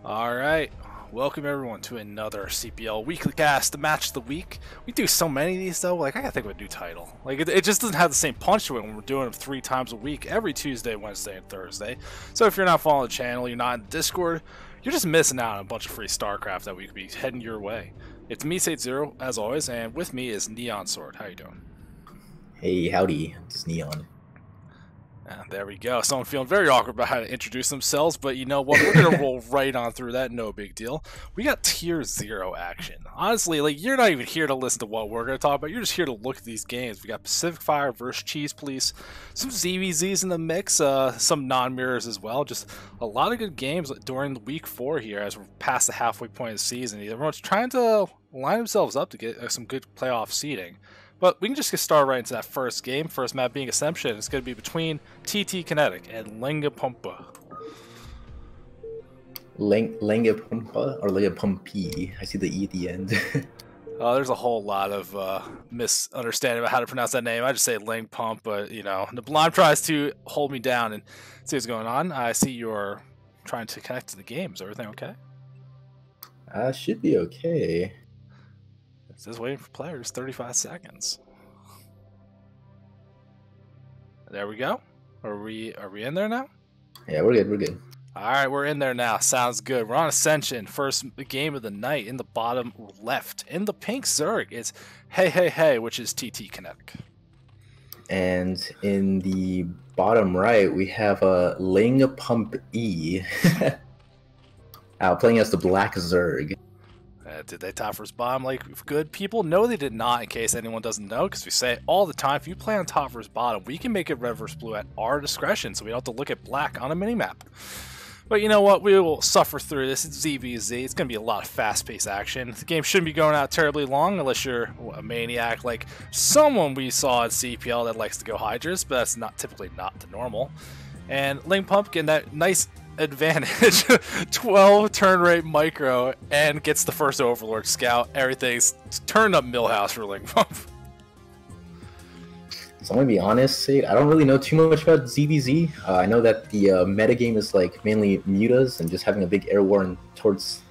All right, welcome everyone to another CPL weekly cast, the match of the week. We do so many of these though, like I gotta think of a new title. Like it just doesn't have the same punch to it when we're doing them 3 times a week, every Tuesday, Wednesday, and Thursday. So if you're not following the channel, you're not in Discord, you're just missing out on a bunch of free StarCraft that we could be heading your way. It's me, Sate0, as always, and with me is Neon Sword. How you doing? Hey, howdy, it's Neon. There we go. Someone feeling very awkward about how to introduce themselves, but you know what? We're going to roll right on through that. No big deal. We got Tier 0 action. Honestly, like, you're not even here to listen to what we're going to talk about. You're just here to look at these games. We got Pacific Fire versus Cheese Police, some ZVZs in the mix, some non-mirrors as well. Just a lot of good games during week 4 here as we're past the halfway point of the season. Everyone's trying to line themselves up to get some good playoff seeding. But we can just get started right into that first game. First map being Assumption. It's going to be between TT Kinetic and Lingapumpa. Lingapumpa or Lingapumpi? I see the E at the end. There's a whole lot of misunderstanding about how to pronounce that name. I just say Ling Pump, but you know, the Blime tries to hold me down and see what's going on. I see you're trying to connect to the game. Is everything okay? Should be okay. Just waiting for players. 35 seconds. There we go. Are we in there now? Yeah, we're good. We're good. All right, we're in there now. Sounds good. We're on Ascension. First game of the night in the bottom left. In the pink Zerg, it's Hey Hey Hey, which is TT Kinetic. And in the bottom right, we have a Lingapump E playing as the Black Zerg. Did they top versus bottom like good people? No, they did not, in case anyone doesn't know, because we say it all the time. If you play on top versus bottom, we can make it red versus blue at our discretion, so we don't have to look at black on a minimap. But you know what? We will suffer through this. It's ZVZ. It's going to be a lot of fast-paced action. The game shouldn't be going out terribly long unless you're a maniac like someone we saw at CPL that likes to go Hydras, but that's typically not the normal. And Ling Pump getting that nice advantage 12 turn rate micro and gets the first Overlord scout. Everything's turned up Millhouse for Ling Pump. So I'm gonna be honest, Sade, I don't really know too much about ZVZ. I know that the metagame is like mainly mutas and just having a big air war towards,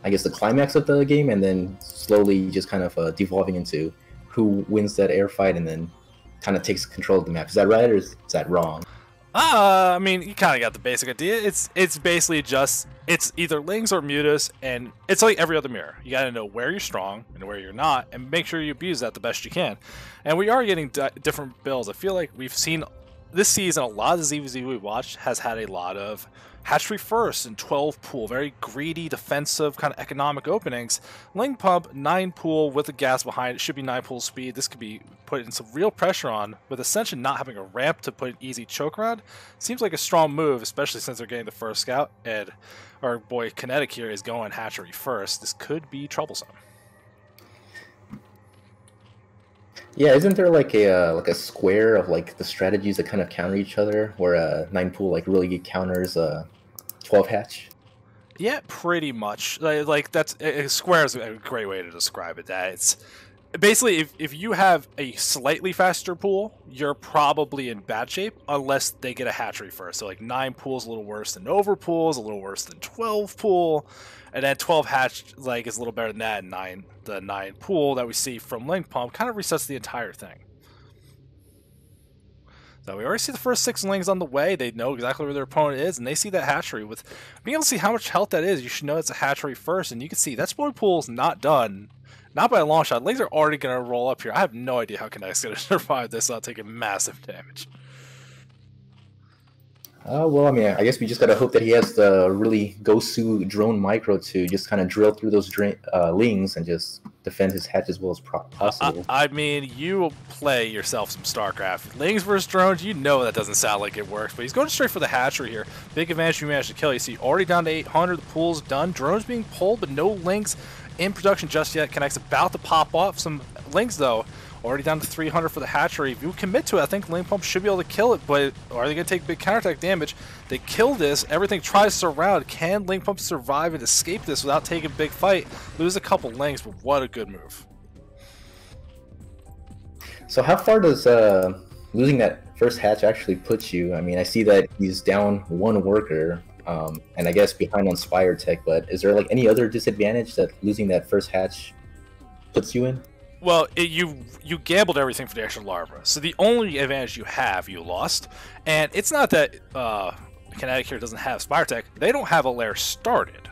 I guess, the climax of the game, and then slowly just kind of devolving into who wins that air fight and then kind of takes control of the map. Is that right, or is that wrong? I mean, you kind of got the basic idea. It's basically just, it's either Lings or Mutas, and it's like every other mirror. You got to know where you're strong and where you're not, and make sure you abuse that the best you can. And we are getting different builds. I feel like we've seen this season, a lot of the ZVZ we watched has had a lot of hatchery first and 12 pool, very greedy, defensive, kind of economic openings. Ling Pump, 9 pool with a gas behind it, should be 9 pool speed. This could be putting some real pressure on, with Ascension not having a ramp to put an easy choke around. Seems like a strong move, especially since they're getting the first scout, and our boy Kinetic here is going hatchery first. This could be troublesome. Yeah, isn't there like a square of like the strategies that kind of counter each other, where 9 pool like really counters 12 hatch? Yeah, pretty much. Like that's a square is a great way to describe it. That it's basically if you have a slightly faster pool, you're probably in bad shape unless they get a hatchery first. So like 9 pool is a little worse than over pool, is a little worse than 12 pool, and then 12 hatch like is a little better than that. And the 9 pool that we see from Ling Pump kind of resets the entire thing. So we already see the first 6 Lings on the way. They know exactly where their opponent is, and they see that hatchery. With being able to see how much health that is, you should know it's a hatchery first, and you can see that spoil pool's not done. Not by a long shot. Lings are already going to roll up here. I have no idea how Kinetic's going to survive this without taking massive damage. Well, I mean, I guess we just gotta hope that he has the really Gosu drone micro to just kind of drill through those Lings and just defend his hatch as well as possible. I mean, you play yourself some StarCraft. Lings versus drones, you know that doesn't sound like it works, but he's going straight for the hatchery here. Big advantage you managed to kill. You see, already down to 800. The pool's done. Drones being pulled, but no Lings in production just yet. Kinect's about to pop off some Lings, though. Already down to 300 for the hatchery. If you commit to it, I think Ling Pump should be able to kill it, but are they going to take big counterattack damage? They kill this. Everything tries to surround. Can Ling Pump survive and escape this without taking a big fight? Lose a couple Lings, but what a good move. So how far does losing that first hatch actually put you? I mean, I see that he's down 1 worker. and I guess behind on Spire Tech. But is there like any other disadvantage that losing that first hatch puts you in? Well, you gambled everything for the extra larva, so the only advantage you have, you lost. And it's not that Kinetic here doesn't have Spire Tech; they don't have a lair started.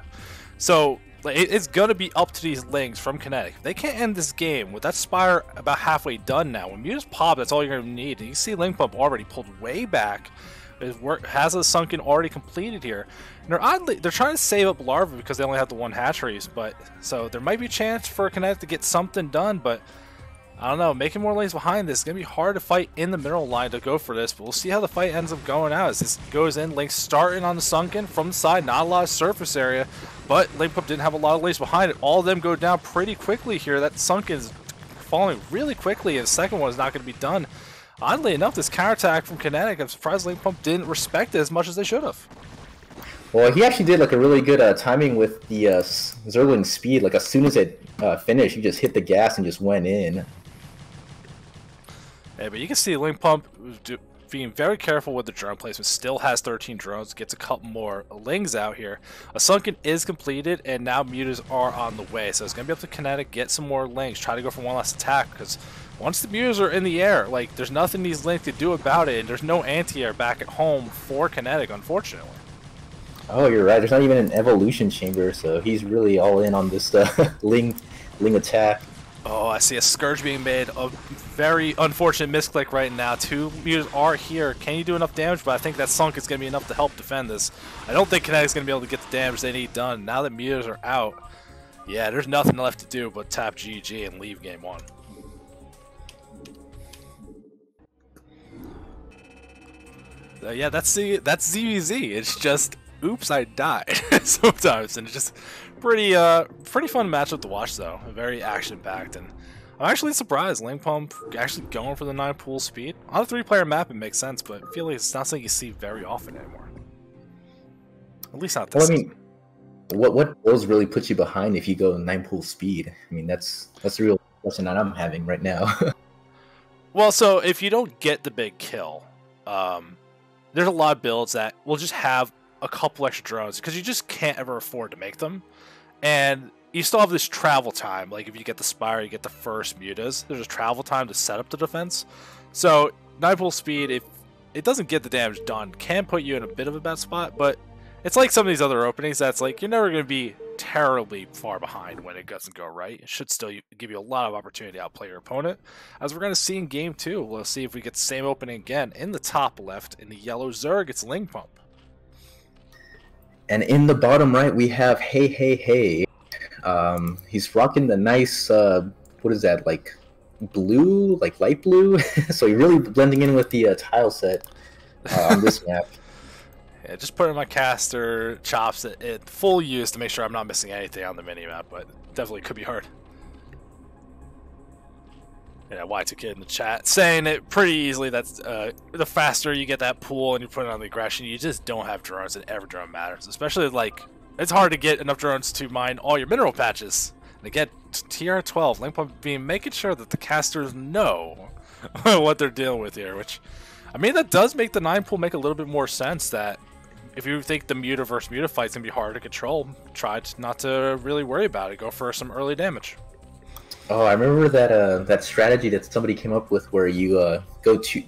So it's gonna be up to these Lings from Kinetic. They can't end this game with that Spire about halfway done now. When Mutas pop, that's all you're gonna need. And you see Ling Pump already pulled way back. His work has a sunken already completed here. And they're trying to save up larva because they only have the one hatcheries, but so there might be a chance for Kinetic to get something done, but I don't know, making more lanes behind this is gonna be hard to fight in the middle line to go for this, but we'll see how the fight ends up going out as this goes in. Link starting on the sunken from the side, not a lot of surface area, but Link Pump didn't have a lot of lanes behind it. All of them go down pretty quickly here. That sunken is falling really quickly, and the second one is not going to be done. Oddly enough, this counterattack from Kinetic, I'm surprised Link Pump didn't respect it as much as they should have. Well, he actually did like a really good timing with the Zergling speed. Like as soon as it finished, he just hit the gas and just went in. Yeah, but you can see Link Pump being very careful with the drone placement. Still has 13 drones, gets a couple more Lings out here. A sunken is completed, and now Mutas are on the way. So it's going to be up to Kinetic, get some more Lings, try to go for one last attack, because once the Mutas are in the air, like, there's nothing these Lings can do about it, and there's no anti-air back at home for Kinetic, unfortunately. Oh, you're right. There's not even an evolution chamber, so he's really all in on this Ling attack. Oh, I see a Scourge being made. A very unfortunate misclick right now. Two Mutas are here. Can you do enough damage? But I think that Sunk is going to be enough to help defend this. I don't think Kinetic's going to be able to get the damage they need done. Now that Mutas are out, yeah, there's nothing left to do but tap GG and leave game one. Yeah, that's ZVZ. It's just, oops, I died sometimes, and it's just pretty fun matchup to watch though. Very action packed, and I'm actually surprised Ling Pump actually going for the 9 pool speed on a 3-player map. It makes sense, but I feel like it's not something you see very often anymore. At least not this. Well, I mean, what goals really put you behind if you go 9 pool speed? I mean, that's the real question that I'm having right now. Well, so if you don't get the big kill, there's a lot of builds that will just have a couple extra drones because you just can't ever afford to make them, and you still have this travel time. Like if you get the Spire, you get the first Mutas, there's a travel time to set up the defense. So 9 pool speed, if it doesn't get the damage done, can put you in a bit of a bad spot, but it's like some of these other openings that's like you're never going to be terribly far behind when it doesn't go right. It should still give you a lot of opportunity to outplay your opponent, as we're going to see in game 2. We'll see if we get the same opening again. In the top left, in the yellow Zerg, it's Ling Pump. And in the bottom right, we have Hey Hey Hey. He's rocking the nice, what is that, like blue, like light blue? So he's really blending in with the tile set on this map. Yeah, just putting my caster chops at full use to make sure I'm not missing anything on the minimap, but definitely could be hard. Yeah, Y2Kid in the chat saying it pretty easily. That's the faster you get that pool and you put it on the aggression, you just don't have drones, and every drone matters. Especially like it's hard to get enough drones to mine all your mineral patches. And again, TR12, Ling Pump being making sure that the casters know what they're dealing with here. Which, I mean, that does make the 9 pool make a little bit more sense. That if you think the Muta versus Muta fight's gonna be hard to control, try not to really worry about it. Go for some early damage. Oh, I remember that that strategy that somebody came up with where you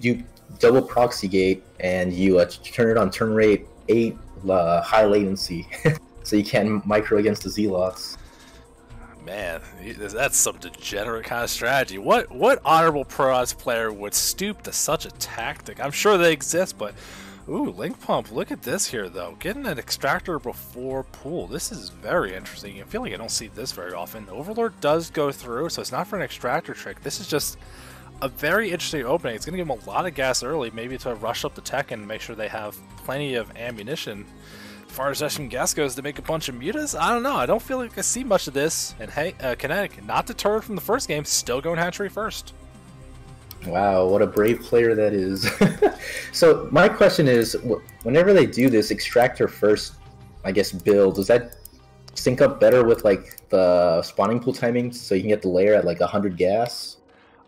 you double proxy gate and you turn it on turn rate 8 high latency, so you can't micro against the Zealots. Man, that's some degenerate kind of strategy. What honorable Pro Odds player would stoop to such a tactic? I'm sure they exist, but ooh, Ling Pump, look at this here though. Getting an extractor before pool. This is very interesting. I feel like I don't see this very often. Overlord does go through, so it's not for an extractor trick. This is just a very interesting opening. It's going to give them a lot of gas early, maybe to rush up the tech and make sure they have plenty of ammunition. As far as Russian gas goes, to make a bunch of Mutas, I don't know. I don't feel like I see much of this. And hey, Kinetic, not deterred from the first game, still going hatchery first. Wow, what a brave player that is. So my question is, whenever they do this extractor first, I guess, build, does that sync up better with like the spawning pool timing so you can get the layer at like 100 gas?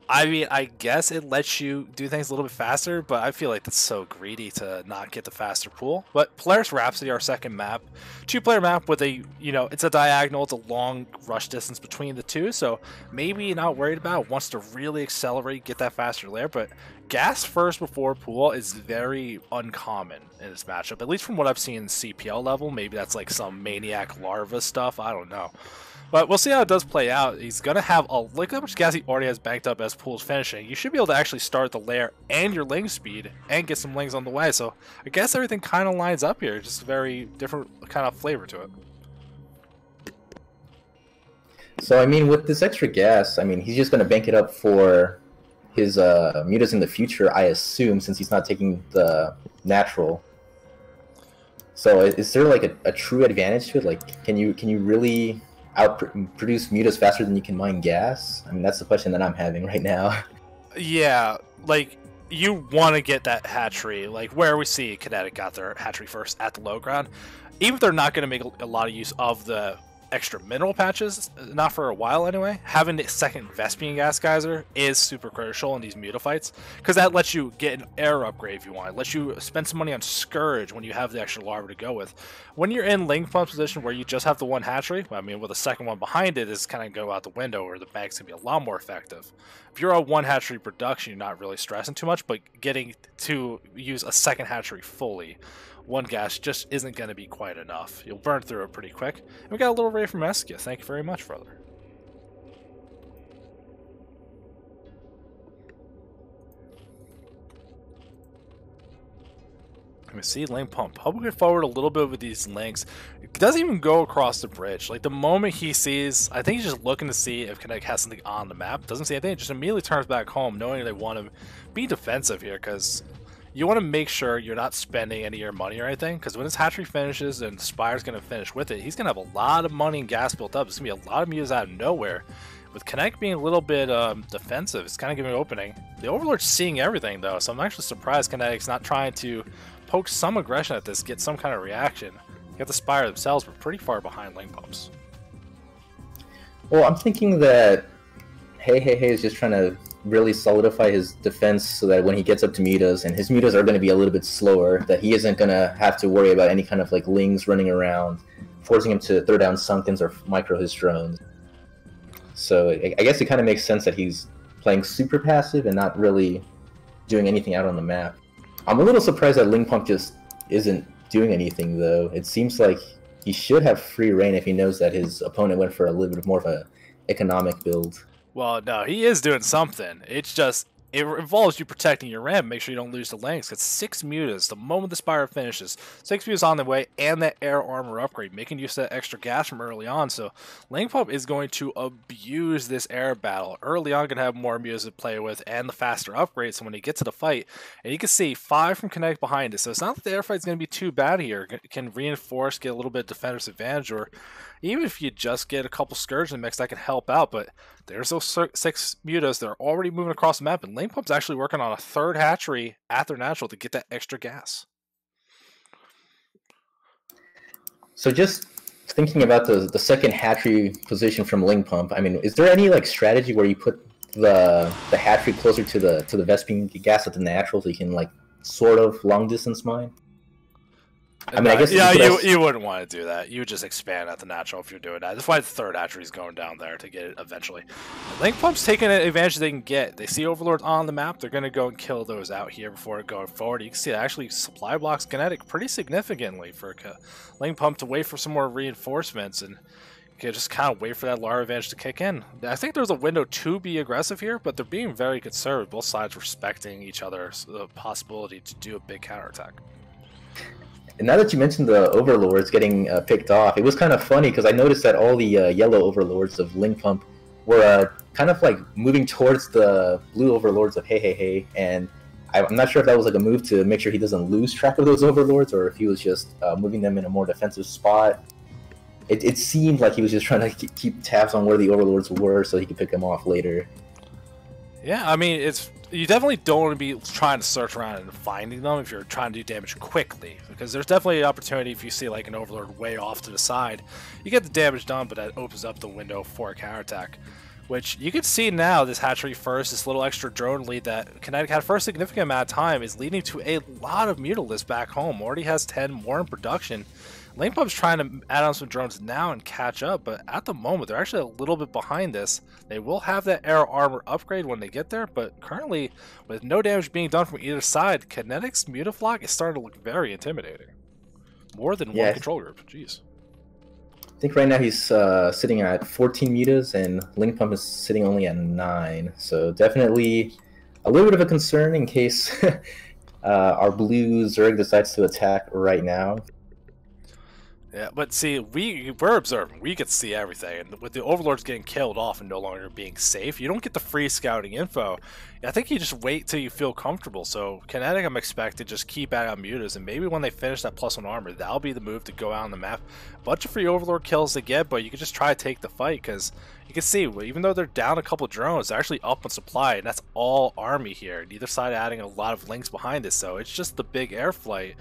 I mean, I guess it lets you do things a little bit faster, but I feel like that's so greedy to not get the faster pool. But Polaris Rhapsody, our second map, two-player map with a, it's a diagonal, it's a long rush distance between the two, so maybe not worried about it, wants to really accelerate, get that faster layer, but gas first before pool is very uncommon in this matchup, at least from what I've seen in CPL level. Maybe that's like some maniac larva stuff, I don't know. But we'll see how it does play out. He's going to have look how much gas he already has banked up as pool's finishing. You should be able to actually start the layer and your ling speed and get some lings on the way. So I guess everything kind of lines up here. Just very different kind of flavor to it. So, I mean, with this extra gas, I mean, he's just going to bank it up for his mutas in the future, I assume, since he's not taking the natural. So is there like a true advantage to it? Like, can you really outproduce mutas faster than you can mine gas? I mean, that's the question that I'm having right now. Yeah, like, you want to get that hatchery, like where we see Kinetic got their hatchery first at the low ground. Even if they're not going to make a lot of use of the extra mineral patches, not for a while anyway, having the second Vespian gas geyser is super crucial in these muta fights, because that lets you get an air upgrade if you want. It lets you spend some money on Scourge when you have the extra larva to go with. When you're in Ling Pump position where you just have the one hatchery, I mean, with a second one behind it is kind of go out the window, where the bag's going to be a lot more effective. If you're on one hatchery production, you're not really stressing too much, but getting to use a second hatchery fully, one gas just isn't going to be quite enough. You'll burn through it pretty quick. And we got a little raid from Eskia. Thank you very much, brother. Let me see, lane pump. Pumping forward a little bit with these links. It doesn't even go across the bridge. Like, the moment he sees, I think he's just looking to see if Kinetic has something on the map. Doesn't see anything, just immediately turns back home, knowing they want to be defensive here, because you want to make sure you're not spending any of your money or anything, because when his hatchery finishes and Spire's going to finish with it, he's going to have a lot of money and gas built up. It's going to be a lot of mutas out of nowhere. With Kinetic being a little bit defensive, it's kind of giving an opening. The Overlord's seeing everything, though, so I'm actually surprised Kinetic's not trying to poke some aggression at this, get some kind of reaction. You got the Spire themselves, but pretty far behind lane pumps. Well, I'm thinking that Hey is just trying to really solidify his defense so that when he gets up to mutas, and his mutas are going to be a little bit slower, that he isn't going to have to worry about any kind of like lings running around, forcing him to throw down Sunkens or micro his drones. So I guess it kind of makes sense that he's playing super passive and not really doing anything out on the map. I'm a little surprised that Ling Pump just isn't doing anything, though. It seems like he should have free reign if he knows that his opponent went for a little bit more of a economic build. Well, no, he is doing something. It's just, it involves you protecting your ramp, make sure you don't lose the links. It's 6 mutas the moment the Spire finishes. 6 mutas on the way, and that air armor upgrade, making use of that extra gas from early on. So Ling Pump is going to abuse this air battle. Early on, going to have more mutas to play with, and the faster upgrade. So when he gets to the fight, and you can see 5 from Kinetic behind it. So it's not that the air fight's going to be too bad here. It can reinforce, get a little bit of defender's advantage, or even if you just get a couple Scourge in the mix, that can help out. But there's those 6 mutas. They're already moving across the map, and Ling Pump's actually working on a 3rd hatchery at their natural to get that extra gas. So just thinking about the second hatchery position from Ling Pump, I mean, is there any like strategy where you put the hatchery closer to the Vespian gas at the natural so you can like sort of long distance mine? I mean, I guess you wouldn't want to do that. You would just expand at the natural if you're doing that. That's why the 3rd hatchery is going down there to get it eventually. Ling Pump's taking an advantage they can get. They see Overlords on the map. They're going to go and kill those out here before going forward. You can see it actually supply blocks Kinetic pretty significantly for Ling Pump to wait for some more reinforcements, and you can just kind of wait for that larva advantage to kick in. I think there's a window to be aggressive here, but they're being very conservative. Both sides respecting each other's possibility to do a big counterattack. And now that you mentioned the Overlords getting picked off, it was kind of funny because I noticed that all the yellow Overlords of Ling Pump were kind of like moving towards the blue Overlords of Hey, and I'm not sure if that was like a move to make sure he doesn't lose track of those Overlords, or if he was just moving them in a more defensive spot. It seemed like he was just trying to keep tabs on where the Overlords were so he could pick them off later. Yeah, I mean, you definitely don't want to be trying to search around and finding them if you're trying to do damage quickly, because there's definitely an opportunity if you see like an Overlord way off to the side. You get the damage done, but that opens up the window for a counterattack. which you can see now this hatchery first, this little extra drone lead that Kinetic had for a significant amount of time is leading to a lot of Mutalisks back home. Already has 10 more in production. Lane-Pump's trying to add on some drones now and catch up, but at the moment they're actually a little bit behind this. They will have that air armor upgrade when they get there, but currently, with no damage being done from either side, Kinetic's Mutaflock is starting to look very intimidating. More than one control group, jeez. I think right now he's sitting at 14 mutas, and Link-Pump is sitting only at 9. So definitely a little bit of a concern in case our blue Zerg decides to attack right now. Yeah, but see, we're observing. We get to see everything, and with the Overlords getting killed off and no longer being safe, you don't get the free scouting info. I think you just wait till you feel comfortable. So Kinetic, I'm expected just keep adding on mutas, and maybe when they finish that +1 armor, that'll be the move to go out on the map. Bunch of free Overlord kills to get, but you can just try to take the fight, because you can see, even though they're down a couple drones, they're actually up on supply, and that's all army here. Neither side adding a lot of links behind it, so it's just the big air flight.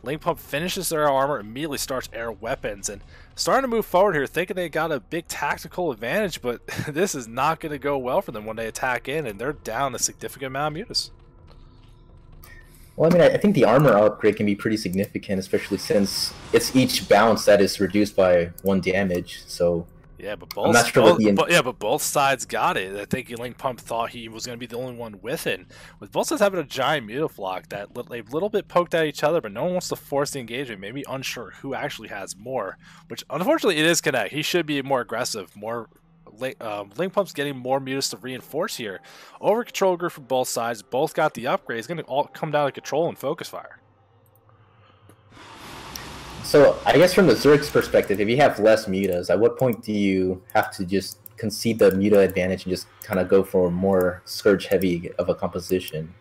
Link-Pump finishes their armor, immediately starts air weapons, and starting to move forward here, thinking they got a big tactical advantage, but this is not going to go well for them when they attack in, and they're down a significant amount of mutas. Well, I mean, I think the armor upgrade can be pretty significant, especially since it's each bounce that is reduced by 1 damage, so... Yeah, but both sides got it. I think Link-Pump thought he was going to be the only one with it. With both sides having a giant Mutaflock that they've a little bit poked at each other, but no one wants to force the engagement. Maybe unsure who actually has more, which unfortunately it is Kinetic. He should be more aggressive. Link-Pump's getting more mutas to reinforce here. Over control group from both sides. Both got the upgrade. It's going to all come down to control and focus fire. So, I guess from the Zerg's perspective, if you have less mutas, at what point do you have to just concede the muta advantage and just kind of go for more Scourge-heavy of a composition?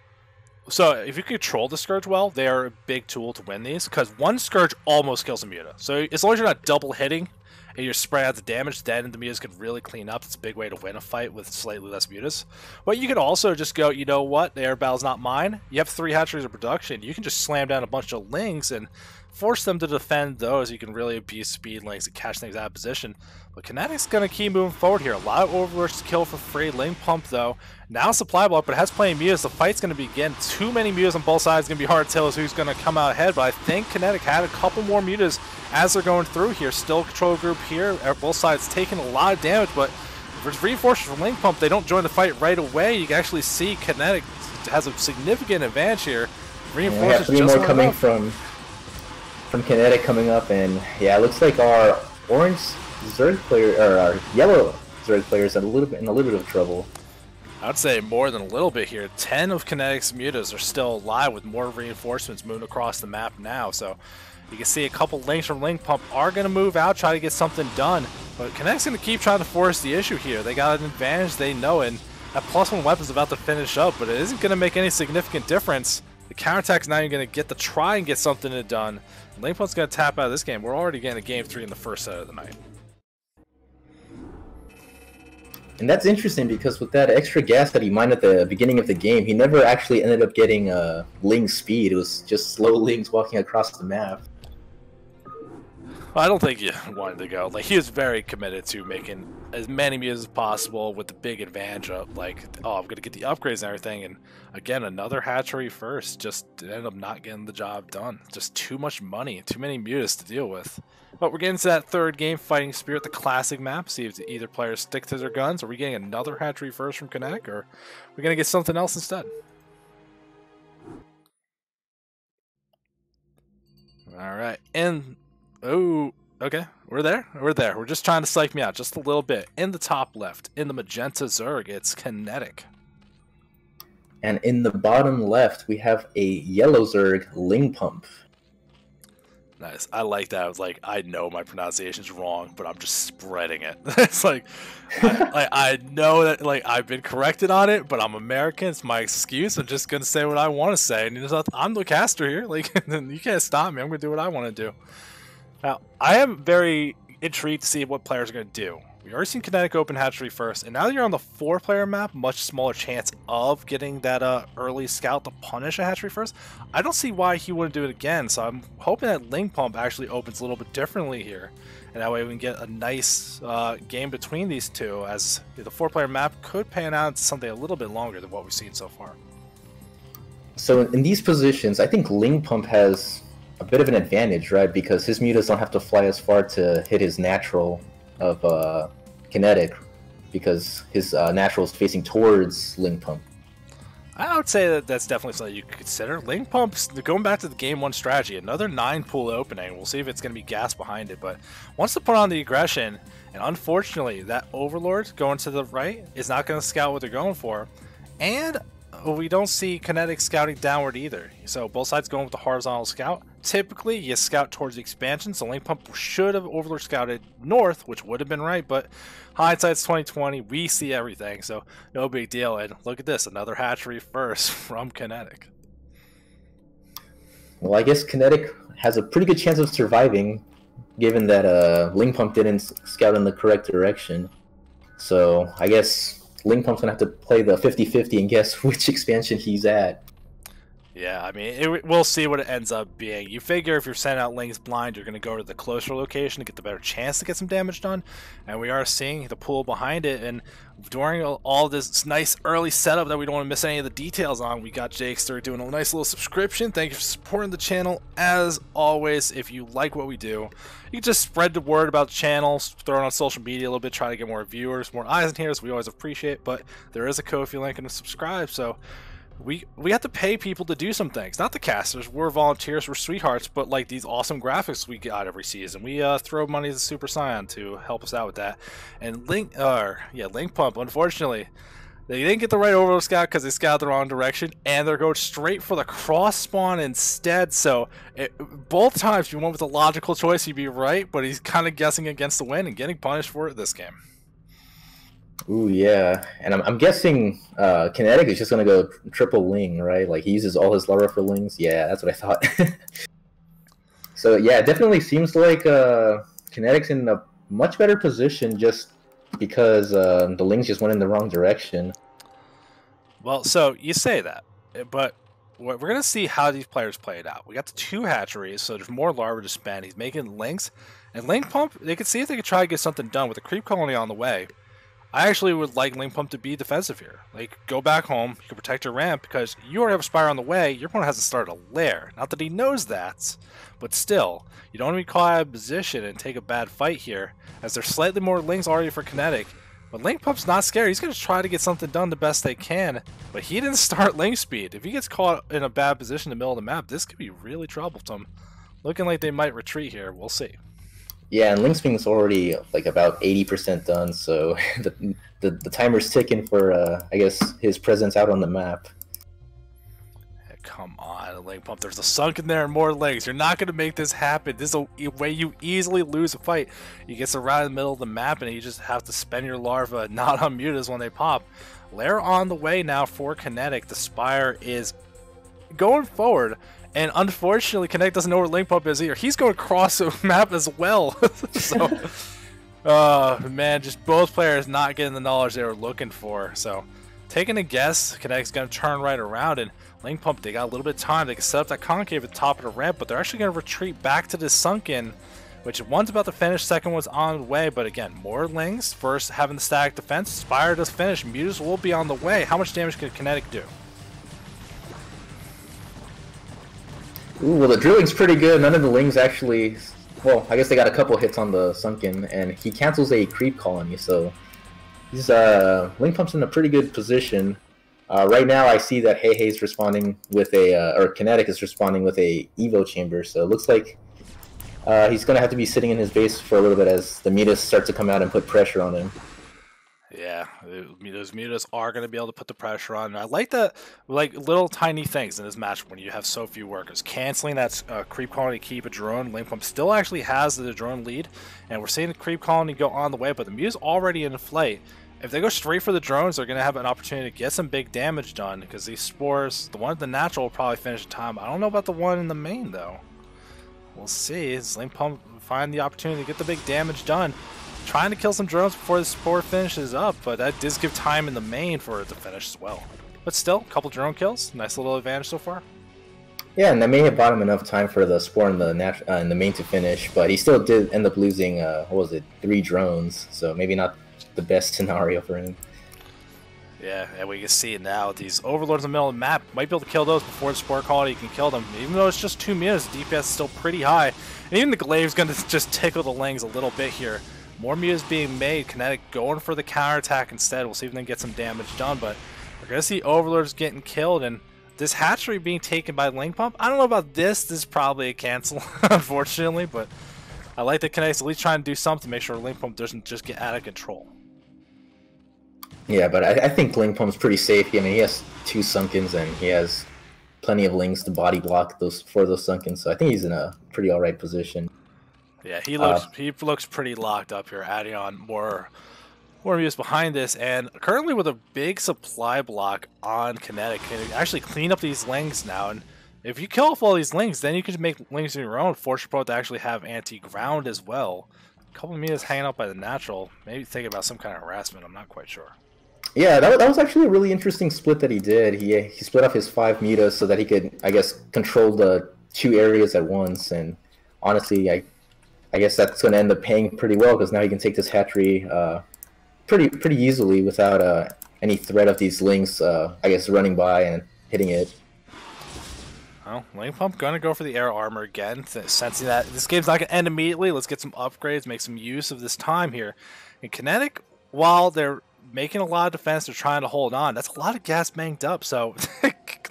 So, if you control the Scourge well, they are a big tool to win these, because one Scourge almost kills a muta. So, as long as you're not double hitting and you're spreading out the damage, then the mutas can really clean up. It's a big way to win a fight with slightly less mutas. But you can also just go, you know what, the air battle's not mine. You have 3 hatcheries of production. You can just slam down a bunch of lings and force them to defend those. You can really abuse speed links and catch things out of position. But Kinetic's going to keep moving forward here. A lot of Overlords to kill for free. Link-Pump, though, now supply block, but it has plenty of mutas. The fight's going to begin. Too many mutas on both sides. It's going to be hard to tell who's going to come out ahead, but I think Kinetic had a couple more mutas as they're going through here. Still control group here. Both sides taking a lot of damage, but if it's reinforcements from Link-Pump, they don't join the fight right away. You can actually see Kinetic has a significant advantage here. Reinforcements just 3 more coming from Kinetic coming up, and yeah, it looks like our orange Zerg player, or our yellow Zerg players, in a little bit of trouble. I'd say more than a little bit here. 10 of Kinetic's mutas are still alive, with more reinforcements moving across the map now. So you can see a couple links from Link-Pump are going to move out, try to get something done. But Kinetic's going to keep trying to force the issue here. They got an advantage, they know it. And that +1 weapon's about to finish up, but it isn't going to make any significant difference. The counterattack's now you're going to get to try and get something done. Link-Pump's going to tap out of this game. We're already getting a game 3 in the first set of the night. And that's interesting because with that extra gas that he mined at the beginning of the game, he never actually ended up getting Ling speed. It was just slow Lings walking across the map. I don't think he wanted to go. Like, he was very committed to making as many mutas as possible with the big advantage of, like, oh, I'm going to get the upgrades and everything. And again, another hatchery first. Just ended up not getting the job done. Just too much money, too many mutas to deal with. But we're getting to that third game, Fighting Spirit, the classic map. See if either player stick to their guns. Are we getting another hatchery first from Kinetic, or are we going to get something else instead? All right. And oh, okay. We're there. We're there. We're just trying to psych me out just a little bit. In the top left, in the magenta Zerg, it's Kinetic. And in the bottom left, we have a yellow Zerg, Link-Pump. Nice. I like that. I was like, I know my pronunciation's wrong, but I'm just spreading it. It's like, I know that, like, I've been corrected on it, but I'm American. It's my excuse. I'm just gonna say what I want to say, and I'm the caster here. Like, you can't stop me. I'm gonna do what I want to do. Now, I am very intrigued to see what players are gonna do. We already seen Kinetic open hatchery first, and now that you're on the 4-player map, much smaller chance of getting that early scout to punish a hatchery first. I don't see why he wouldn't do it again, so I'm hoping that Link Pump actually opens a little bit differently here, and that way we can get a nice game between these two, as the 4-player map could pan out to something a little bit longer than what we've seen so far. So in these positions, I think Link Pump has a bit of an advantage, right? Because his mutas don't have to fly as far to hit his natural of Kinetic, because his natural is facing towards Link Pump. I would say that that's definitely something you could consider. Link Pump's going back to the game 1 strategy, another 9-pool opening. We'll see if it's going to be gas behind it, but wants to put on the aggression, and unfortunately that Overlord going to the right is not going to scout what they're going for, and we don't see Kinetic scouting downward either. So both sides going with the horizontal scout. Typically, you scout towards the expansion, so Link Pump should have Overlord scouted north, which would have been right, but hindsight's 2020, we see everything, so no big deal. And look at this, another hatchery first from Kinetic. Well, I guess Kinetic has a pretty good chance of surviving, given that Link Pump didn't scout in the correct direction. So I guess Link Pump's gonna have to play the 50-50 and guess which expansion he's at. Yeah, I mean, we'll see what it ends up being. You figure if you're sending out Links blind, you're going to go to the closer location to get the better chance to get some damage done. And we are seeing the pool behind it. And during all this nice early setup that we don't want to miss any of the details on, we got Jakester doing a nice little subscription. Thank you for supporting the channel. As always, if you like what we do, you can just spread the word about the channel, throw it on social media a little bit, try to get more viewers, more eyes in here, so we always appreciate. But there is a Ko-fi link and a subscribe, so we have to pay people to do some things. Not the casters, we're volunteers, we're sweethearts, but like these awesome graphics we got every season, we throw money to Super Saiyan to help us out with that. And Link Pump, unfortunately, they didn't get the right Overlord scout because they scouted the wrong direction, and they're going straight for the cross spawn instead. So both times you went with the logical choice, you'd be right, but he's kind of guessing against the wind and getting punished for it this game. Ooh, yeah. And I'm guessing Kinetic is just going to go triple Ling, right? Like, he uses all his Lara for Lings. Yeah, that's what I thought. So, yeah, it definitely seems like Kinetic's in a much better position just because the Lings just went in the wrong direction. Well, so you say that, but we're going to see how these players play it out. We got the 2 hatcheries, so there's more larvae to spend. He's making Lings. And Link Pump, they could see if they could try to get something done with the creep colony on the way. I actually would like Link Pump to be defensive here. Like, go back home, you can protect your ramp, because you already have a Spire on the way, your opponent hasn't started a lair. Not that he knows that, but still, you don't want to be caught out of position and take a bad fight here, as there's slightly more Lings already for Kinetic. But Link Pump's not scared, he's going to try to get something done the best they can, but he didn't start Link speed. If he gets caught in a bad position in the middle of the map, this could be really troublesome. Looking like they might retreat here, we'll see. Yeah, and Link Sping's already like about 80% done, so the timer's ticking for I guess his presence out on the map. Come on, Link Pump. There's a sunk in there and more Lings. You're not going to make this happen. This is a way you easily lose a fight. You get around in the middle of the map and you just have to spend your larva not on mutas when they pop. Lair on the way now for Kinetic. The Spire is going forward. And unfortunately, Kinetic doesn't know where Link Pump is either. He's going across the map as well. So, man, just both players not getting the knowledge they were looking for. So, taking a guess, Kinetic's going to turn right around. And Link Pump, they got a little bit of time. They can set up that concave at the top of the ramp, but they're actually going to retreat back to this sunken, which one's about to finish, second one's on the way. But again, more Lings. First, having the static defense. Spire does finish. Mutas will be on the way. How much damage can Kinetic do? Ooh, well, the drilling's pretty good. None of the Lings actually... Well, I guess they got a couple hits on the Sunken, and he cancels a creep colony, so... He's, Link Pump's in a pretty good position. Right now, I see that Hei's responding with a... or Kinetic is responding with a Evo Chamber, so it looks like he's going to have to be sitting in his base for a little bit as the mutas start to come out and put pressure on him. Yeah, those mutas are going to be able to put the pressure on. And I like that, like little tiny things in this match when you have so few workers. Canceling that creep colony to keep a drone. Link Pump still actually has the drone lead, and we're seeing the creep colony go on the way, but the muta's already in flight. If they go straight for the drones, they're going to have an opportunity to get some big damage done, because these spores, the one at the natural will probably finish in time. I don't know about the one in the main, though. We'll see. Does Link Pump find the opportunity to get the big damage done? trying to kill some drones before the spore finishes up, but that does give time in the main for it to finish as well. But still, a couple drone kills, nice little advantage so far. Yeah, and that may have bought him enough time for the spore in the main to finish, but he still did end up losing, what was it, 3 drones, so maybe not the best scenario for him. Yeah, and we can see it now. These overlords in the middle of the map might be able to kill those before the spore quality can kill them. Even though it's just 2 mutas, the DPS is still pretty high. And even the glaive's going to just tickle the lings a little bit here. More mutas being made. Kinetic going for the counterattack instead. We'll see if they can get some damage done, but we're going to see overlords getting killed, and this hatchery being taken by Link Pump. I don't know about this. This is probably a cancel, unfortunately, but I like that Kinetic's at least trying to do something to make sure Link Pump doesn't just get out of control. Yeah, but I think Link Pump's pretty safe. I mean, he has 2 Sunkens, and he has plenty of Lings to body block those Sunkens, so I think he's in a pretty alright position. Yeah, he looks pretty locked up here, adding on more mutas behind this, and currently with a big supply block on Kinetic, can actually clean up these Lings now. And if you kill off all these Lings, then you can just make Lings of your own, force your opponent to actually have anti-ground as well. A couple of mutas hanging out by the natural, maybe thinking about some kind of harassment, I'm not quite sure. Yeah, that was actually a really interesting split that he did. He split off his 5 mutas so that he could, I guess, control the 2 areas at once. And honestly, I guess that's going to end up paying pretty well, because now he can take this hatchery pretty easily without any threat of these Lings, I guess, running by and hitting it. Well, Link Pump gonna go for the air armor again, sensing that this game's not gonna end immediately. Let's get some upgrades, make some use of this time here. And Kinetic, while they're making a lot of defense, they're trying to hold on. That's a lot of gas banked up, so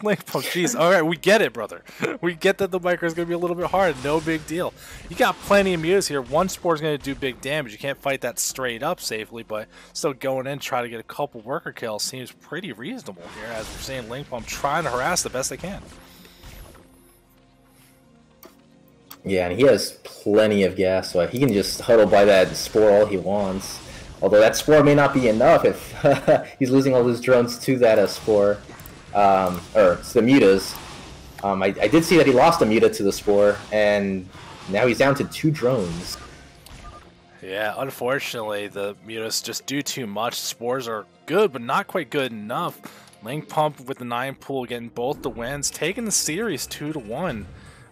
Link Pump, jeez. Alright, we get it, brother. We get that the micro is going to be a little bit hard. No big deal. You got plenty of mutas here. One spore is going to do big damage. You can't fight that straight up safely, but still going in, try to get a couple worker kills seems pretty reasonable here, as we're seeing Link Pump trying to harass the best they can. Yeah, and he has plenty of gas, so he can just huddle by that spore all he wants. Although that spore may not be enough if he's losing all his drones to that spore. Or to the mutas. I did see that he lost a muta to the spore, and now he's down to 2 drones. Yeah, unfortunately, the mutas just do too much. Spores are good, but not quite good enough. Link Pump with the 9 pool getting both the wins, taking the series 2-1.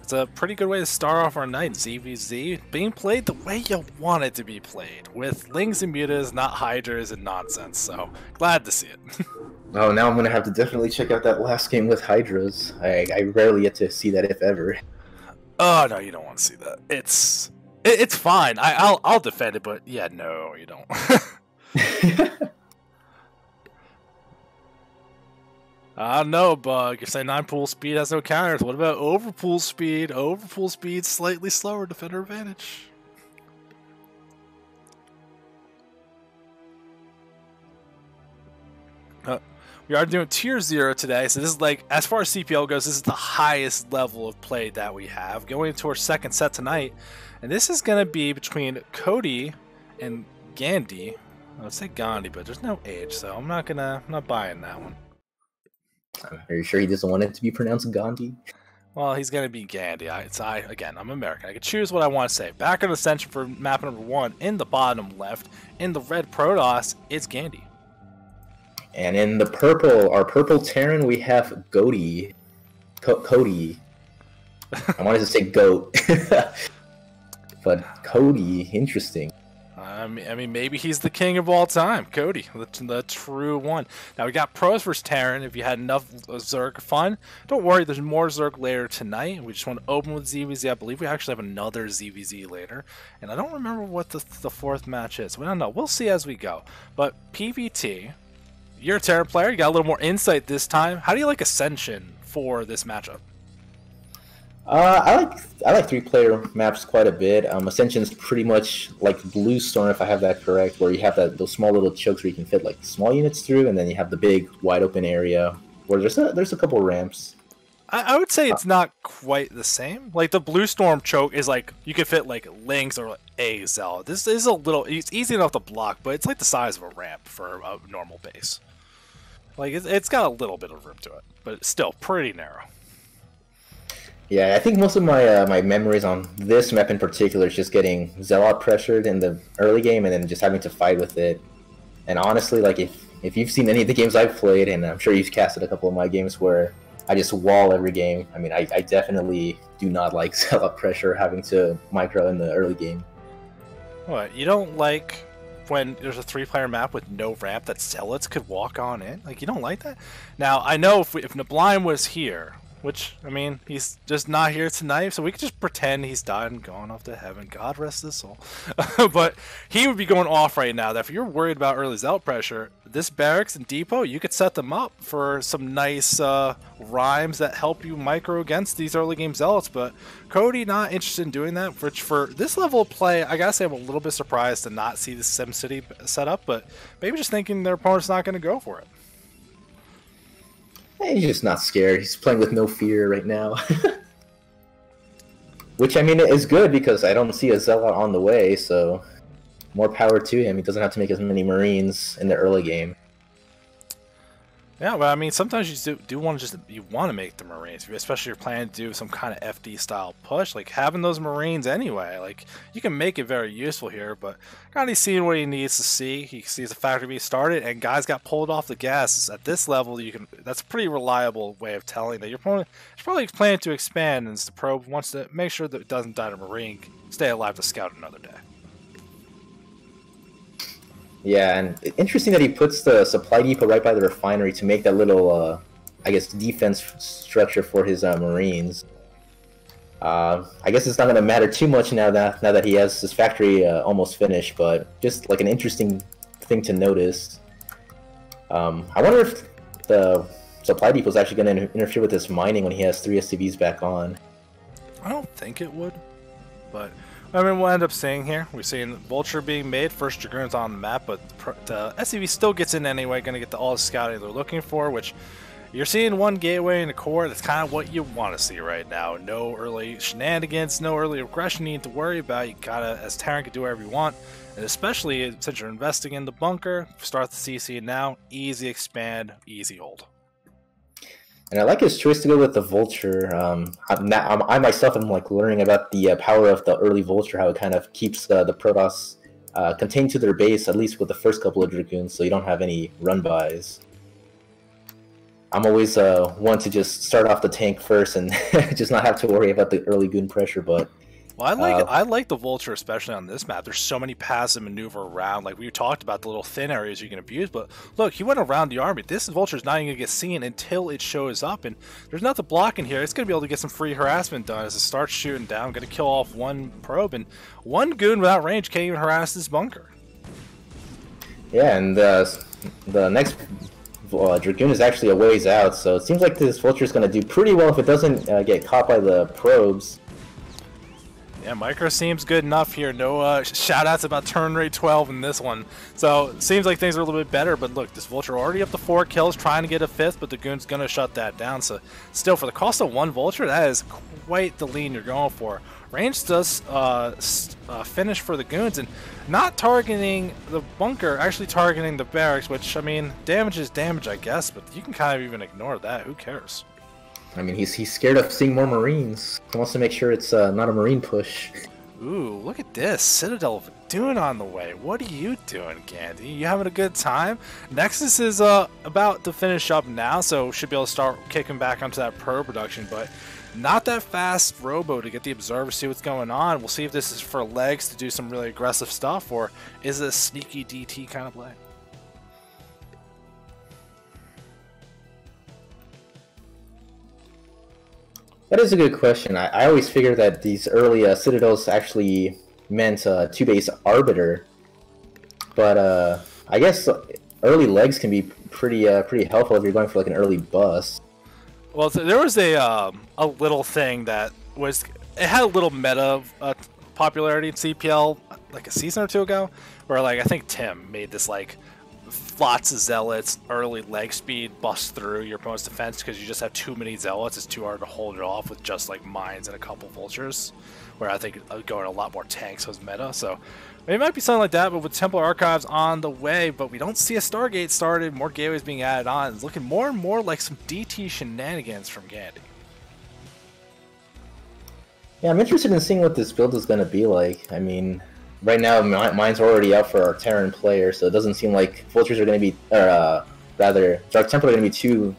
It's a pretty good way to start off our night. ZVZ being played the way you want it to be played, with Lings and mutas, not Hydras and nonsense. So glad to see it. Oh, now I'm gonna have to definitely check out that last game with Hydras. I rarely get to see that, if ever. Oh no, you don't want to see that. It's fine. I'll defend it, but yeah, no, you don't. No, Bug. You're saying 9 pool speed has no counters. What about over pool speed? Over pool speed, slightly slower, defender advantage. We are doing tier 0 today, so this is like, as far as CPL goes, this is the highest level of play that we have. Going into our second set tonight, and this is going to be between Cody and Gandhi. I would say Gandhi, but there's no age, so I'm not buying that one. Are you sure he doesn't want it to be pronounced Gandhi? Well, he's going to be Gandhi. Again, I'm American. I can choose what I want to say. Back on Ascension for map number 1, in the bottom left, in the red Protoss, it's Gandhi. And in the purple, our purple Terran, we have Cody. Cody. I wanted to say goat. But Cody, interesting. I mean, maybe he's the king of all time, Cody, the true one. Now, we got pros versus Terran. If you had enough Zerg fun, don't worry, there's more Zerg later tonight. We just want to open with ZVZ. I believe we actually have another ZVZ later. And I don't remember what the 4th match is. We don't know. We'll see as we go. But PvT, you're a Terran player. You got a little more insight this time. How do you like Ascension for this matchup? I like 3-player maps quite a bit. Ascension's pretty much like Blue Storm, if I have that correct, where you have those small little chokes where you can fit like small units through, and then you have the big wide open area where there's a couple ramps. I would say it's not quite the same. Like the Blue Storm choke is like you could fit like Lynx or a Zell. This is it's easy enough to block, but it's like the size of a ramp for a normal base. Like it's got a little bit of room to it, but it's still pretty narrow. Yeah, I think most of my my memories on this map in particular is just getting Zealot pressured in the early game and then just having to fight with it. And honestly, like if you've seen any of the games I've played, and I'm sure you've casted a couple of my games where I just wall every game. I mean, I definitely do not like Zealot pressure having to micro in the early game. What, you don't like when there's a 3-player map with no ramp that Zealots could walk on in? Like, you don't like that? Now, I know if Nablime was here, which, I mean, he's just not here tonight, so we could just pretend he's died and gone off to heaven. God rest his soul. But he would be going off right now. That if you're worried about early Zealot pressure, this barracks and depot, you could set them up for some nice rhymes that help you micro against these early game Zealots. But Cody not interested in doing that, which for this level of play, I gotta say I'm a little bit surprised to not see the SimCity set up, but maybe just thinking their opponent's not going to go for it. He's just not scared. He's playing with no fear right now. Which, I mean, is good because I don't see a Zealot on the way, so more power to him. He doesn't have to make as many Marines in the early game. Yeah, but I mean, sometimes you do want to make the Marines, especially if you're planning to do some kind of FD style push. Like having those Marines anyway, like you can make it very useful here. But kind of seeing what he needs to see. He sees the factory being started, and guys got pulled off the gas. At this level, you can. That's a pretty reliable way of telling that your opponent is probably planning to expand, and the probe wants to make sure that it doesn't die to Marine, stay alive to scout another day. Yeah, and interesting that he puts the supply depot right by the refinery to make that little, I guess, defense structure for his Marines. I guess it's not going to matter too much now that he has his factory almost finished, but just like an interesting thing to notice. I wonder if the supply depot is actually going to interfere with his mining when he has 3 SCVs back on. I don't think it would, but I mean, we'll end up seeing here. We're seeing Vulture being made, first Dragoons on the map, but the SCV still gets in anyway, going to get all the scouting they're looking for, which you're seeing one gateway in the core. That's kind of what you want to see right now. No early shenanigans, no early aggression you need to worry about. You gotta, as Terran, can do whatever you want, and especially since you're investing in the bunker, start the CC now, easy expand, easy hold. And I like his choice to go with the Vulture. I myself am like learning about the power of the early Vulture, how it kind of keeps the Protoss contained to their base, at least with the first couple of Dragoons, so you don't have any run-bys. I'm always one to just start off the tank first and just not have to worry about the early goon pressure, but... Well, I like the Vulture, especially on this map. There's so many paths to maneuver around. Like we talked about the little thin areas you can abuse, but look, he went around the army. This Vulture's not even going to get seen until it shows up, and there's nothing blocking here. It's going to be able to get some free harassment done as it starts shooting down. Going to kill off one probe, and one goon without range can't even harass this bunker. Yeah, and the next Dragoon is actually a ways out, so it seems like this Vulture is going to do pretty well if it doesn't get caught by the probes. Yeah, micro seems good enough here. No shout-outs about turn rate 12 in this one. So, it seems like things are a little bit better, but look, this Vulture already up to 4 kills, trying to get a 5th, but the Goon's going to shut that down. So, still, for the cost of 1 Vulture, that is quite the lean you're going for. Range does finish for the Goons, and not targeting the bunker, actually targeting the barracks, which, I mean, damage is damage, I guess, but you can kind of even ignore that. Who cares? I mean, he's scared of seeing more Marines. He wants to make sure it's not a Marine push. Ooh, look at this. Citadel of Dune on the way. What are you doing, Gandhi? You having a good time? Nexus is about to finish up now, so should be able to start kicking back onto that pro production, but not that fast robo to get the observer, see what's going on. We'll see if this is for legs to do some really aggressive stuff, or is it a sneaky DT kind of play? That is a good question. I always figure that these early Citadels actually meant two-base Arbiter, but I guess early legs can be pretty helpful if you're going for like an early bust. Well, so there was a little thing that was, it had a little meta popularity in CPL like a season or two ago, where like I think Tim made this like lots of zealots, early leg speed, bust through your opponent's defense because you just have too many zealots. It's too hard to hold it off with just like mines and a couple vultures, where I think going a lot more tanks was meta. So it might be something like that, but with Templar Archives on the way, but we don't see a Stargate started, more gateways being added on. It's looking more and more like some DT shenanigans from Gandhi. Yeah, I'm interested in seeing what this build is going to be like. I mean, right now mine's already out for our Terran player, so it doesn't seem like Vultures are going to be, or rather, Dark Temple are going to be too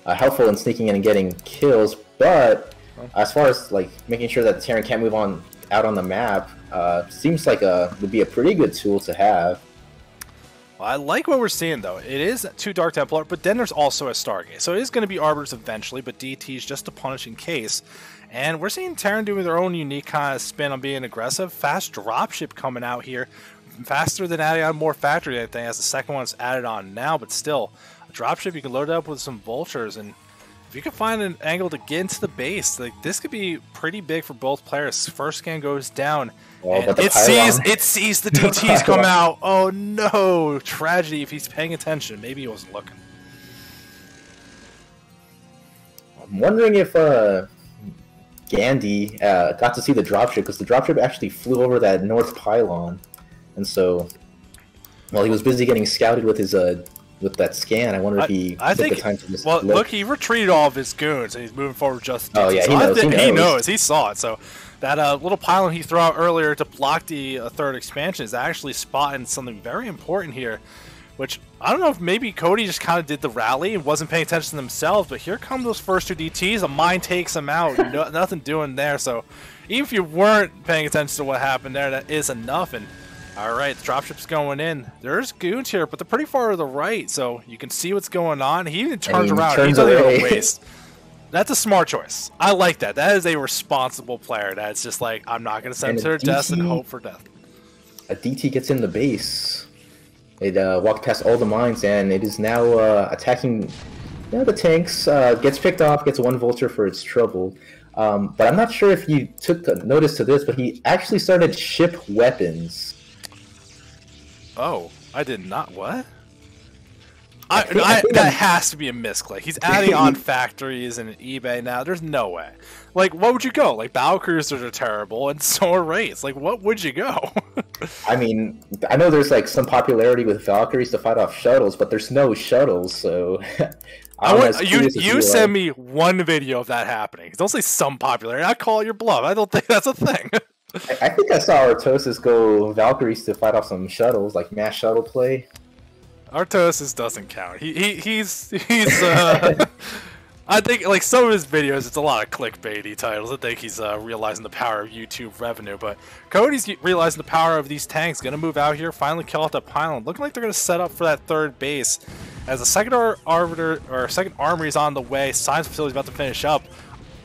helpful in sneaking in and getting kills. But as far as like making sure that the Terran can't move on out on the map, seems like would be a pretty good tool to have. Well, I like what we're seeing, though. It is 2 Dark Templar, but then there's also a Stargate. So it is going to be Arbiters eventually, but DT's just to punish in case. And we're seeing Terran doing their own unique kind of spin on being aggressive. Fast dropship coming out here. Faster than adding on more factory, I think, as the second one's added on now. But still, a dropship, you can load it up with some Vultures. And if you can find an angle to get into the base, like this could be pretty big for both players. First scan goes down. And it sees the DTs come out. Oh no! Tragedy if he's paying attention. Maybe he wasn't looking. I'm wondering if Gandhi got to see the dropship, because the dropship actually flew over that north pylon, and so while he was busy getting scouted with his with that scan, I wonder if he took the time to just look, he retreated all of his goons and he's moving forward just. Oh yeah, he knows. He saw it. So that little pylon he threw out earlier to block the third expansion is actually spotting something very important here, which I don't know if maybe Cody just kind of did the rally and wasn't paying attention to themselves, but here come those first 2 DTs. A mine takes them out. Nothing doing there. So even if you weren't paying attention to what happened there, that is enough. And all right, the dropship's going in. There's goons here, but they're pretty far to the right, so you can see what's going on. He even turns around. He doesn't even waste. That's a smart choice. I like that. That is a responsible player. That's just like, I'm not going to send them to their death and hope for death. A DT gets in the base. It walked past all the mines, and it is now attacking the tanks. Gets picked off, gets 1 Vulture for its trouble. But I'm not sure if you took notice to this, but he actually started ship weapons. Oh, I did not. What? That has to be a misclick. He's adding on factories and eBay now. There's no way. Like, what would you go? Like, battle cruisers are terrible, and so are raids. Like, what would you go? I mean, I know there's like some popularity with Valkyries to fight off shuttles, but there's no shuttles, so. You send me one video of that happening. Don't say some popularity. I call it your bluff. I don't think that's a thing. I think I saw Artosis go Valkyries to fight off some shuttles, like mass shuttle play. Artosis doesn't count. He's I think like some of his videos, it's a lot of clickbaity titles. I think he's realizing the power of YouTube revenue, but Cody's realizing the power of these tanks. Gonna move out here, finally kill off that pylon. Looking like they're gonna set up for that third base as the second arbiter or second armory is on the way. Science facility is about to finish up.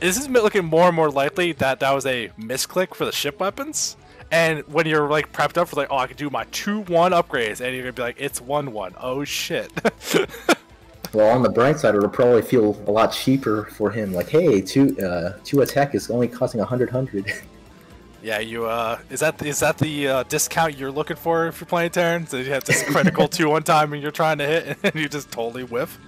This is looking more and more likely that was a misclick for the ship weapons. And when you're like prepped up for like, oh, I can do my 2-1 upgrades, and you're gonna be like, it's 1-1. Oh shit. Well, on the bright side, it'll probably feel a lot cheaper for him. Like, hey, two attack is only costing 100. Yeah, you is that the discount you're looking for if you're playing Terran? So you have this critical 2-1 time and you're trying to hit, and you just totally whiff.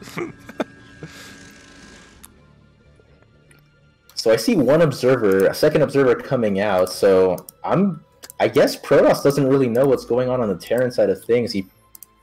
So I see one observer, a second observer coming out. So I guess Protoss doesn't really know what's going on the Terran side of things. He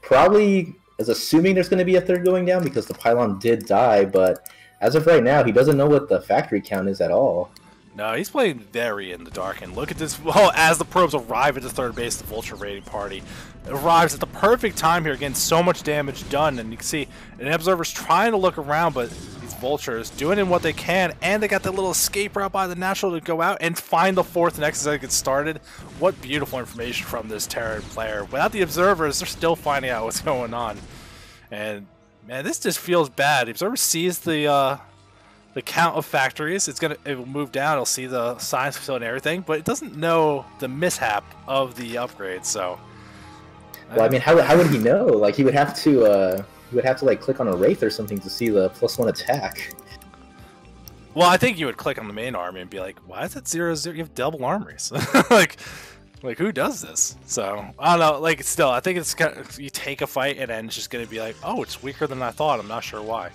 probably is assuming there's going to be a third going down because the pylon did die, but as of right now, he doesn't know what the factory count is at all. No, he's playing very in the dark, and look at this. Well, as the probes arrive at the third base, the Vulture raiding party arrives at the perfect time here, getting so much damage done, and you can see an observer's trying to look around, but these Vultures doing in what they can, and they got that little escape route by the natural to go out and find the fourth nexus that gets started. What beautiful information from this Terran player. Without the observers, they're still finding out what's going on, and man, this just feels bad. The observer sees the count of factories. It will move down. It'll see the science facility and everything, but it doesn't know the mishap of the upgrade. So, well, I mean, how would he know? Like, he would have to like click on a wraith or something to see the +1 attack. Well, I think you would click on the main army and be like, "Why is it 0-0? You have double armories." like who does this? So I don't know. Like, still, I think it's kind of, you take a fight and then it's just gonna be like, "Oh, it's weaker than I thought." I'm not sure why.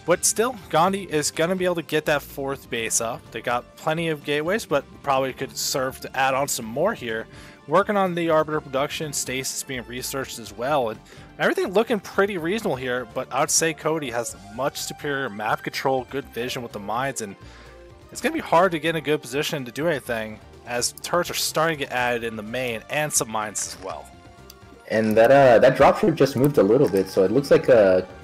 But still, Gandhi is going to be able to get that fourth base up. They got plenty of gateways, but probably could serve to add on some more here. Working on the Arbiter production, Stasis being researched as well, and everything looking pretty reasonable here, but I would say Cody has much superior map control, good vision with the mines, and it's going to be hard to get in a good position to do anything, as turrets are starting to get added in the main and some mines as well. And that dropship just moved a little bit, so it looks like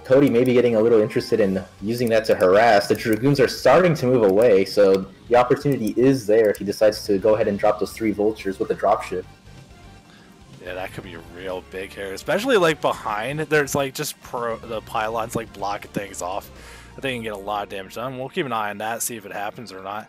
Cody may be getting a little interested in using that to harass. The Dragoons are starting to move away, so the opportunity is there if he decides to go ahead and drop those 3 vultures with the dropship. Yeah, that could be real big here, especially like behind. There's like just the pylons like blocking things off. I think you can get a lot of damage done. We'll keep an eye on that, see if it happens or not.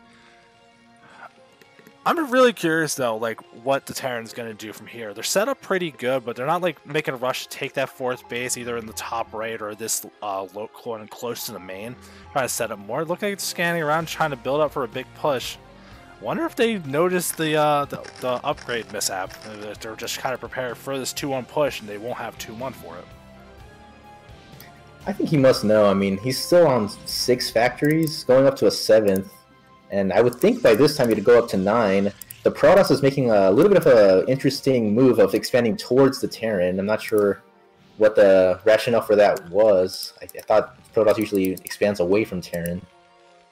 I'm really curious though, like what the Terran's going to do from here. They're set up pretty good, but they're not like making a rush to take that 4th base either in the top right or this low corner close to the main. Trying to set up more. Look like it's scanning around, trying to build up for a big push. Wonder if they noticed the upgrade mishap. They're just kind of prepared for this 2-1 push, and they won't have 2-1 for it. I think he must know. I mean, he's still on 6 factories, going up to a 7th. And I would think by this time he'd go up to 9. The Protoss is making a little bit of an interesting move of expanding towards the Terran. I'm not sure what the rationale for that was. I thought Protoss usually expands away from Terran.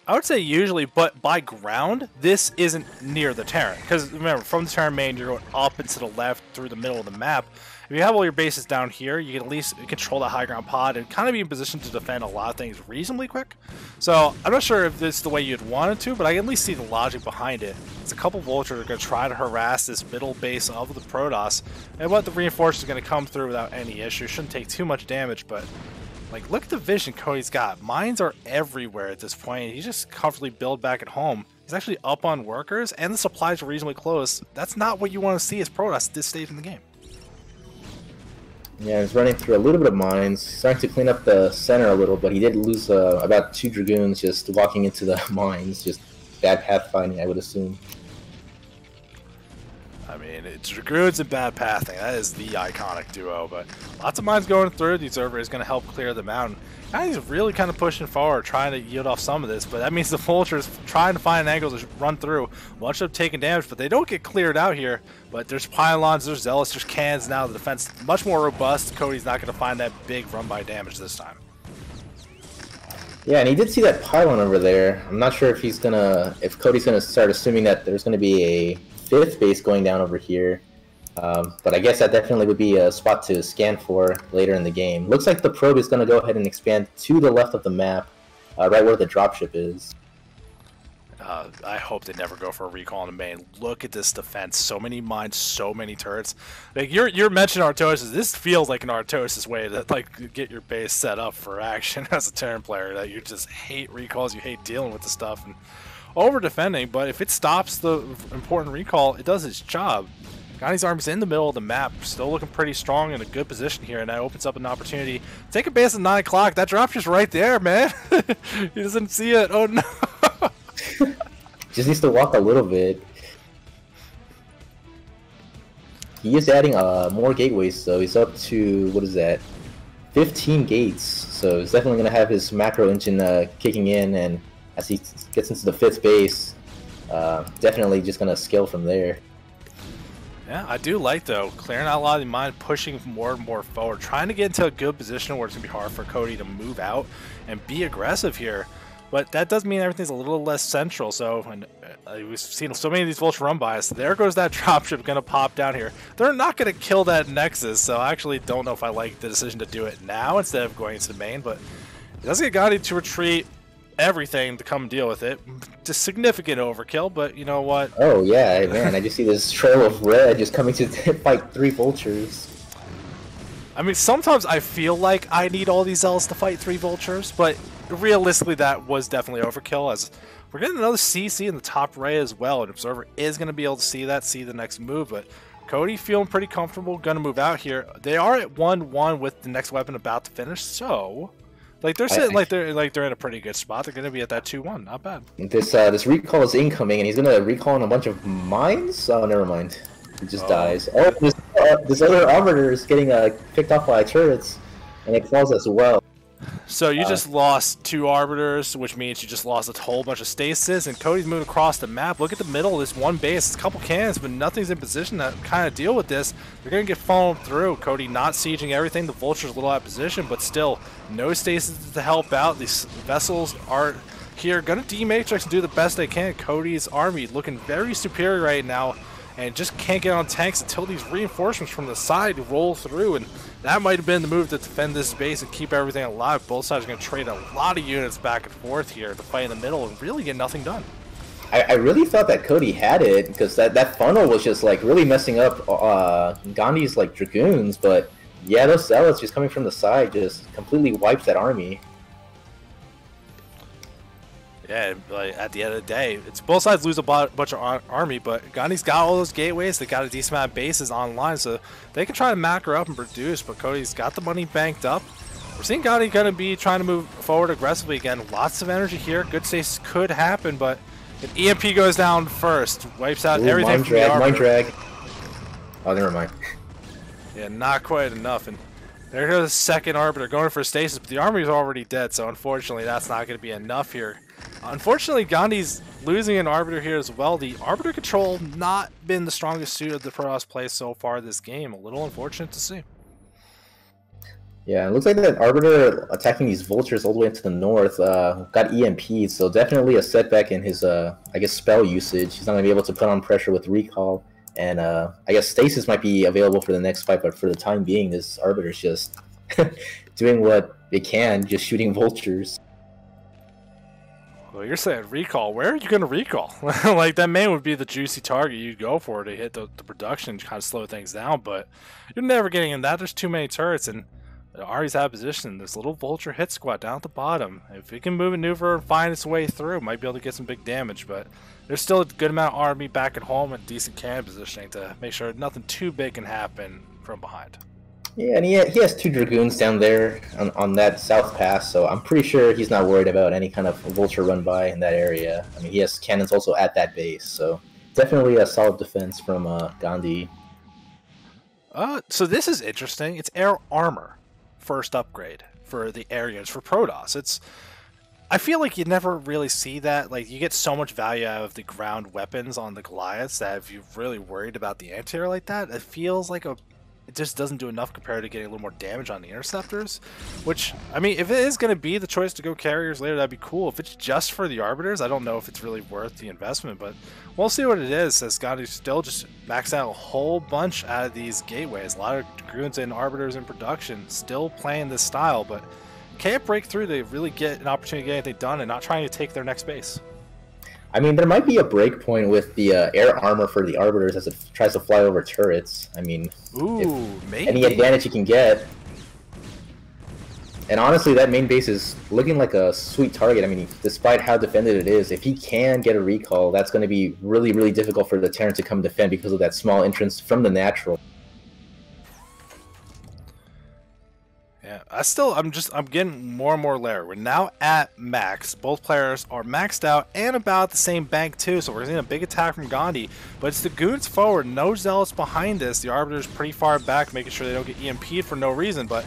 I would say usually, but by ground, this isn't near the Terran. Because remember, from the Terran main, you're going up and to the left through the middle of the map. If you have all your bases down here, you can at least control that high ground pod and kind of be in position to defend a lot of things reasonably quick. So I'm not sure if this is the way you'd want it to, but I can at least see the logic behind it. It's a couple vultures are going to try to harass this middle base of the Protoss, and what the reinforcements are going to come through without any issue. Shouldn't take too much damage, but like look at the vision Cody's got. Mines are everywhere at this point. He's just comfortably build back at home. He's actually up on workers, and the supplies are reasonably close. That's not what you want to see as Protoss at this stage in the game. Yeah, he's running through a little bit of mines. He's starting to clean up the center a little, but he did lose about 2 Dragoons just walking into the mines. Just bad pathfinding, I would assume. I mean, it's Dragoons and bad pathing. That is the iconic duo, but lots of mines going through. The Observer is going to help clear them out. And he's really kind of pushing forward, trying to yield off some of this, but that means the Vultures trying to find an angle to run through. Bunch of them taking damage, but they don't get cleared out here. But there's pylons, there's zealots, there's cannons now. The defense much more robust. Cody's not going to find that big run-by damage this time. Yeah, and he did see that pylon over there. I'm not sure if Cody's gonna start assuming that there's gonna be a 5th base going down over here. But I guess that definitely would be a spot to scan for later in the game. Looks like the probe is gonna go ahead and expand to the left of the map, right where the dropship is. I hope they never go for a recall on the main. Look at this defense. So many mines, so many turrets. Like you're mentioning Artosis. This feels like an Artosis way to like get your base set up for action as a Terran player. That you just hate recalls, you hate dealing with the stuff and over defending. But if it stops the important recall, it does its job. Ghani's army's in the middle of the map, still looking pretty strong in a good position here, and that opens up an opportunity. Take a base at 9 o'clock. That dropship's right there, man. He doesn't see it. Oh no. Just needs to walk a little bit. He is adding more gateways, so he's up to, what is that, 15 gates. So he's definitely going to have his macro engine kicking in, and as he gets into the 5th base, definitely just going to scale from there. Yeah, I do like, though, clearing out a lot of the mine, pushing more and more forward, trying to get into a good position where it's going to be hard for Cody to move out and be aggressive here. But that does mean everything's a little less central, so and we've seen so many of these Vulture run-bys. There goes that dropship going to pop down here. They're not going to kill that Nexus, so I actually don't know if I like the decision to do it now instead of going into the main, but it does get Gotti to retreat everything to come deal with it. Just significant overkill, but you know what? Oh yeah, man, I just see this trail of red just coming to fight 3 Vultures. I mean, sometimes I feel like I need all these Zealots to fight 3 Vultures, but realistically that was definitely overkill, as we're getting another CC in the top right as well. An Observer is going to be able to see that, see the next move, but Cody feeling pretty comfortable, going to move out here. They are at 1-1 with the next weapon about to finish, so like they're sitting like they're in a pretty good spot. They're going to be at that 2-1, not bad. This recall is incoming, and he's going to recall on a bunch of mines. Oh, never mind. He just dies. Oh, this other arbiter is getting picked off by turrets, and it falls as well. So you just lost 2 arbiters, which means you just lost a whole bunch of stasis, and Cody's moving across the map. Look at the middle of this one base. It's a couple cannons, but nothing's in position to kind of deal with this. They're going to get funneled through. Cody not sieging everything. The Vulture's a little out of position, but still no stasis to help out. These vessels are here. Gonna D-Matrix and do the best they can. Cody's army looking very superior right now, and just can't get on tanks until these reinforcements from the side roll through, and that might have been the move to defend this base and keep everything alive. Both sides are going to trade a lot of units back and forth here to fight in the middle and really get nothing done. I really thought that Cody had it, because that funnel was just like really messing up Gandhi's like Dragoons, but yeah, those zealots just coming from the side just completely wipes that army. Yeah, like at the end of the day, it's both sides lose a bunch of army, but Gandhi's got all those gateways. They got a decent amount of bases online, so they can try to macro up and produce. But Cody's got the money banked up. We're seeing Gandhi going to be trying to move forward aggressively again. Lots of energy here. Good stasis could happen, but an EMP goes down first, wipes out everything from the mind drag. Oh, never mind. Yeah, not quite enough. And there goes the second Arbiter going for stasis, but the army is already dead, so unfortunately that's not going to be enough here. Unfortunately, Gandhi's losing an Arbiter here as well. The Arbiter control not been the strongest suit of the Protoss play so far this game. A little unfortunate to see. Yeah, it looks like that Arbiter attacking these Vultures all the way into the north got EMP'd, so definitely a setback in his, I guess, spell usage. He's not going to be able to put on pressure with Recall, and I guess Stasis might be available for the next fight, but for the time being, this Arbiter's just doing what it can, just shooting Vultures. Well, you're saying recall. Where are you going to recall? Like, that main would be the juicy target you'd go for to hit the production, kind of slow things down, but you're never getting in that. There's too many turrets, and Ari's out of position. This little Vulture hit squad down at the bottom. If it can move, maneuver, and find its way through, might be able to get some big damage, but there's still a good amount of army back at home and decent cannon positioning to make sure nothing too big can happen from behind. Yeah, and he has 2 Dragoons down there on that south pass, so I'm pretty sure he's not worried about any kind of Vulture run by in that area. I mean, he has cannons also at that base, so definitely a solid defense from Gandhi. So this is interesting. It's air armor, first upgrade for the air units for Protoss. I feel like you never really see that. Like, you get so much value out of the ground weapons on the Goliaths that if you're really worried about the anti-air like that, it feels like it just doesn't do enough compared to getting a little more damage on the interceptors, which, I mean, if it is going to be the choice to go carriers later, that'd be cool. If it's just for the Arbiters, I don't know if it's really worth the investment, but we'll see what it is, as Gandhi still just maxed out a whole bunch out of these gateways. A lot of Dragoons and Arbiters in production still playing this style, but can't break through to really get an opportunity to get anything done and not trying to take their next base. I mean, there might be a break point with the air armor for the Arbiters as it tries to fly over turrets. I mean, maybe any advantage you can get. And honestly, that main base is looking like a sweet target. I mean, despite how defended it is, if he can get a recall, that's going to be really, really difficult for the Terran to come defend because of that small entrance from the natural. Yeah, I'm getting more and more layer. We're now at max. Both players are maxed out and about the same bank too, so we're seeing a big attack from Gandhi. But it's the Goons forward, no Zealots behind this. The Arbiter's pretty far back, making sure they don't get EMP'd for no reason, but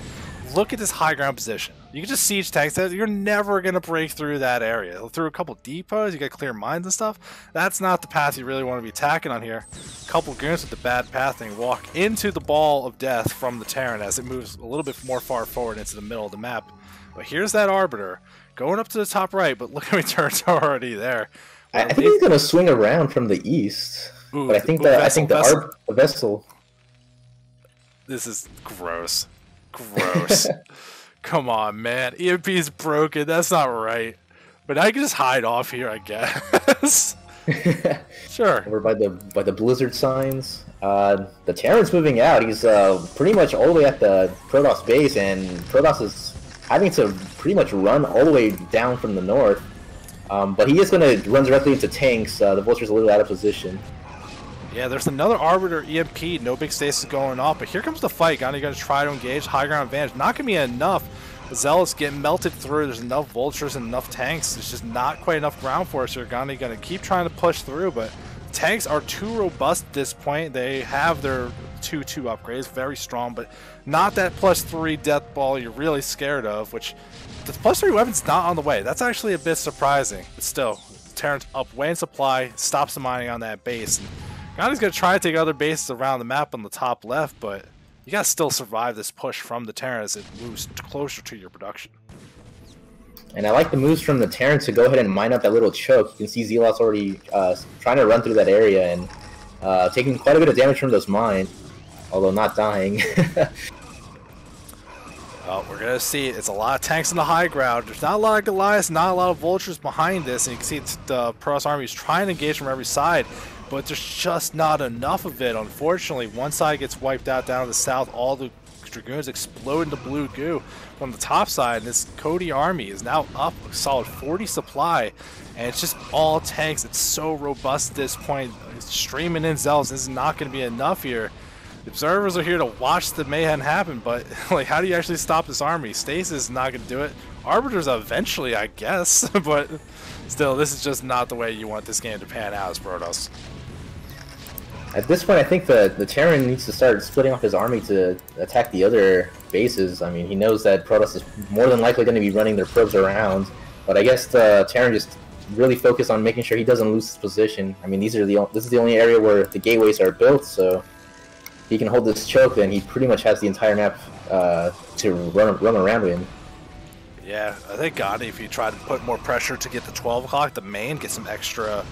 look at this high ground position. You can just siege tanks that you're never going to break through that area. Through a couple depots, you got clear mines and stuff. That's not the path you really want to be attacking on here. A couple goons with the bad pathing walk into the ball of death from the Terran as it moves a little bit more far forward into the middle of the map. But here's that Arbiter going up to the top right, but look how many turrets are already there. Well, I think he's going to swing around from the east. But I think the Vessel. This is gross. Gross. Come on, man. EMP is broken. That's not right. But I can just hide off here, I guess. Sure. Over by the blizzard signs. The Terran's moving out. He's pretty much all the way at the Protoss base, and Protoss is having to pretty much run all the way down from the north. But he is going to run directly into tanks. The Vulture's a little out of position. Yeah, there's another Arbiter EMP. No big stasis going off, but here comes the fight. Gandhi going to try to engage. High ground advantage. Not going to be enough. The Zealots get melted through. There's enough Vultures and enough tanks. There's just not quite enough ground force here. Gandhi going to keep trying to push through, but tanks are too robust at this point. They have their 2-2 upgrades. Very strong, but not that +3 death ball you're really scared of, which the +3 weapon's not on the way. That's actually a bit surprising, but still. Terran's up way in supply. Stops the mining on that base. And Gandhi's going to try to take other bases around the map on the top left, but you got to still survive this push from the Terran as it moves closer to your production. And I like the moves from the Terran to go ahead and mine up that little choke. You can see Zealot's already trying to run through that area and taking quite a bit of damage from those mines, although not dying. Well, we're going to see it's a lot of tanks in the high ground. There's not a lot of Goliaths, not a lot of Vultures behind this. And you can see the Protoss army is trying to engage from every side, but there's just not enough of it. Unfortunately, one side gets wiped out down to the south. All the Dragoons explode into blue goo from the top side. And this Cody army is now up a solid 40 supply. And it's just all tanks. It's so robust at this point. It's streaming in Zealots. This is not going to be enough here. Observers are here to watch the mayhem happen, but like, how do you actually stop this army? Stasis is not going to do it. Arbiters eventually, I guess, but still, this is just not the way you want this game to pan out as Protoss. At this point, I think the Terran needs to start splitting off his army to attack the other bases. I mean, he knows that Protoss is more than likely going to be running their probes around, but I guess the Terran just really focus on making sure he doesn't lose his position. I mean, this is the only area where the gateways are built, so he can hold this choke, then he pretty much has the entire map to run around in. Yeah, I think Gandhi, if you try to put more pressure to get the 12 o'clock, the main, get some extra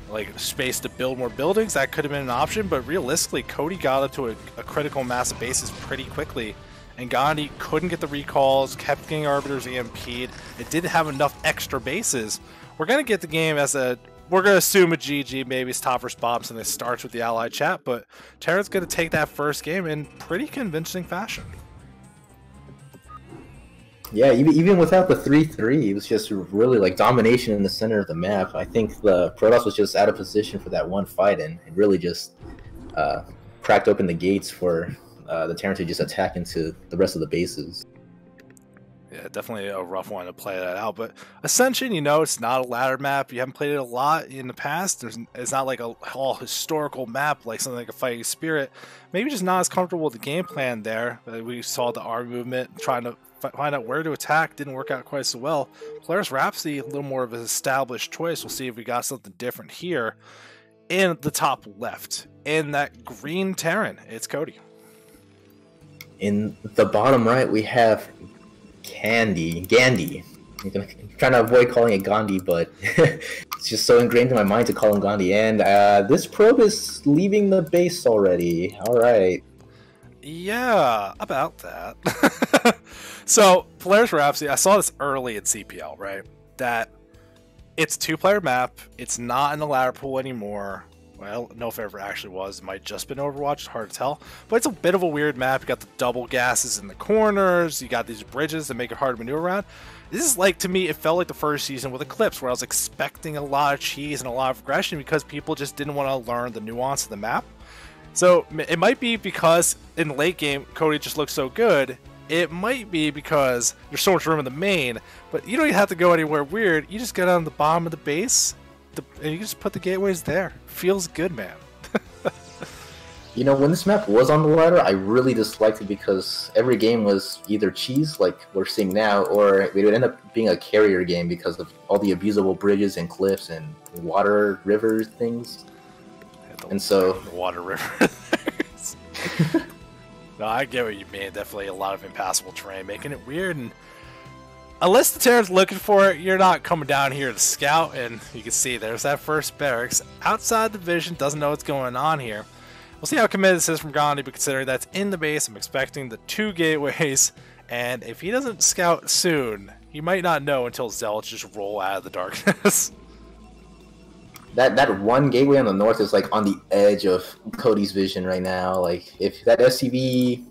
like space to build more buildings, that could have been an option, but realistically, Cody got up to a critical mass of bases pretty quickly, and Gandhi couldn't get the recalls, kept getting Arbiters EMP'd. It didn't have enough extra bases. We're going to get the game as we're going to assume a GG, maybe it's top versus bottom, and it starts with the Allied chat, but Terran's going to take that first game in pretty convincing fashion. Yeah, even without the 3-3, it was just really like domination in the center of the map. I think the Protoss was just out of position for that one fight, and it really just cracked open the gates for the Terran to just attack into the rest of the bases. Yeah, definitely a rough one to play that out. But Ascension, you know, it's not a ladder map. You haven't played it a lot in the past. It's not like a all historical map like something like a Fighting Spirit. Maybe just not as comfortable with the game plan there. We saw the army movement trying to find out where to attack. Didn't work out quite so well. Polaris Rhapsody, a little more of an established choice. We'll see if we got something different here. In the top left, in that green Terran, it's Cody. In the bottom right, we have Gandhi. I'm trying to avoid calling it Gandhi, but it's just so ingrained in my mind to call him Gandhi. And this probe is leaving the base already. All right. Yeah, about that. So, Polaris Rhapsody, I saw this early in CPL, right? That it's a two-player map. It's not in the ladder pool anymore. Well, I don't know if it ever actually was. It might just been Overwatch. It's hard to tell. But it's a bit of a weird map. You got the double gases in the corners. You got these bridges that make it hard to maneuver around. This is like, to me, it felt like the first season with Eclipse, where I was expecting a lot of cheese and a lot of aggression because people just didn't want to learn the nuance of the map. So it might be because in the late game, Cody just looks so good. It might be because there's so much room in the main, but you don't even have to go anywhere weird. You just go down the bottom of the base, and you just put the gateways there. Feels good, man. You know, when this map was on the ladder, I really disliked it because every game was either cheese, like we're seeing now, or it would end up being a carrier game because of all the abusable bridges and cliffs and water, river things. Yeah, and so... The water river. No, I get what you mean. Definitely a lot of impassable terrain, making it weird. And unless the Terran's looking for it, you're not coming down here to scout. And you can see there's that first barracks outside the vision. Doesn't know what's going on here. We'll see how committed this is from Gandhi, but considering that's in the base, I'm expecting the 2 gateways. And if he doesn't scout soon, he might not know until Zealots just roll out of the darkness. That one gateway on the north is like on the edge of Cody's vision right now. Like if that SCV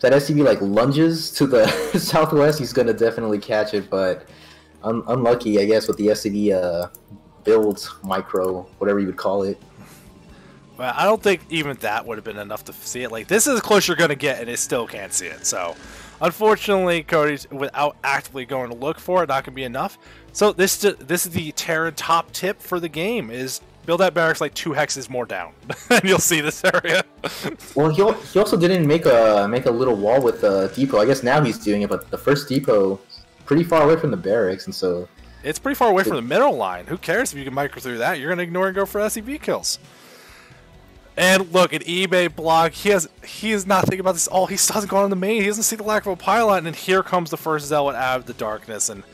like lunges to the southwest, he's gonna definitely catch it. But unlucky, I guess, with the SCV build micro, whatever you would call it. Well, I don't think even that would have been enough to see it. Like, this is as close you're gonna get, and it still can't see it. So, unfortunately, Cody's, without actively going to look for it, not gonna be enough. So this is the Terran top tip for the game: is build that barracks like 2 hexes more down, and you'll see this area. Well, he also didn't make a little wall with the depot. I guess now he's doing it, but the first depot pretty far away from the barracks, and so it's pretty far away from the middle line. Who cares if you can micro through that? You're gonna ignore and go for SCV kills. And look, an eBay block. He is not thinking about this. All he doesn't go on the main. He doesn't see the lack of a pylon, and here comes the first zealot out of the darkness. And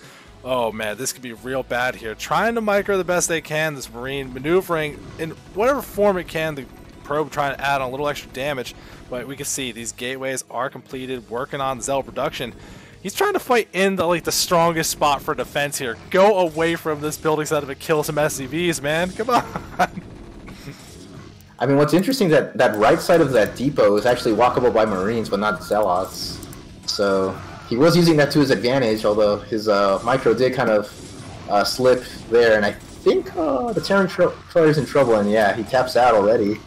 oh man, this could be real bad here. Trying to micro the best they can. This Marine maneuvering in whatever form it can. The probe trying to add on a little extra damage, but we can see these gateways are completed. Working on zealot production. He's trying to fight in the strongest spot for defense here. Go away from this building so that it kill some SCVs, man. Come on. I mean, what's interesting is that right side of that depot is actually walkable by Marines, but not Zealots. So he was using that to his advantage, although his micro did kind of slip there, and I think the Terran player's in trouble, and yeah, he taps out already.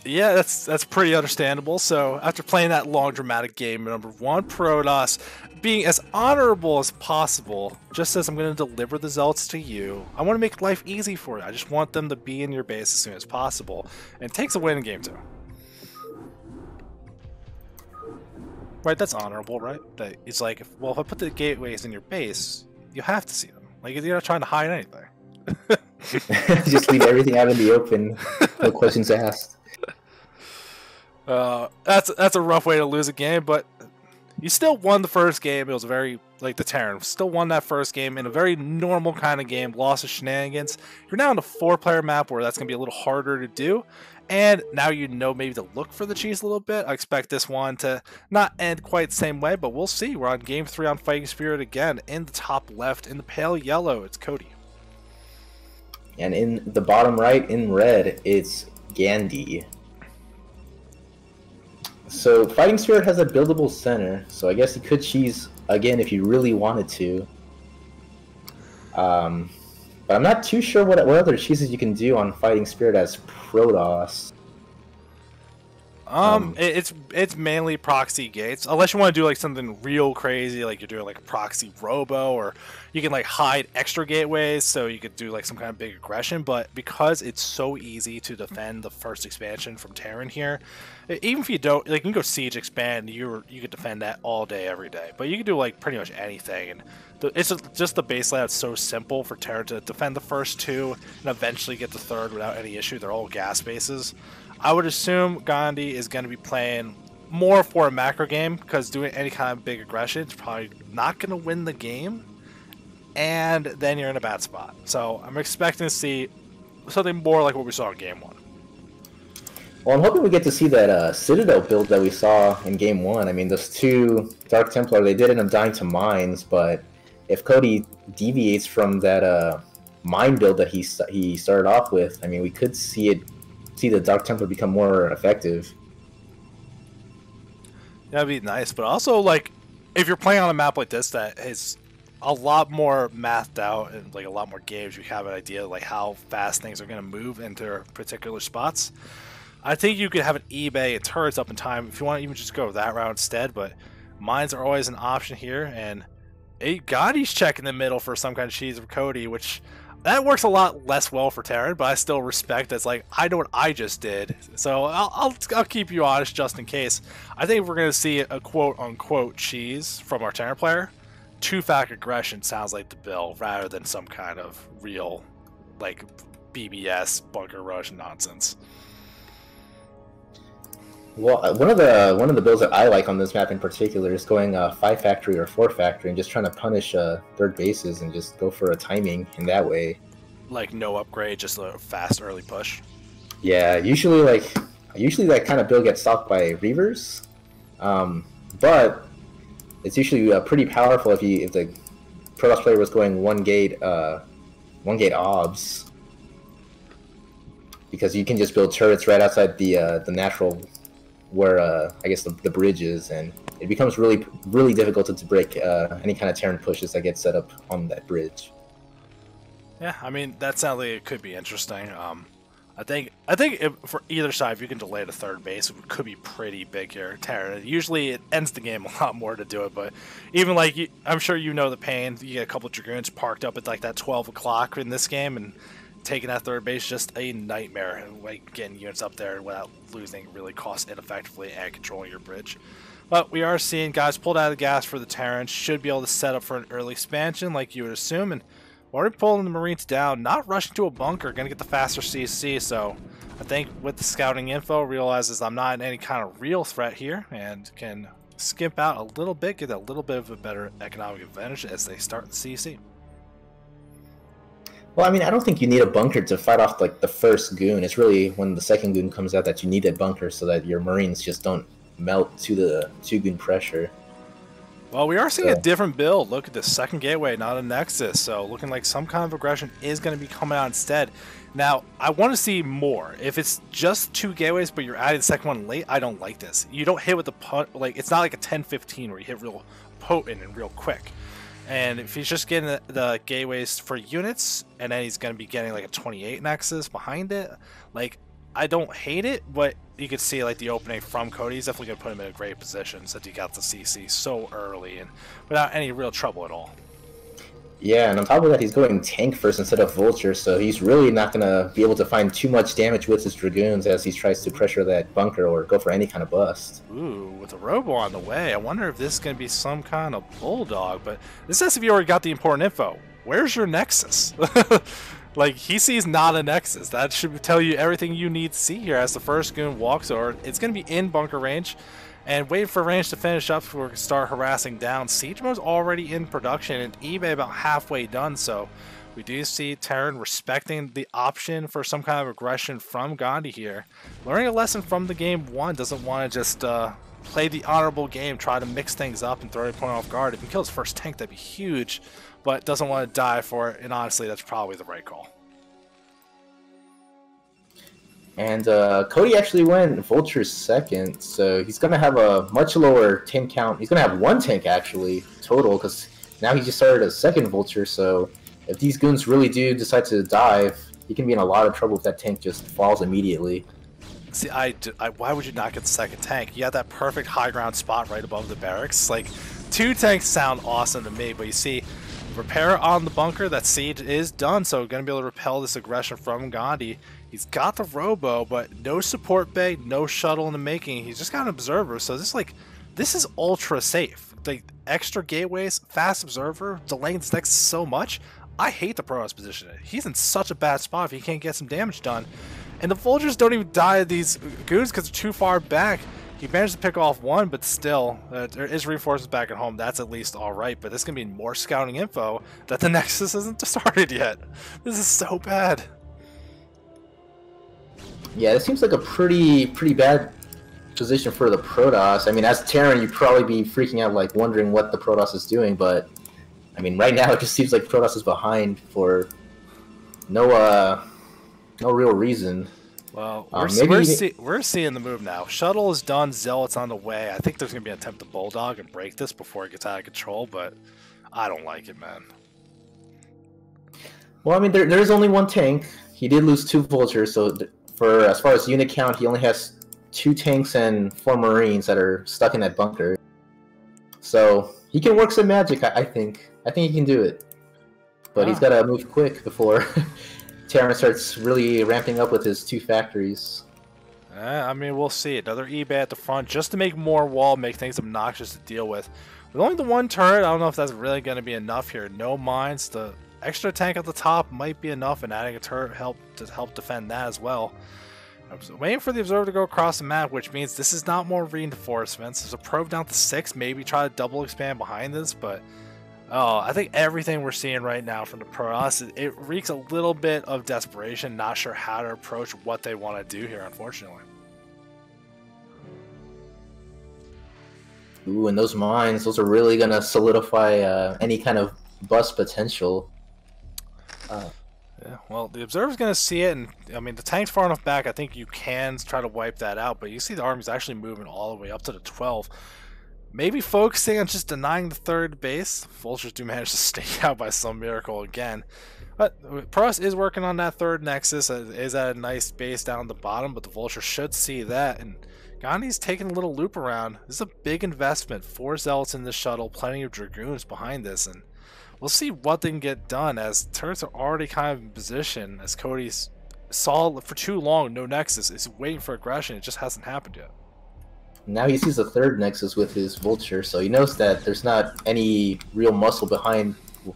Yeah, that's pretty understandable. So after playing that long, dramatic game, number one, Protoss being as honorable as possible, just says, I'm going to deliver the Zealots to you. I want to make life easy for you. I just want them to be in your base as soon as possible. And takes a win in game 2. Right, that's honorable, right? That it's like, well, if I put the gateways in your base, you have to see them. Like, you're not trying to hide anything. Just leave everything out in the open, no questions asked. That's a rough way to lose a game, but you still won the first game. It was very, like the Terran, still won that first game in a very normal kind of game, lost to shenanigans. You're now on a 4-player map where that's going to be a little harder to do, and now you know maybe to look for the cheese a little bit. I expect this one to not end quite the same way, but we'll see. We're on game 3 on Fighting Spirit again. In the top left, in the pale yellow, it's Cody. And in the bottom right, in red, it's Gandhi. So Fighting Spirit has a buildable center, so I guess he could cheese again if he really wanted to. But I'm not too sure what other cheeses you can do on Fighting Spirit as Protoss. It's mainly proxy gates, unless you want to do like something real crazy, like you're doing like a proxy robo, or you can like hide extra gateways, so you could do like some kind of big aggression. But because it's so easy to defend the first expansion from Terran here, even if you don't, like, you can go siege expand, you could defend that all day, every day. But you can do like pretty much anything, and it's just the base layout's so simple for Terran to defend the first 2 and eventually get the 3rd without any issue. They're all gas bases. I would assume Gandhi is going to be playing more for a macro game, because doing any kind of big aggression, it's probably not going to win the game, and then you're in a bad spot. So I'm expecting to see something more like what we saw in game 1. Well, I'm hoping we get to see that Citadel build that we saw in game 1. I mean, those 2 Dark Templar, they did end up dying to mines, but if Cody deviates from that mine build that he started off with, I mean, we could see the Dark Templar become more effective. That'd be nice, but also, like, if you're playing on a map like this that is a lot more mathed out and like a lot more games, you have an idea like how fast things are going to move into particular spots. I think you could have an eBay and turrets up in time if you want to even just go that route instead, but mines are always an option here, and Gandhi's checking the middle for some kind of cheese of Cody, which that works a lot less well for Terran, but I still respect it's like, I know what I just did, so I'll keep you honest just in case. I think we're going to see a quote-unquote cheese from our Terran player. 2-fact aggression sounds like the bill, rather than some kind of real, like, BBS, bunker rush nonsense. Well, one of the builds that I like on this map in particular is going 5-factory or 4-factory and just trying to punish 3rd bases and just go for a timing in that way. Like no upgrade, just a fast early push. Yeah, usually that kind of build gets stopped by Reavers, but it's usually pretty powerful if the Protoss player was going one gate obs, because you can just build turrets right outside the natural, where I guess the bridge is, and it becomes really difficult to break any kind of Terran pushes that get set up on that bridge. Yeah, I mean, that sounds like it could be interesting. I think for either side, if you can delay the 3rd base, it could be pretty big here. Terran, usually it ends the game a lot more to do it, but even like, I'm sure you know the pain. You get a couple of Dragoons parked up at like that 12 o'clock in this game, and taking that 3rd base is just a nightmare, and like getting units up there without losing really cost ineffectively and controlling your bridge. But we are seeing guys pulled out of the gas for the Terran. Should be able to set up for an early expansion like you would assume, and Already pulling the Marines down, not rushing to a bunker, going to get the faster CC, so I think with the scouting info, realizes I'm not in any kind of real threat here, and can skimp out a little bit, get a little bit of a better economic advantage as they start the CC. Well, I mean, I don't think you need a bunker to fight off like the first goon. It's really when the second goon comes out that you need a bunker so that your Marines just don't melt to the 2-goon pressure. Well, we are seeing a different build. Look at the second gateway, not a Nexus. So looking like some kind of aggression is going to be coming out instead. Now, I want to see more. If it's just 2 gateways, but you're adding the second one late, I don't like this. You don't hit with the punt. Like, it's not like a 10-15 where you hit real potent and real quick. And if he's just getting the gateways for units, and then he's going to be getting like a 28 Nexus behind it, like, I don't hate it, but you can see like the opening from Cody. He's definitely going to put him in a great position since he got the CC so early and without any real trouble at all. Yeah, and on top of that, he's going tank first instead of vulture, so he's really not going to be able to find too much damage with his dragoons as he tries to pressure that bunker or go for any kind of bust. Ooh, with a robo on the way, I wonder if this is going to be some kind of bulldog, but this says if you already got the important info. Where's your Nexus? Like, he sees not a Nexus. That should tell you everything you need to see here as the first goon walks over. It's going to be in bunker range. And wait for range to finish up before we can start harassing down. Siege mode's already in production and eBay about halfway done, so we do see Terran respecting the option for some kind of aggression from Gandhi here. Learning a lesson from the game 1, doesn't want to just play the honorable game, try to mix things up and throw a point off guard. If he can kill his first tank, that'd be huge, but doesn't want to die for it, and honestly, that's probably the right call. And Cody actually went Vulture second, so he's going to have a much lower tank count. He's going to have 1 tank, actually, total, because now he just started a second Vulture, so if these goons really do decide to dive, he can be in a lot of trouble if that tank just falls immediately. See, why would you not get the second tank? You have that perfect high ground spot right above the barracks. Like, 2 tanks sound awesome to me, but you see, repair on the bunker, that siege is done, so going to be able to repel this aggression from Gandhi. He's got the robo, but no support bay, no shuttle in the making. He's just got an observer, so this is ultra safe. Like, extra gateways, fast observer, delaying this next so much. I hate the Protoss position. He's in such a bad spot if he can't get some damage done. And the Vultures don't even die to these goons because they're too far back. He managed to pick off 1, but still, there is reinforcements back at home. That's at least alright, but this is going to be more scouting info that the Nexus isn't started yet. This is so bad. Yeah, it seems like a pretty bad position for the Protoss. I mean, as Terran, you'd probably be freaking out, like, wondering what the Protoss is doing, but, I mean, right now it just seems like Protoss is behind for no real reason. Well, we're seeing the move now. Shuttle is done, Zealot's on the way. I think there's going to be an attempt to Bulldog and break this before it gets out of control, but I don't like it, man. Well, I mean, there is only 1 tank. He did lose 2 Vultures, so for as far as unit count, he only has 2 tanks and 4 Marines that are stuck in that bunker. So he can work some magic, I think. I think he can do it. But he's got to move quick before Terran starts really ramping up with his 2 factories. I mean, we'll see. Another eBay at the front just to make more wall, make things obnoxious to deal with. With only the 1 turret, I don't know if that's really going to be enough here. No mines. The extra tank at the top might be enough, and adding a turret to help defend that as well. I'm waiting for the observer to go across the map, which means this is not more reinforcements. There's a probe down to 6, maybe try to double expand behind this, but I think everything we're seeing right now from the Protoss, it reeks a little bit of desperation, not sure how to approach what they want to do here, unfortunately. Ooh, and those mines, those are really going to solidify any kind of bust potential. Yeah, well, the observer's going to see it, and I mean, the tank's far enough back, I think you can try to wipe that out, but you see the army's actually moving all the way up to the 12. Maybe focusing on just denying the 3rd base. Vultures do manage to stake out by some miracle again. But Protoss is working on that 3rd Nexus. It is at a nice base down the bottom, but the Vultures should see that. And Gandhi's taking a little loop around. This is a big investment. 4 Zealots in this shuttle, plenty of Dragoons behind this, and we'll see what they can get done as turrets are already kind of in position. As Cody's saw for too long, no Nexus. Is waiting for aggression. It just hasn't happened yet. Now he sees the 3rd Nexus with his Vulture, so he knows that there's not any real muscle behind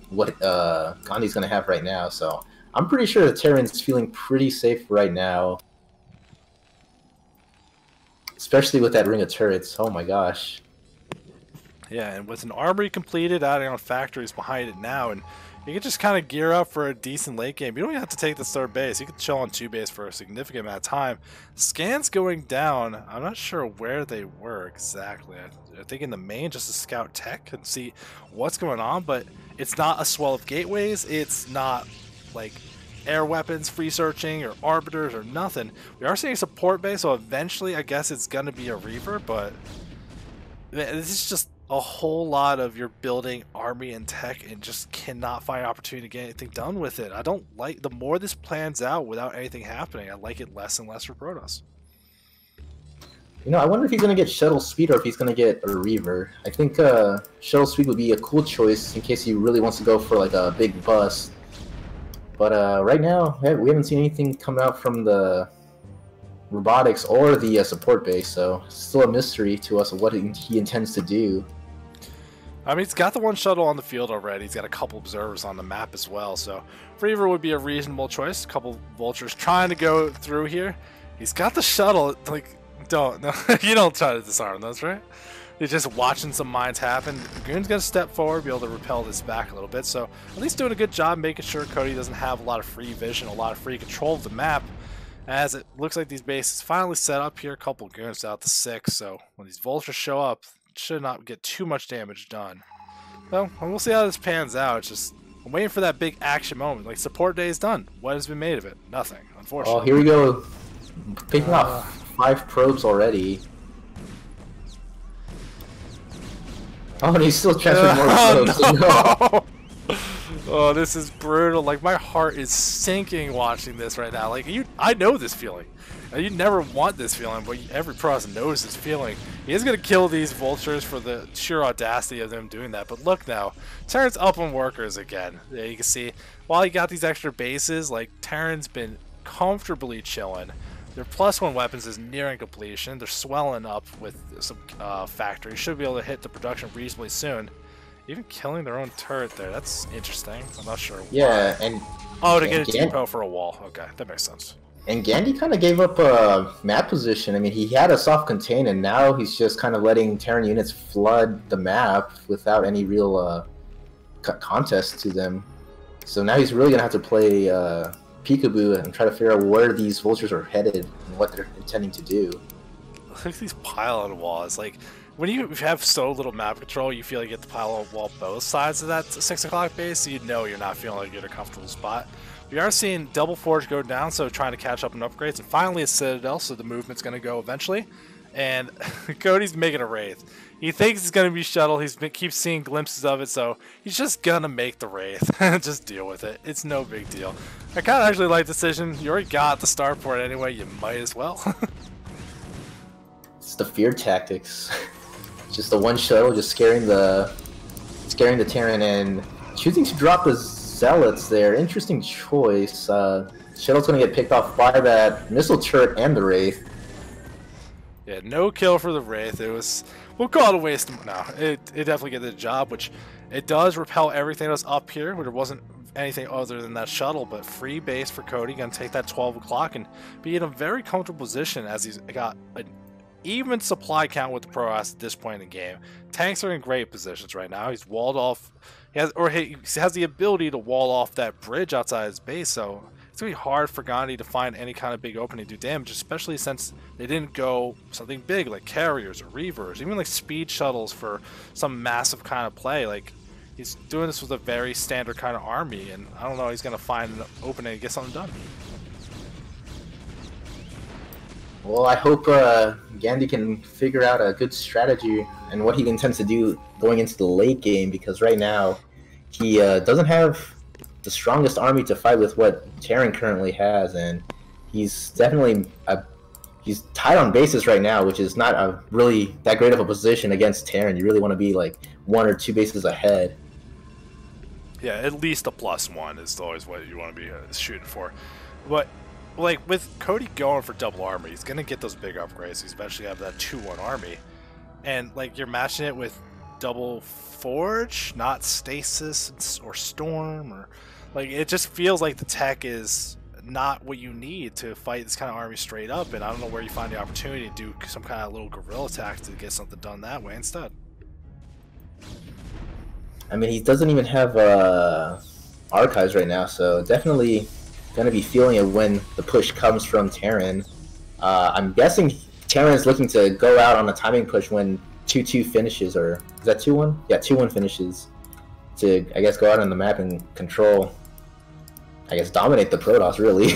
what Gandhi's going to have right now. So I'm pretty sure the Terran's feeling pretty safe right now, especially with that ring of turrets. Oh my gosh. Yeah, and with an armory completed, adding on factories behind it now, and you can just kind of gear up for a decent late game. You don't even have to take the third base. You can chill on 2 base for a significant amount of time. Scans going down. I'm not sure where they were exactly. I think in the main, just to scout tech and see what's going on, but it's not a swell of gateways. It's not like air weapons, free searching, or arbiters, or nothing. We are seeing a support base, so eventually I guess it's going to be a Reaver, but this is just a whole lot of your building army and tech and just cannot find an opportunity to get anything done with it. I don't like, the more this plans out without anything happening, I like it less and less for Protoss. You know, I wonder if he's going to get Shuttle Speed or if he's going to get a Reaver. I think Shuttle Speed would be a cool choice in case he really wants to go for like a big bust. But right now, we haven't seen anything come out from the robotics or the support base, so it's still a mystery to us of what he intends to do. I mean, he's got the 1 shuttle on the field already. He's got a couple observers on the map as well, so Reaver would be a reasonable choice. A couple vultures trying to go through here. He's got the shuttle. Like, no, you don't try to disarm those, right? You're just watching some mines happen. Goon's going to step forward, be able to repel this back a little bit, so at least doing a good job making sure Cody doesn't have a lot of free vision, a lot of free control of the map, as it looks like these bases finally set up here. A couple Goons out to 6, so when these vultures show up, should not get too much damage done. Well, we'll see how this pans out. It's just, I'm waiting for that big action moment. Like, support day is done. What has been made of it? Nothing, unfortunately. Oh, here we go. Picking off 5 probes already. Oh, and he's still transferring more probes. No. Oh, this is brutal. Like, my heart is sinking watching this right now. Like, I know this feeling. You never want this feeling, but every Protoss knows this feeling. He is going to kill these vultures for the sheer audacity of them doing that. But look now, Terran's up on workers again. There you can see, while he got these extra bases, like, Terran's been comfortably chilling. Their +1 weapons is nearing completion. They're swelling up with some factories. Should be able to hit the production reasonably soon. Even killing their own turret there. That's interesting. I'm not sure why. Yeah, and... Oh, to get a depot for a wall. Okay, that makes sense. And Gandhi kind of gave up a map position. I mean, he had a soft contain, and now he's just kind of letting Terran units flood the map without any real contest to them. So now he's really going to have to play peekaboo and try to figure out where these vultures are headed and what they're intending to do. Look at these pylon walls. Like, when you have so little map control, you feel like you get the pylon wall both sides of that 6 o'clock base, so you know you're not feeling like you're in a comfortable spot. We are seeing Double Forge go down, so trying to catch up on upgrades, and finally a Citadel, so the movement's going to go eventually. And Cody's making a Wraith. He thinks it's going to be Shuttle. He keeps seeing glimpses of it, so he's just going to make the Wraith. Just deal with it. It's no big deal. I kind of actually like the decision. You already got the starport anyway. You might as well. It's the fear tactics. Just the 1 shuttle, just scaring the Terran, and choosing to drop the Zealots there. Interesting choice. Shuttle's going to get picked off by that missile turret and the Wraith. Yeah, no kill for the Wraith. It was, we'll call it a waste. No, it definitely did the job, which it does repel everything that's up here, where there wasn't anything other than that shuttle, but free base for Cody. Going to take that 12 o'clock and be in a very comfortable position as he's got an even supply count with the Protoss at this point in the game. Tanks are in great positions right now. He's walled off. He has the ability to wall off that bridge outside his base, so it's going to be hard for Gandhi to find any kind of big opening to do damage, especially since they didn't go something big like carriers or reavers, even like speed shuttles for some massive kind of play. Like, he's doing this with a very standard kind of army, and I don't know, he's going to find an opening to get something done. Well, I hope Gandhi can figure out a good strategy and what he intends to do going into the late game, because right now he doesn't have the strongest army to fight with what Terran currently has, and he's definitely he's tied on bases right now, which is not a really that great of a position against Terran. You really want to be like 1 or 2 bases ahead. Yeah, at least a +1 is always what you want to be shooting for. But like, with Cody going for double armor, he's going to get those big upgrades. He's eventually have that 2-1 army. And, like, you're matching it with double forge, not stasis or storm, or like it just feels like the tech is not what you need to fight this kind of army straight up, and I don't know where you find the opportunity to do some kind of little guerrilla attack to get something done that way instead. I mean, he doesn't even have archives right now, so definitely gonna be feeling it when the push comes from Terran. I'm guessing Terran's looking to go out on a timing push when 2-2 finishes, or is that 2-1? Yeah, 2-1 finishes to, I guess, go out on the map and control, I guess, dominate the Protoss, really.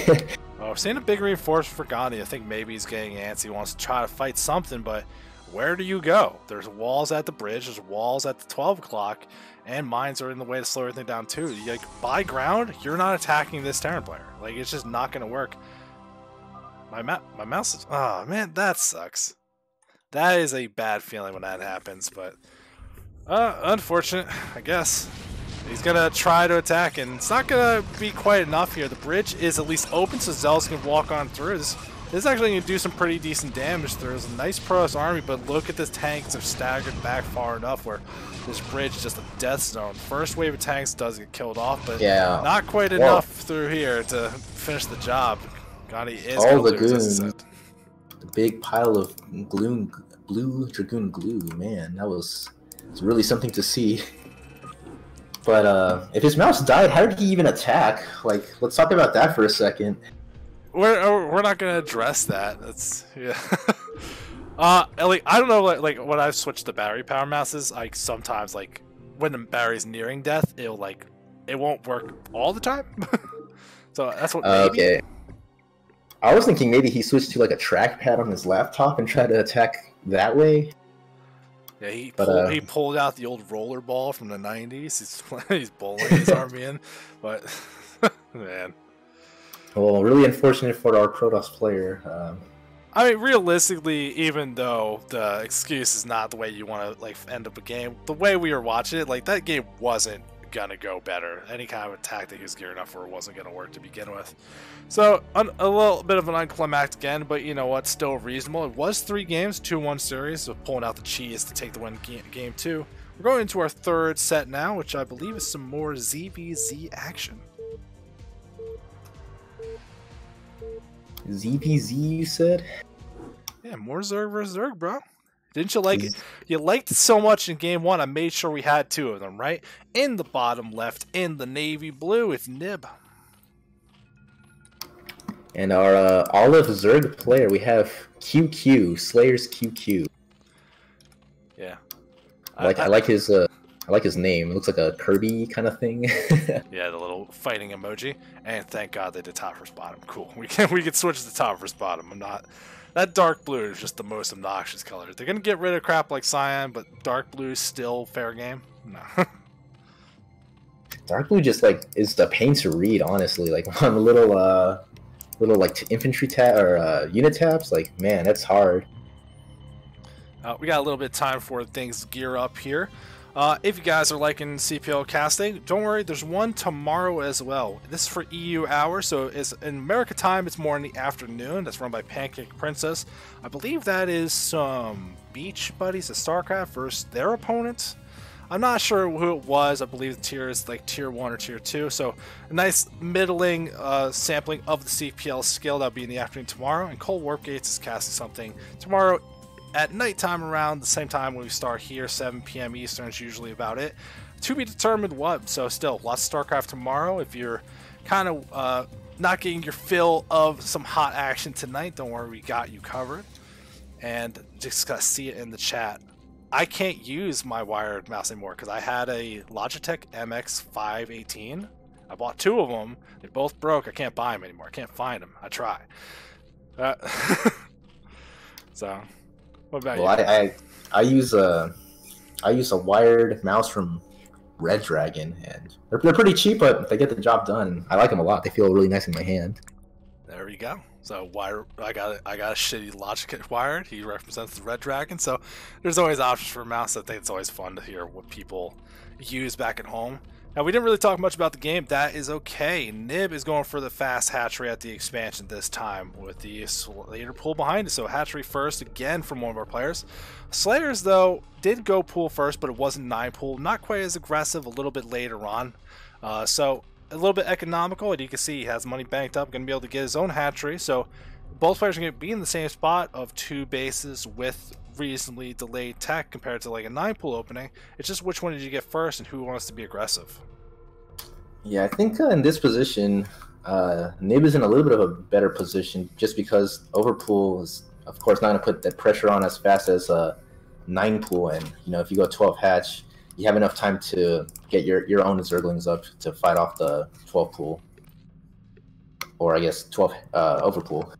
Well, we're seeing a big reinforcement for Gandhi. I think maybe he's getting antsy, wants to try to fight something, but where do you go? There's walls at the bridge, there's walls at the 12 o'clock, and mines are in the way to slow everything down too. You, like, by ground, you're not attacking this Terran player. Like, it's just not going to work. My mouse is... Oh, man, that sucks. That is a bad feeling when that happens, but... unfortunate, I guess. He's going to try to attack, and it's not going to be quite enough here. The bridge is at least open, so Zealous can walk on through. This is actually going to do some pretty decent damage. There's a nice Protoss army, but look at this tanks are staggered back far enough where this bridge is just a death zone. First wave of tanks does get killed off, but yeah, not quite enough through here to finish the job. Gandhi is all the goon, the big pile of blue Dragoon glue, man, that was really something to see. But if his mouse died, how did he even attack? Like, let's talk about that for a second. We're not gonna address that. That's yeah. Like, I don't know, like when I've switched to battery power mouses, like sometimes like when the battery's nearing death, it won't work all the time. So that's what. Maybe. Okay. I was thinking maybe he switched to like a trackpad on his laptop and tried to attack that way. Yeah, he pulled out the old roller ball from the 90s. He's bowling his army in, but man. Well, really unfortunate for our Protoss player. I mean, realistically, even though the excuse is not the way you want to like end up a game, the way we were watching it, like that game wasn't gonna go better. Any kind of attack that he was gearing up for wasn't gonna work to begin with. So a little bit of an unclimactic end, but you know what, still reasonable. It was 3 games, 2-1 series, so pulling out the cheese to take the win game 2. We're going into our 3rd set now, which I believe is some more ZVZ action. ZVZ, you said? Yeah, more Zerg versus Zerg, bro. Didn't you like it? You liked it so much in game 1, I made sure we had 2 of them, right? In the bottom left, in the navy blue, it's Nib. And our Olive Zerg player, we have QQ, Slayer's QQ. Yeah. I like his name. It looks like a Kirby kind of thing. Yeah, the little fighting emoji. And thank God they did top versus bottom. Cool. We can switch to top versus bottom. I'm not. That dark blue is just the most obnoxious color. They're gonna get rid of crap like cyan, but dark blue is still fair game. No. Dark blue just like is the pain to read, honestly. Like on the little like infantry tab or unit tabs, like man, that's hard. We got a little bit of time for things to gear up here. If you guys are liking CPL casting, don't worry, there's one tomorrow as well. This is for EU hours, so it's in America time, it's more in the afternoon. That's run by Pancake Princess. I believe that is some Beach Buddies of StarCraft versus their opponents. I'm not sure who it was. I believe the tier is like tier 1 or tier 2, so a nice middling sampling of the CPL skill. That'll be in the afternoon tomorrow, and Cole Warpgates is casting something tomorrow at nighttime around the same time when we start here, 7 p.m. Eastern is usually about it. To be determined what, so still, lots of StarCraft tomorrow. If you're kind of not getting your fill of some hot action tonight, don't worry, we got you covered. And just gotta see it in the chat. I can't use my wired mouse anymore because I had a Logitech MX518. I bought 2 of them. They both broke. I can't buy them anymore. I can't find them. I try. So... What about you? I use a wired mouse from Red Dragon, and they're pretty cheap, but they get the job done. I like them a lot. They feel really nice in my hand. There we go. So I got a shitty Logitech wired. He represents the Red Dragon. So there's always options for a mouse. I think it's always fun to hear what people use back at home. Now, we didn't really talk much about the game. That is okay. Nib is going for the fast hatchery at the expansion this time with the later pool behind it. So hatchery first again from one of our players. Slayers, though, did go pool first, but it wasn't 9 pool. Not quite as aggressive a little bit later on. So a little bit economical, and you can see he has money banked up, going to be able to get his own hatchery. So both players are going to be in the same spot of 2 bases with reasonably delayed tech compared to like a 9 pool opening. It's just which one did you get first and who wants to be aggressive. Yeah, I think in this position, Nib is in a little bit of a better position just because overpool is, of course, not going to put that pressure on as fast as a 9 pool. And, you know, if you go 12 hatch, you have enough time to get your own Zerglings up to fight off the 12 pool. Or, I guess, 12 overpool.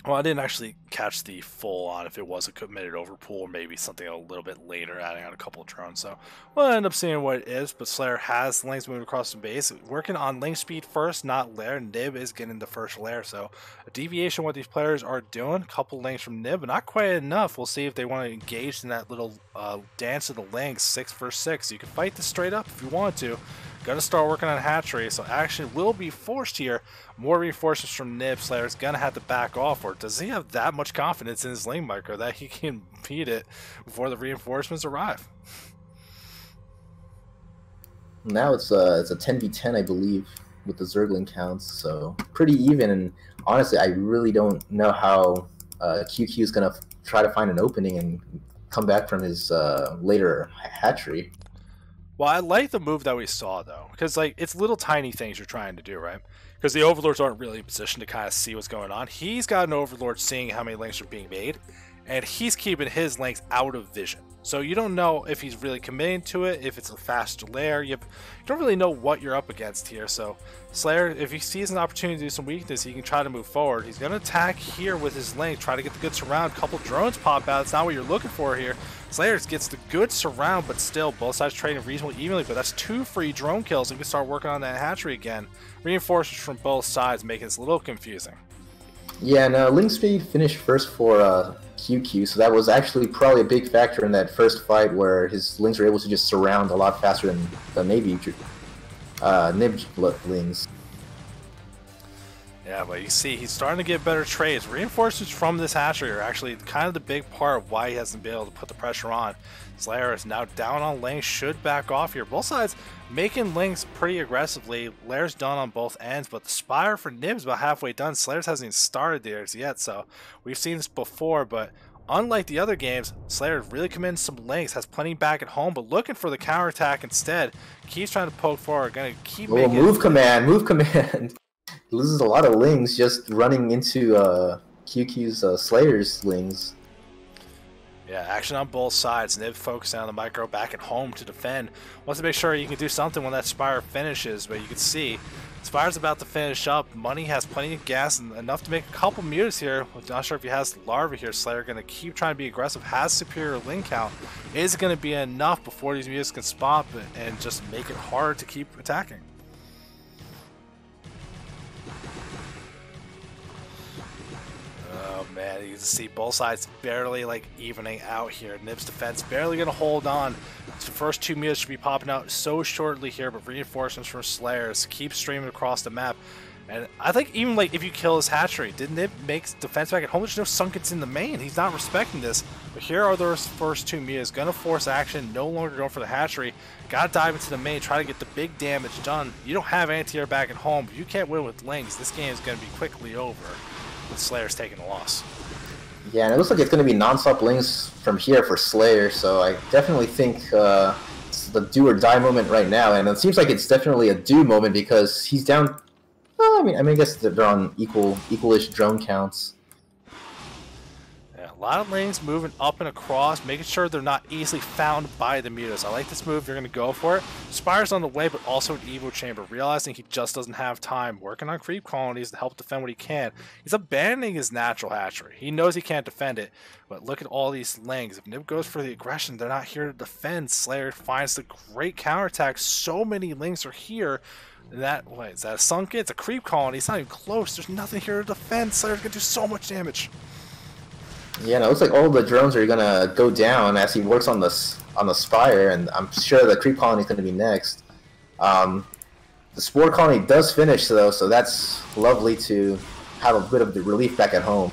Well, I didn't actually catch the full on if it was a committed overpool or maybe something a little bit later, adding on a couple of drones. So we'll end up seeing what it is, but Slayer has lanes moving across the base. Working on lane speed first, not lair. Nib is getting the first lair, so a deviation what these players are doing. A couple lanes from Nib, but not quite enough. We'll see if they want to engage in that little dance of the lanes, 6 versus 6. You can fight this straight up if you want to. Gonna start working on hatchery, so action will be forced here. More reinforcements from Nib. Slayer's gonna have to back off, or does he have that much confidence in his lane micro that he can beat it before the reinforcements arrive? Now it's a 10v10, I believe, with the Zergling counts, so pretty even. And honestly, I really don't know how QQ is gonna try to find an opening and come back from his later hatchery. Well, I like the move that we saw, though, because like it's little tiny things you're trying to do, right? Because the overlords aren't really in position to kind of see what's going on. He's got an overlord seeing how many links are being made, and he's keeping his links out of vision. So you don't know if he's really committing to it, if it's a faster lair. You don't really know what you're up against here. So Slayer, if he sees an opportunity to do some weakness, he can try to move forward. He's going to attack here with his link, try to get the good surround. Couple drones pop out. It's not what you're looking for here. Slayer gets the good surround, but still both sides trading reasonably evenly. But that's 2 free drone kills. And we can start working on that hatchery again. Reinforcements from both sides, making this a little confusing. Yeah, and link speed finished first for QQ, so that was actually probably a big factor in that first fight where his links were able to just surround a lot faster than the Nib links. Yeah, but you see, he's starting to get better trades. Reinforcements from this hatchery are actually kind of the big part of why he hasn't been able to put the pressure on. Slayer is now down on lane, should back off here. Both sides making links pretty aggressively. Lair's done on both ends, but the Spire for Nib's about halfway done. Slayer's hasn't even started theirs yet, so we've seen this before, but unlike the other games, Slayer really committing some links, has plenty back at home, but looking for the counterattack instead. Keeps trying to poke forward, gonna keep making... move command. Loses a lot of links just running into QQ's Slayer's links. Yeah, action on both sides. Nib focusing on the micro back at home to defend. Wants to make sure you can do something when that Spire finishes, but you can see Spire's about to finish up. Money has plenty of gas and enough to make a couple mutas here. I'm not sure if he has Larva here. Slayer going to keep trying to be aggressive. Has superior link count. Is going to be enough before these mutas can spot and just make it hard to keep attacking. Oh man, you can see both sides barely like evening out here. Nib's defense barely gonna hold on. The first 2 mutas should be popping out so shortly here, but reinforcements from Slayers keep streaming across the map. And I think even like if you kill his hatchery, did Nib make defense back at home? There's no sunkets in the main. He's not respecting this. But here are those first 2 mutas. Gonna force action, no longer going for the hatchery. Gotta dive into the main, try to get the big damage done. You don't have anti-air back at home, but you can't win with links. This game is gonna be quickly over with Slayer's taking a loss. Yeah, and it looks like it's going to be non-stop links from here for Slayer, so I definitely think it's the do or die moment right now, and it seems like it's definitely a do moment because he's down. I mean, I guess they're on equalish drone counts. Yeah, a lot of lanes moving up and across, making sure they're not easily found by the mutas. I like this move. You're going to go for it. Spire's on the way, but also an Evo Chamber, realizing he just doesn't have time. Working on creep colonies to help defend what he can. He's abandoning his natural hatchery. He knows he can't defend it, but look at all these links. If Nib goes for the aggression, they're not here to defend. Slayer finds the great counterattack. So many links are here. That, what, is that a sunken? It's a creep colony. It's not even close. There's nothing here to defend. Slayer's going to do so much damage. Yeah, and it looks like all the drones are gonna go down as he works on the spire, and I'm sure the creep colony is gonna be next. The spore colony does finish though, so that's lovely to have a bit of the relief back at home.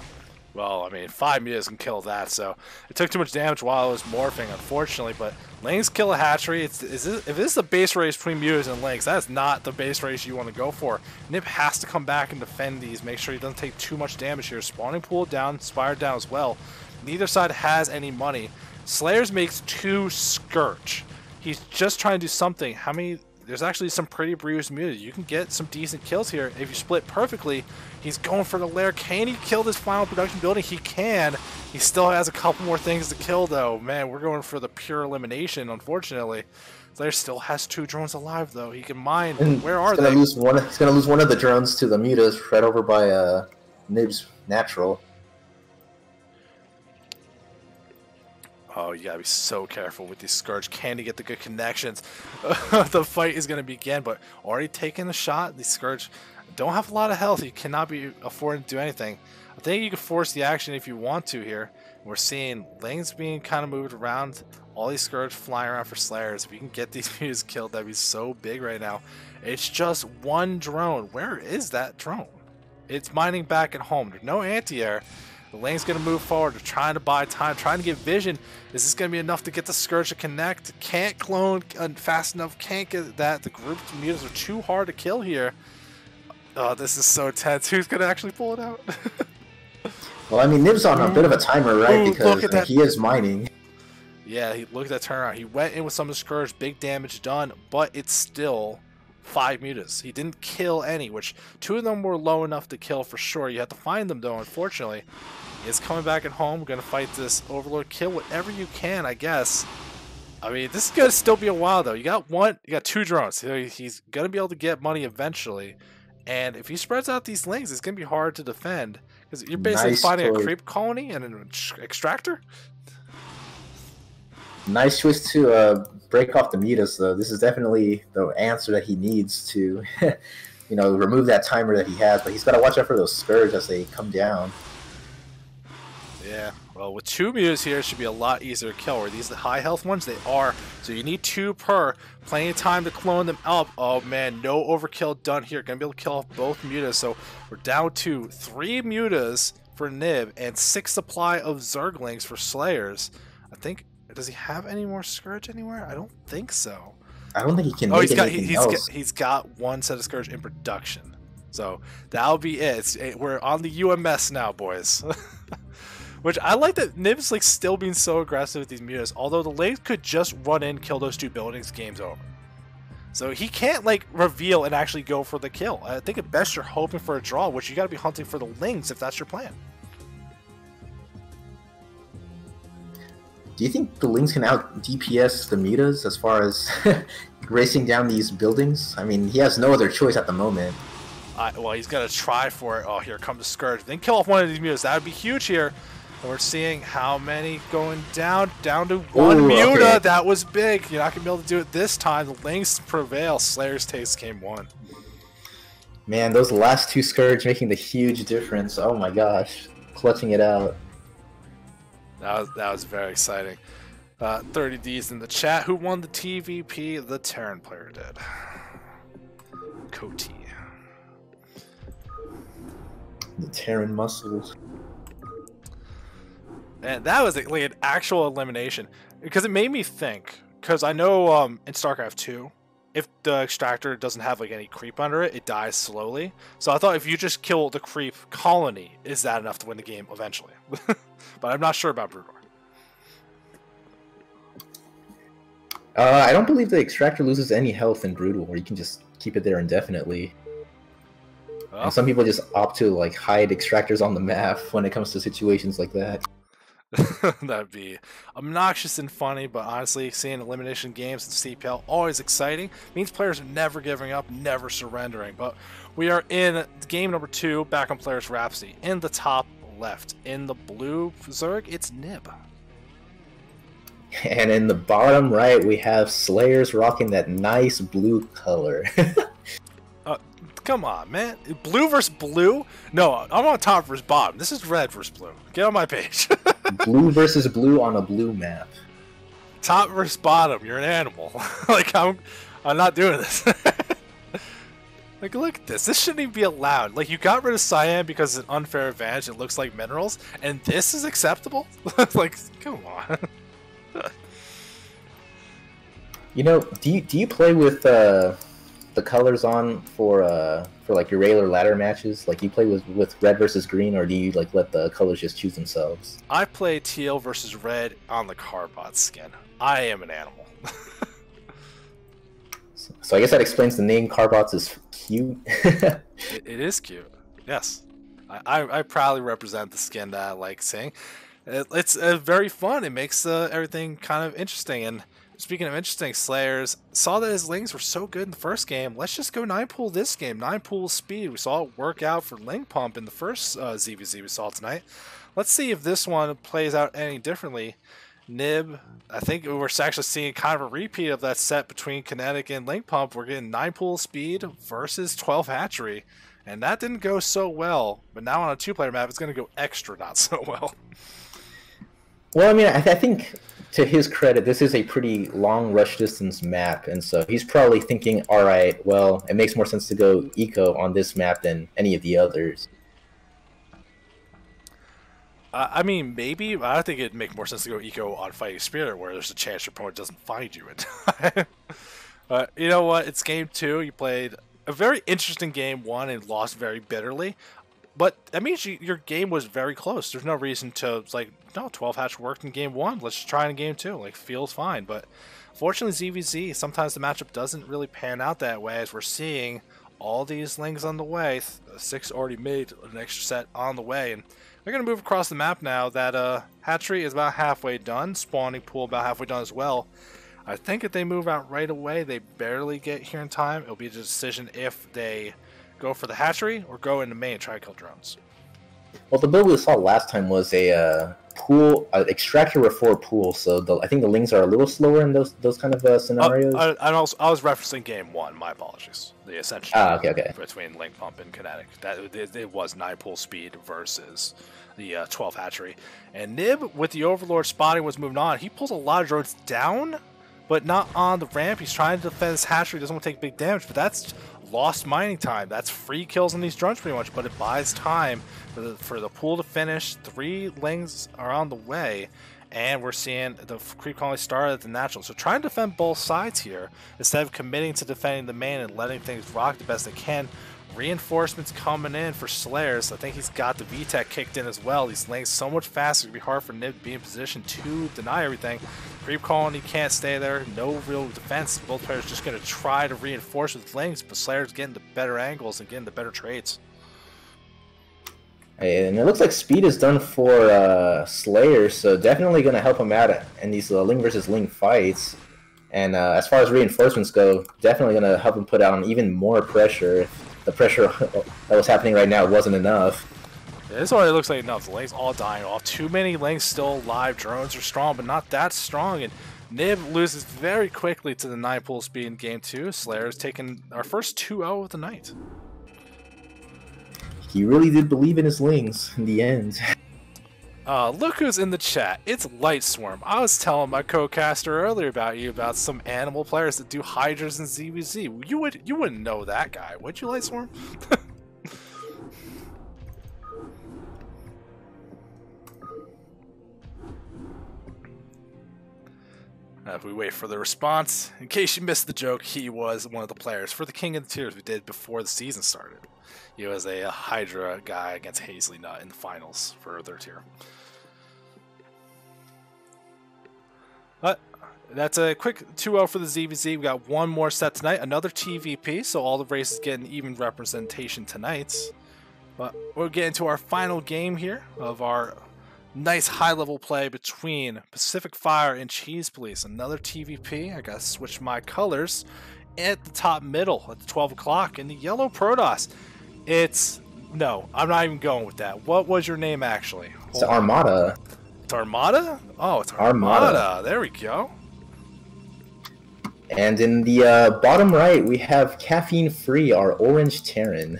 Well, I mean, 5 mutas can kill that, so it took too much damage while it was morphing, unfortunately, but Lings kill a hatchery. If this is the base race between mutas and Lings, that is not the base race you want to go for. Nib has to come back and defend these, make sure he doesn't take too much damage here. Spawning pool down, Spire down as well. Neither side has any money. Slayers makes 2 Scourge. He's just trying to do something. How many... There's actually some pretty bruised mutas. You can get some decent kills here if you split perfectly. He's going for the lair. Can he kill this final production building? He can. He still has a couple more things to kill, though. Man, we're going for the pure elimination, unfortunately. Slayer still has 2 drones alive, though. He can mine. And where are they? they? He's going to lose one of the drones to the mutas right over by Nib's natural. Oh, you gotta be so careful with these Scourge. Can he get the good connections? The fight is gonna begin, but already taking the shot. These Scourge don't have a lot of health. You cannot be affording to do anything. I think you can force the action if you want to here. We're seeing lanes being kind of moved around. All these Scourge flying around for Slayers. If you can get these mutas killed, that'd be so big right now. It's just one drone. Where is that drone? It's mining back at home. There's no anti-air. The lane's going to move forward. They're trying to buy time, trying to get vision. Is this going to be enough to get the Scourge to connect? Can't clone fast enough. Can't get that. The group mutas are too hard to kill here. Oh, this is so tense. Who's going to actually pull it out? Well, I mean, Nib's on a bit of a timer, right? Ooh, because he is mining. Yeah, look at that turnaround. He went in with some of the Scourge. Big damage done, but it's still 5 mutas. He didn't kill any, which 2 of them were low enough to kill for sure. You have to find them, though, unfortunately. He's coming back at home. We're going to fight this Overlord. Kill whatever you can, I guess. I mean, this is going to still be a while, though. You got 2 drones. So he's going to be able to get money eventually. And if he spreads out these links, it's going to be hard to defend. Because you're basically fighting a creep colony and an extractor. Nice choice to break off the mutas, though. This is definitely the answer that he needs to, remove that timer that he has. But he's got to watch out for those Scourge as they come down. Yeah, well, with 2 mutas here, it should be a lot easier to kill. Are these the high health ones? They are. So you need 2 per. Plenty of time to clone them up. Oh, man, no overkill done here. Gonna be able to kill off both mutas. So we're down to 3 mutas for Nib and 6 supply of Zerglings for Slayers. I think... Does he have any more Scourge anywhere? I don't think so. I don't think he can. Oh, else. He's got 1 set of Scourge in production. So that'll be it. We're on the UMS now, boys. Which I like that Nib's like still being so aggressive with these mutas. Although the lanes could just run in, kill those 2 buildings, game's over. So he can't like reveal and actually go for the kill. I think at best you're hoping for a draw, which you got to be hunting for the links if that's your plan. Do you think the Lings can out DPS the mutas as far as racing down these buildings? I mean, he has no other choice at the moment. Well, he's got to try for it. Oh, here comes the Scourge. Then kill off one of these mutas. That would be huge here. And we're seeing how many going down to 1 muta. Okay. That was big. You're not going to be able to do it this time. The Lings prevail. Slayers takes game 1. Man, those last 2 Scourge making the huge difference. Oh my gosh. Clutching it out. That was very exciting. 30Ds in the chat. Who won the TVP? The Terran player did. Coty. The Terran muscles. Man, that was like an actual elimination. Because it made me think. Because I know in StarCraft 2, if the extractor doesn't have like any creep under it, it dies slowly. So I thought if you just kill the creep colony, is that enough to win the game eventually? But I'm not sure about Broodor. I don't believe the extractor loses any health in Broodor, or you can just keep it there indefinitely. Well, and some people just opt to like hide extractors on the map when it comes to situations like that. That'd be obnoxious and funny, but honestly, seeing elimination games in CPL always exciting. Means players are never giving up, never surrendering. But we are in game number 2, back on Players Rhapsody. In the top left, in the blue Zerg, it's Nib. And in the bottom right, we have Slayers rocking that nice blue color. Come on, man. Blue versus blue? No, I'm on top versus bottom. This is red versus blue. Get on my page. Blue versus blue on a blue map. Top versus bottom. You're an animal. Like I'm not doing this. Like look at this. This shouldn't even be allowed. Like you got rid of cyan because it's an unfair advantage. It looks like minerals, and this is acceptable. Like come on. You know, do you play with the colors on for like your regular ladder matches? Like you play with red versus green, or do you like let the colors just choose themselves? I play teal versus red on the Carbot skin. I am an animal. So I guess that explains the name. Carbots is cute. It is cute. Yes, I proudly represent the skin that I like seeing. It's very fun. It makes everything kind of interesting. And speaking of interesting, Slayers saw that his Lings were so good in the first game. Let's just go 9-pool this game. 9-pool speed. We saw it work out for Ling Pump in the first ZVZ we saw tonight. Let's see if this one plays out any differently. Nib, I think we're actually seeing kind of a repeat of that set between Kinetic and Link Pump. We're getting 9-pool speed versus 12 hatchery. And that didn't go so well. But now on a 2-player map, it's going to go extra not so well. Well, I mean, I think to his credit, this is a pretty long rush distance map, and so he's probably thinking, all right, well, it makes more sense to go eco on this map than any of the others. I mean, maybe, but I think it'd make more sense to go eco on Fighting Spirit, where there's a chance your opponent doesn't find you in time. But you know what? It's game 2. You played a very interesting game 1 and lost very bitterly. But that means your game was very close. There's no reason to, like, no, 12 hatch worked in game 1. Let's just try it in game 2. Like, feels fine. But fortunately, ZVZ, sometimes the matchup doesn't really pan out that way, as we're seeing all these Lings on the way. 6 already made, an extra set on the way. And they're going to move across the map now. That hatchery is about halfway done. Spawning pool about halfway done as well. I think if they move out right away, they barely get here in time. It'll be a decision if they go for the hatchery or go into main and try to kill drones. Well, the build we saw last time was a pool, extractor before pool, so I think the Lings are a little slower in those kind of scenarios. I was referencing game 1. My apologies. The essential okay. between Link Pump and Kinetic. That it was 9-pool speed versus the 12 hatchery. And Nib with the Overlord spotting was moving on. He pulls a lot of drones down, but not on the ramp. He's trying to defend his hatchery. Doesn't want to take big damage, but that's lost mining time. That's free kills on these drones pretty much, but it buys time for the pool to finish. 3 Lings are on the way, and we're seeing the creep colony start at the natural. So trying to defend both sides here instead of committing to defending the main and letting things rock the best they can. Reinforcements coming in for Slayers. I think he's got the VTech kicked in as well. These Lings so much faster. It'd be hard for Nib to be in position to deny everything. Creep colony can't stay there. No real defense. Both players just going to try to reinforce with Lings, but Slayers getting the better angles and getting the better trades. And it looks like speed is done for Slayer, so definitely going to help him out in these Ling versus Ling fights. And as far as reinforcements go, definitely going to help him put on even more pressure. If the pressure that was happening right now wasn't enough. Yeah, this already looks like enough. The Lings all dying off. Too many Lings still alive. Drones are strong, but not that strong. And Nib loses very quickly to the 9-pool speed in game 2. Slayer's taking our first 2-0 of the night. He really did believe in his Lings in the end. Look who's in the chat. It's Light Swarm. I was telling my co-caster earlier about some animal players that do Hydras and ZVZ. You wouldn't know that guy, would you, Light Swarm? If we wait for the response, in case you missed the joke, he was one of the players for the King of the Tiers we did before the season started. He was a Hydra guy against Hazley Nut in the finals for their tier. But that's a quick 2-0 for the ZVZ. We got one more set tonight, another TVP, so all the races getting even representation tonight. But we'll get into our final game here of our nice high-level play between Pacific Fire and Cheese Police. Another TVP. I gotta switch my colors. At the top middle, at the 12 o'clock, in the yellow Protoss. No, I'm not even going with that. What was your name, actually? It's Armada. It's Armada? Oh, it's Armada. There we go. And in the bottom right, we have Caffeine Free, our Orange Terran.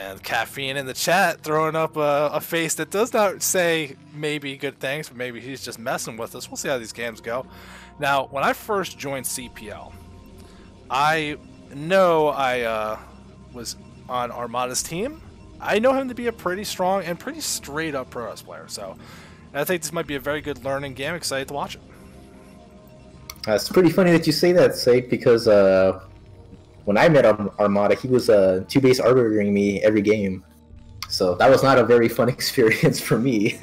And Caffeine in the chat throwing up a face that does not say maybe good things, but maybe he's just messing with us. We'll see how these games go. Now, when I first joined CPL, I know I was on Armada's team. I know him to be a pretty strong and pretty straight up Pro player. So I think this might be a very good learning game. Excited to watch it. It's pretty funny that you say that, Sage, because when I met Armada, he was 2-base arbitering me every game. So that was not a very fun experience for me.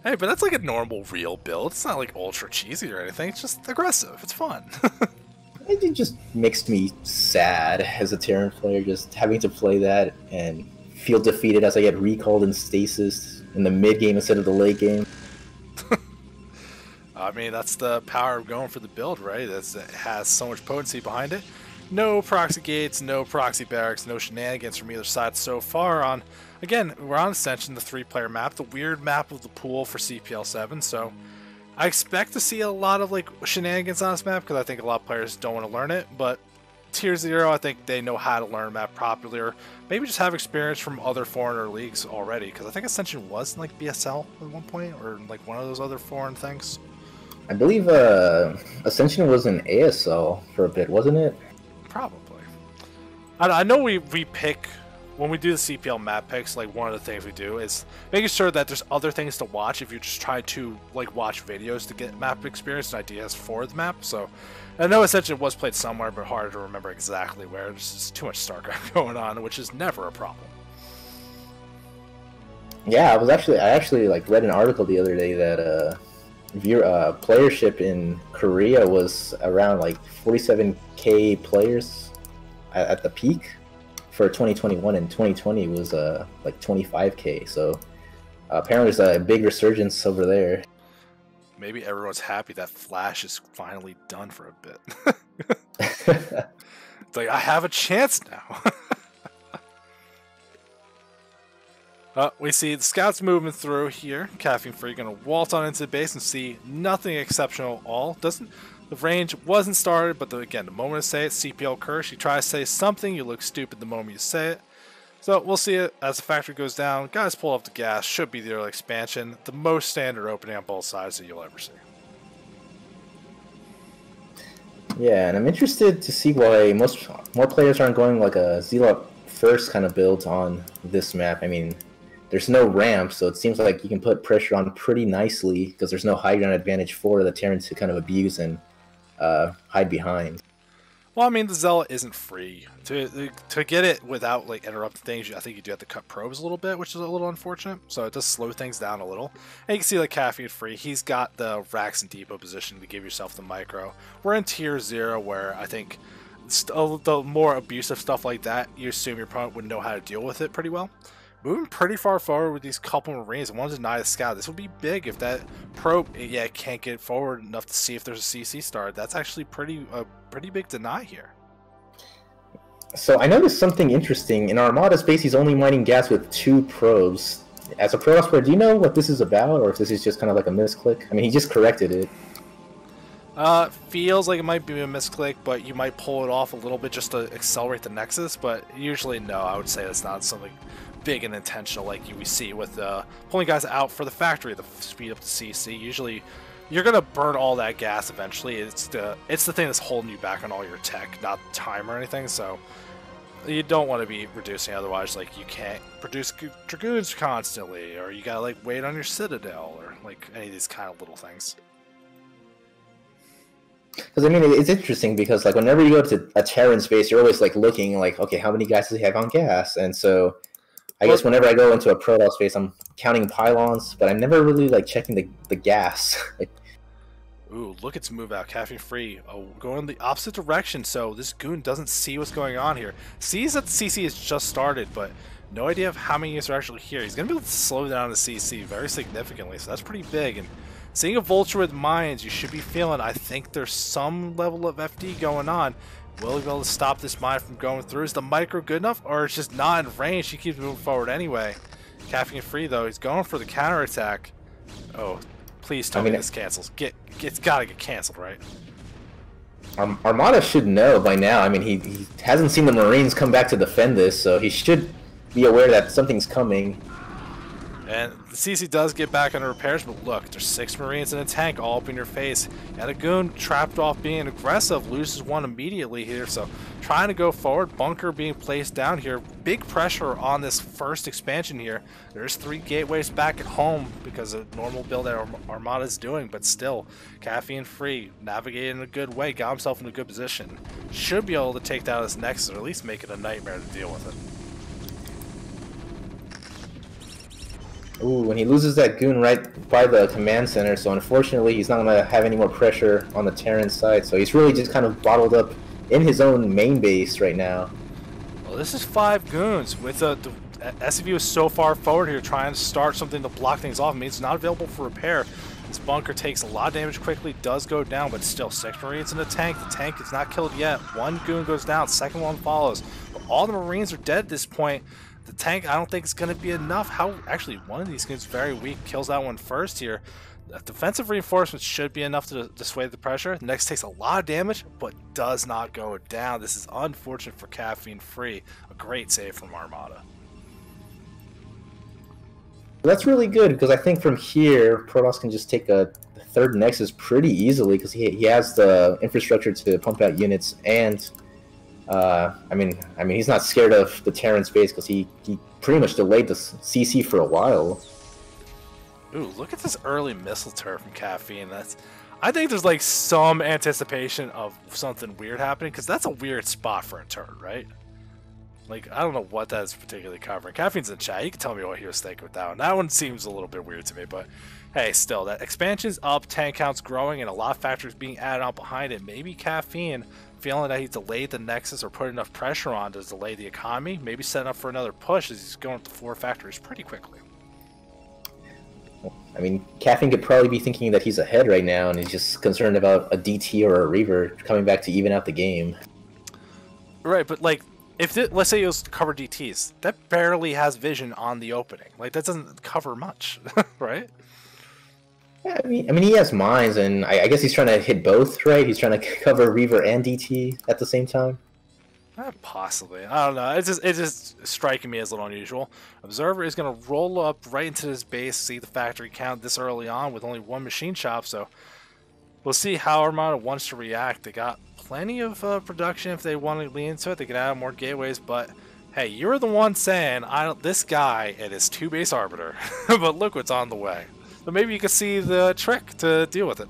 Hey, but that's like a normal real build. It's not like ultra cheesy or anything. It's just aggressive. It's fun. It just makes me sad as a Terran player, just having to play that and feel defeated as I get recalled in stasis in the mid game instead of the late game. I mean, that's the power of going for the build, right? It has so much potency behind it. No proxy gates, no proxy barracks, no shenanigans from either side so far on... Again, we're on Ascension, the 3-player map, the weird map of the pool for CPL 7, so I expect to see a lot of like shenanigans on this map because I think a lot of players don't want to learn it, but Tier 0, I think they know how to learn a map properly, or maybe just have experience from other foreigner leagues already, because I think Ascension was in like BSL at one point, or like one of those other foreign things. I believe Ascension was in ASL for a bit, wasn't it? Probably. I know we pick, when we do the CPL map picks, like one of the things we do is making sure that there's other things to watch if you're just trying to like watch videos to get map experience and ideas for the map. So I know Ascension was played somewhere, but harder to remember exactly where. There's just too much StarCraft going on, which is never a problem. Yeah, I actually like read an article the other day that playership in Korea was around like 47k players at the peak for 2021, and 2020 was like 25k. So apparently there's a big resurgence over there. Maybe everyone's happy that Flash is finally done for a bit. It's like, I have a chance now. We see the scouts moving through here. Caffeine Free going to waltz on into the base and see nothing exceptional at all. The range wasn't started, but again, the moment to say it, CPL curse. You try to say something, you look stupid the moment you say it. So we'll see it as the factory goes down. Guys pull off the gas. Should be the early expansion. The most standard opening on both sides that you'll ever see. Yeah, and I'm interested to see why more players aren't going like a Zealot first kind of build on this map. I mean, there's no ramp, so it seems like you can put pressure on pretty nicely because there's no high ground advantage for the Terrans to kind of abuse and hide behind. Well, I mean, the Zealot isn't free. To get it without like interrupting things, I think you do have to cut probes a little bit, which is a little unfortunate. So it does slow things down a little. And you can see like Caffeine Free, he's got the racks and depot position to give yourself the micro. We're in Tier 0 where I think the more abusive stuff like that, you assume your opponent would know how to deal with it pretty well. Moving pretty far forward with these couple Marines and one to deny the scout. This would be big if that probe, yeah, can't get forward enough to see if there's a CC start. That's actually a pretty big deny here. So I noticed something interesting. In Armada's base, he's only mining gas with 2 probes. As a Protoss player, do you know what this is about, or if this is just kind of like a misclick? I mean, he just corrected it. Feels like it might be a misclick, but you might pull it off a little bit just to accelerate the Nexus, but usually no, I would say that's not something big and intentional like we see with pulling guys out for the factory to speed up the CC. Usually you're gonna burn all that gas eventually. It's the thing that's holding you back on all your tech, not time or anything, so you don't want to be reducing, otherwise like you can't produce Dragoons constantly, or you gotta like wait on your Citadel, or like any of these kind of little things. Because I mean, it's interesting because like whenever you go to a Terran space, you're always like looking like, okay, how many guys does he have on gas? And so I guess whenever I go into a Protoss space, I'm counting pylons, but I'm never really like checking the gas. Ooh, look, it's move out. Caffeine Free. Oh, going the opposite direction, so this goon doesn't see what's going on here. Sees that the CC has just started, but no idea of how many units are actually here. He's going to be able to slow down the CC very significantly, so that's pretty big. And seeing a Vulture with mines, you should be feeling, I think there's some level of FD going on. Will he be able to stop this mine from going through? Is the micro good enough, or it's just not in range? He keeps moving forward anyway. Caffeine Free, though, he's going for the counterattack. Oh, please tell me this cancels. It's gotta get canceled, right? Armada should know by now. I mean, he hasn't seen the Marines come back to defend this, so he should be aware that something's coming. And the CC does get back under repairs, but look, there's 6 Marines in a tank all up in your face. You got a goon trapped off being aggressive, loses one immediately here, so trying to go forward, bunker being placed down here. Big pressure on this first expansion here. There's 3 gateways back at home because of normal build that Armada's doing, but still, caffeine free, navigating in a good way, got himself in a good position. Should be able to take down this Nexus, or at least make it a nightmare to deal with it. Ooh, when he loses that goon right by the command center, so unfortunately he's not going to have any more pressure on the Terran side, so he's really just kind of bottled up in his own main base right now. Well, this is 5 goons with the SCV was so far forward here trying to start something to block things off. I mean, it's not available for repair. This bunker takes a lot of damage quickly, does go down, but still 6 Marines in the tank. The tank is not killed yet. 1 goon goes down, 2nd one follows. But all the Marines are dead at this point. The tank, I don't think it's going to be enough. Actually, one of these goons very weak, kills that one first here. Defensive reinforcements should be enough to dissuade the pressure. The next takes a lot of damage, but does not go down. This is unfortunate for Caffeine Free. A great save from Armada. That's really good, because I think from here, Protoss can just take a 3rd Nexus pretty easily, because he has the infrastructure to pump out units, and I mean, he's not scared of the Terran space because he pretty much delayed the CC for a while. Ooh, look at this early missile turret from Caffeine. I think there's like some anticipation of something weird happening, because that's a weird spot for a turret, right? Like, I don't know what that's particularly covering. Caffeine's in chat. He can tell me what he was thinking with that one. That one seems a little bit weird to me, but hey, still, that expansion's up, tank count's growing, and a lot of factors being added on behind it. Maybe Caffeine, feeling that he delayed the Nexus or put enough pressure on to delay the economy, maybe set up for another push as he's going up to 4 factories pretty quickly. I mean, Caffeine could probably be thinking that he's ahead right now, and he's just concerned about a DT or a Reaver coming back to even out the game. Right, but like, let's say it was cover DTs, that barely has vision on the opening. Like, that doesn't cover much, right? Yeah, I mean, he has mines, and I guess he's trying to hit both, right? He's trying to cover Reaver and DT at the same time. Possibly. I don't know. It's just striking me as a little unusual. Observer is going to roll up right into his base, see the factory count this early on with only 1 machine shop, so we'll see how Armada wants to react. They got plenty of production if they want to lean into it. They can add more gateways, but hey, you're the one saying, this guy and his 2 base arbiter, but look what's on the way. So maybe you can see the trick to deal with it.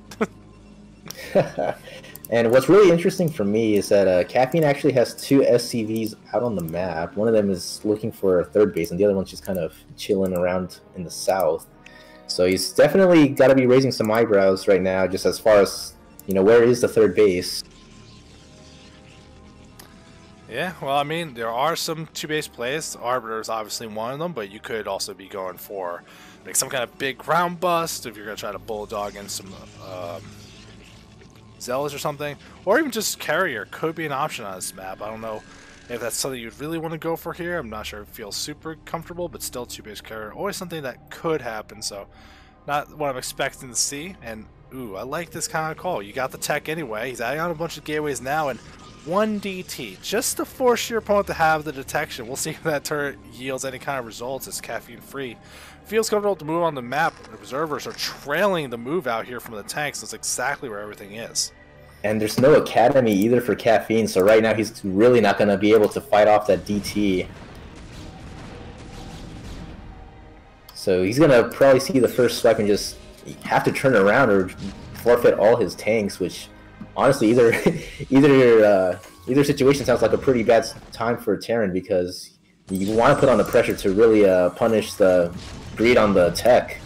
And what's really interesting for me is that Caffeine actually has 2 SCVs out on the map. One of them is looking for a 3rd base, and the other one's just kind of chilling around in the south. So he's definitely got to be raising some eyebrows right now, just as far as, you know, where is the 3rd base? Yeah, well, I mean, there are some 2-base plays. Arbiter is obviously one of them, but you could also be going for like some kind of big ground bust if you're going to try to bulldog in some Zealous or something, or even just carrier could be an option on this map. I don't know if that's something you'd really want to go for here. I'm not sure if it feels super comfortable, but still 2-base carrier, always something that could happen, so not what I'm expecting to see. And ooh, I like this kind of call. You got the tech anyway. He's adding on a bunch of gateways now, and 1 DT, just to force your opponent to have the detection. We'll see if that turret yields any kind of results. It's caffeine free. Feels comfortable to move on the map. The observers are trailing the move out here from the tanks. That's exactly where everything is. And there's no academy either for Caffeine, so right now he's really not going to be able to fight off that DT. So he's going to probably see the first swipe and just have to turn around or forfeit all his tanks, which honestly either situation sounds like a pretty bad time for Terran, because you want to put on the pressure to really punish the greed on the tech.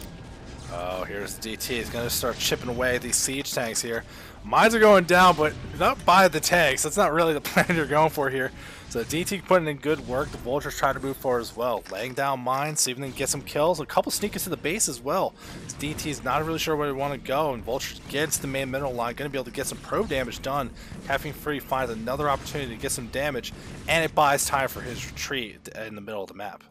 Oh, here's DT. He's going to start chipping away at these siege tanks here. Mines are going down, but not by the tanks. That's not really the plan you're going for here. So DT putting in good work. The Vulture's trying to move forward as well. Laying down mines, see if they can get some kills. A couple sneakers to the base as well. DT's not really sure where they want to go, and Vulture gets the main mineral line. Going to be able to get some probe damage done. Caffeine Free finds another opportunity to get some damage, and it buys time for his retreat in the middle of the map.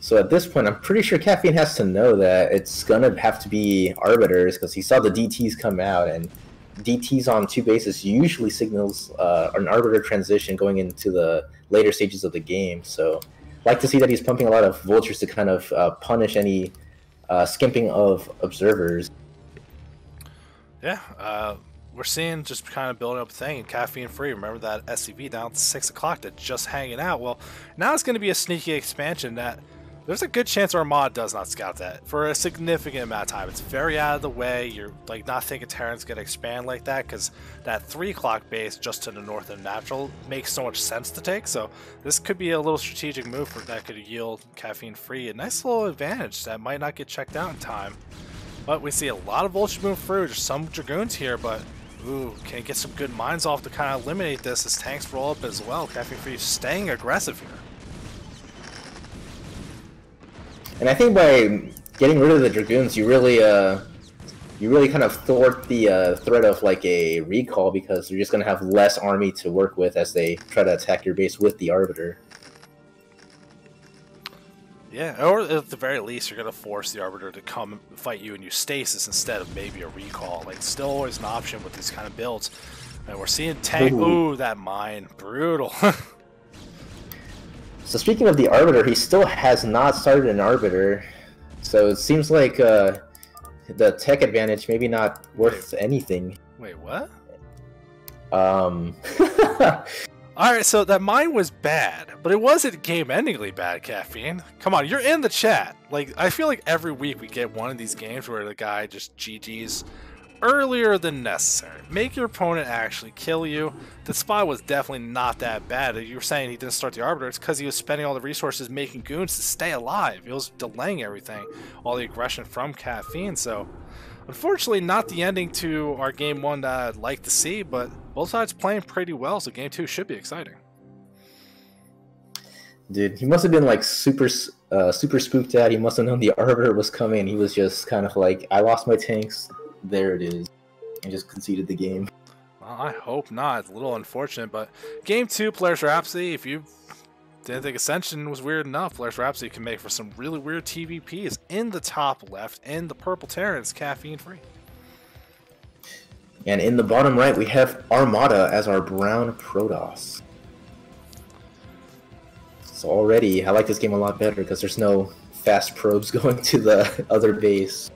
So at this point, I'm pretty sure Caffeine has to know that it's gonna have to be Arbiters because he saw the DTs come out, and DTs on 2 bases usually signals an Arbiter transition going into the later stages of the game. So like to see that he's pumping a lot of Vultures to kind of punish any skimping of observers. Yeah, we're seeing just kind of building up a thing. Caffeine free. Remember that SCV down to 6 o'clock that's just hanging out? Well, now it's going to be a sneaky expansion that there's a good chance Armada does not scout that for a significant amount of time. It's very out of the way. You're like not thinking Terran's going to expand like that because that 3 o'clock base just to the north of Natural makes so much sense to take. So this could be a little strategic move that could yield Caffeine free a nice little advantage that might not get checked out in time. But we see a lot of Vultures move through. There's some Dragoons here, but ooh, can he get some good mines off to kind of eliminate this as tanks roll up as well? Caffeine free staying aggressive here. And I think by getting rid of the Dragoons, you really kind of thwart the threat of like a recall because you're just going to have less army to work with as they try to attack your base with the Arbiter. Yeah, or at the very least, you're going to force the Arbiter to come fight you and use stasis instead of maybe a recall. Like, still always an option with these kind of builds. And we're seeing tank. Ooh, that mine. Brutal. So speaking of the Arbiter, he still has not started an Arbiter. So it seems like the tech advantage maybe not worth anything. Wait, what? Alright, so that mine was bad, but it wasn't game-endingly bad, Caffeine. Come on, you're in the chat. Like, I feel like every week we get one of these games where the guy just GG's earlier than necessary. Make your opponent actually kill you. The spot was definitely not that bad. You were saying he didn't start the Arbiter. It's because he was spending all the resources making goons to stay alive. He was delaying everything, all the aggression from Caffeine. So, unfortunately, not the ending to our game 1 that I'd like to see, but both sides playing pretty well, so game 2 should be exciting. Dude, he must have been like super spooked out. He must have known the Arbiter was coming. He was just kind of like, I lost my tanks. There it is. And just conceded the game. Well, I hope not. It's a little unfortunate, but game 2, Polaris Rhapsody, if you didn't think Ascension was weird enough, Polaris Rhapsody can make for some really weird TVPs in the top left, and the purple Terrans caffeine free. And in the bottom right, we have Armada as our brown Protoss. So already, I like this game a lot better because there's no fast probes going to the other base.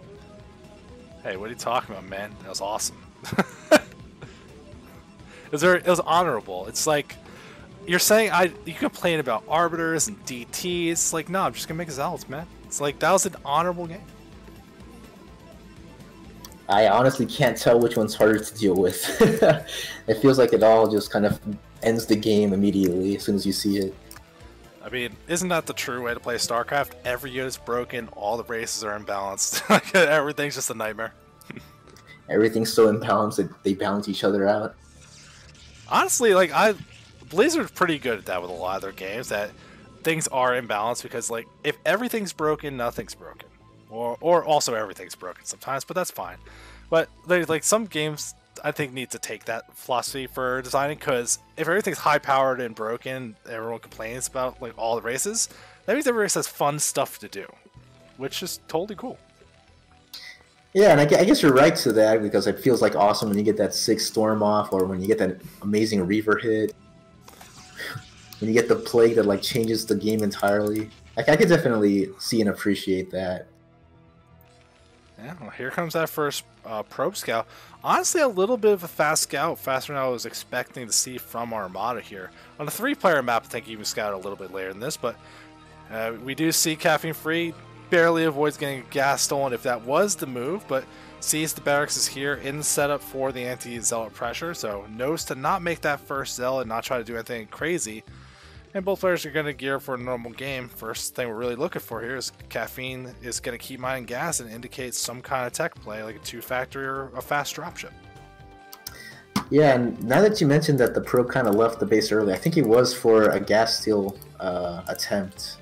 Hey, what are you talking about, man? That was awesome. It was honorable. It's like, you're saying you complain about Arbiters and DTs. It's like, no, I'm just going to make Zealots, man. It's like, that was an honorable game. I honestly can't tell which one's harder to deal with. It feels like it all just kind of ends the game immediately as soon as you see it. I mean, isn't that the true way to play StarCraft? Every unit's broken, all the races are imbalanced. Everything's just a nightmare. Everything's so imbalanced that they balance each other out. Honestly, like, Blizzard's pretty good at that with a lot of their games, that things are imbalanced because, like, if everything's broken, nothing's broken. Or also everything's broken sometimes, but that's fine. But, like, some games, I think, need to take that philosophy for designing, because if everything's high-powered and broken, everyone complains about, like, all the races, that means every race has fun stuff to do, which is totally cool. Yeah, and I guess you're right to that, because it feels like awesome when you get that 6 Storm off, or when you get that amazing Reaver hit. When you get the Plague that, like, changes the game entirely. Like, I could definitely see and appreciate that. Yeah, well, here comes that first probe scout. Honestly, a little bit of a fast scout, faster than I was expecting to see from Armada here. On a 3-player map, I think he even scouted a little bit later than this, but we do see Caffeine Free barely avoids getting gas stolen if that was the move, but sees the barracks is here in the setup for the anti-zealot pressure, so knows to not make that first zealot and not try to do anything crazy. And both players are going to gear for a normal game. First thing we're really looking for here is Caffeine is going to keep mining gas and indicate some kind of tech play, like a 2-factory or a fast dropship. Yeah, and now that you mentioned that the probe kind of left the base early, I think it was for a gas steal attempt,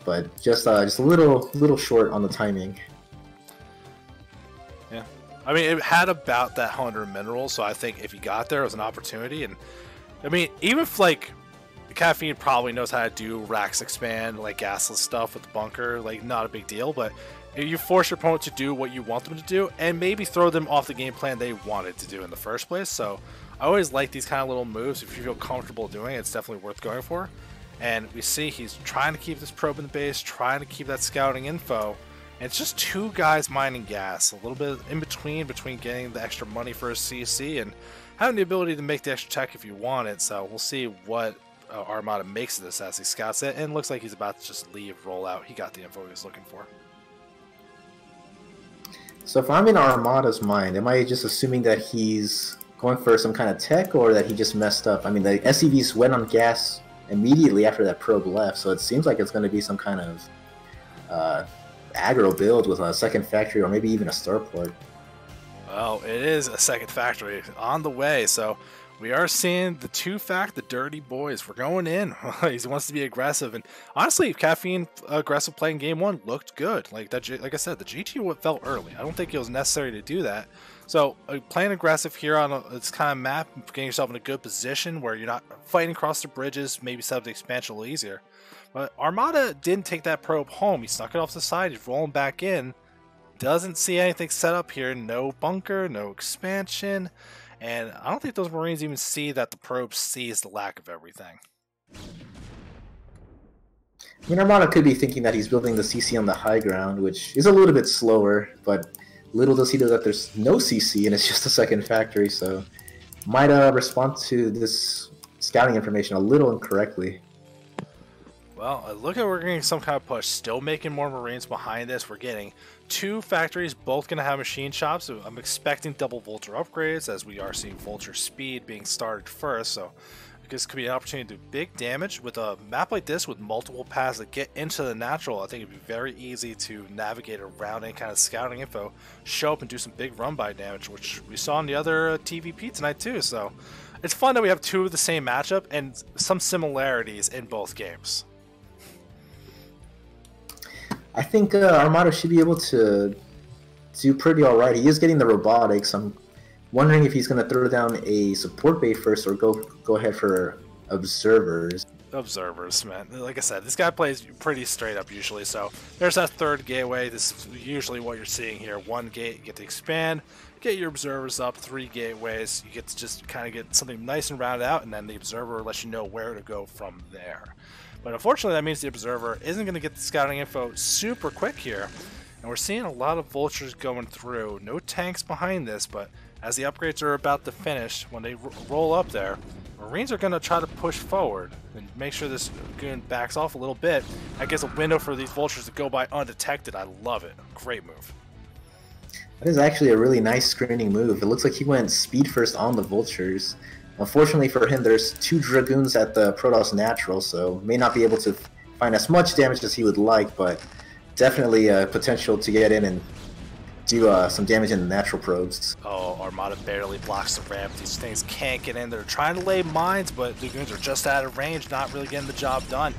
but just a little short on the timing. Yeah, I mean, it had about that 100 minerals, so I think if he got there, it was an opportunity. And I mean, even if, like, Caffeine probably knows how to do racks expand, like gasless stuff with the bunker, like not a big deal, but you force your opponent to do what you want them to do and maybe throw them off the game plan they wanted to do in the first place. So I always like these kind of little moves. If you feel comfortable doing it, it's definitely worth going for. And we see he's trying to keep this probe in the base, trying to keep that scouting info. And it's just two guys mining gas, a little bit in between getting the extra money for a CC and having the ability to make the extra tech if you want it. So we'll see what Armada makes of this as he scouts it. And it looks like he's about to just leave, roll out. He got the info he was looking for. So if I'm in Armada's mind, am I just assuming that he's going for some kind of tech, or that he just messed up? I mean, the SCVs went on gas immediately after that probe left, so it seems like it's going to be some kind of aggro build with a second factory, or maybe even a starport. Well, it is a second factory on the way, so we are seeing the dirty boys. We're going in. He wants to be aggressive, and honestly, Caffeine aggressive playing game one looked good. Like I said, the GT felt early. I don't think it was necessary to do that. So playing aggressive here on this kind of map, getting yourself in a good position where you're not fighting across the bridges, maybe set up the expansion a little easier. But Armada didn't take that probe home. He snuck it off to the side. He's rolling back in. Doesn't see anything set up here. No bunker, no expansion. And I don't think those Marines even see that the probe sees the lack of everything. I mean, Armada could be thinking that he's building the CC on the high ground, which is a little bit slower, but little does he know that there's no CC and it's just a second factory, so might respond to this scouting information a little incorrectly. Well, look at we're getting some kind of push. Still making more Marines behind this. We're getting two factories, both going to have machine shops. So I'm expecting double Vulture upgrades, as we are seeing Vulture speed being started first. So this could be an opportunity to do big damage. With a map like this with multiple paths that get into the natural, I think it'd be very easy to navigate around any kind of scouting info, show up and do some big run-by damage, which we saw in the other TVP tonight too. So it's fun that we have two of the same matchup and some similarities in both games. I think Armada should be able to do pretty alright. He is getting the robotics. I'm wondering if he's going to throw down a support bay first, or go ahead for observers. Observers, man. Like I said, this guy plays pretty straight up usually. So there's that third gateway. This is usually what you're seeing here. One gate, you get to expand, get your observers up. 3 gateways, you get to just kind of get something nice and rounded out, and then the observer lets you know where to go from there. But unfortunately, that means the observer isn't going to get the scouting info super quick here. And we're seeing a lot of vultures going through. No tanks behind this, but as the upgrades are about to finish, when they roll up there, Marines are going to try to push forward and make sure this goon backs off a little bit. That gives a window for these vultures to go by undetected. I love it. Great move. That is actually a really nice screening move. It looks like he went speed first on the vultures. Unfortunately for him, there's 2 Dragoons at the Protoss Natural, so may not be able to find as much damage as he would like, but definitely potential to get in and do some damage in the natural probes. Oh, Armada barely blocks the ramp. These things can't get in. They're trying to lay mines, but the goons are just out of range, not really getting the job done.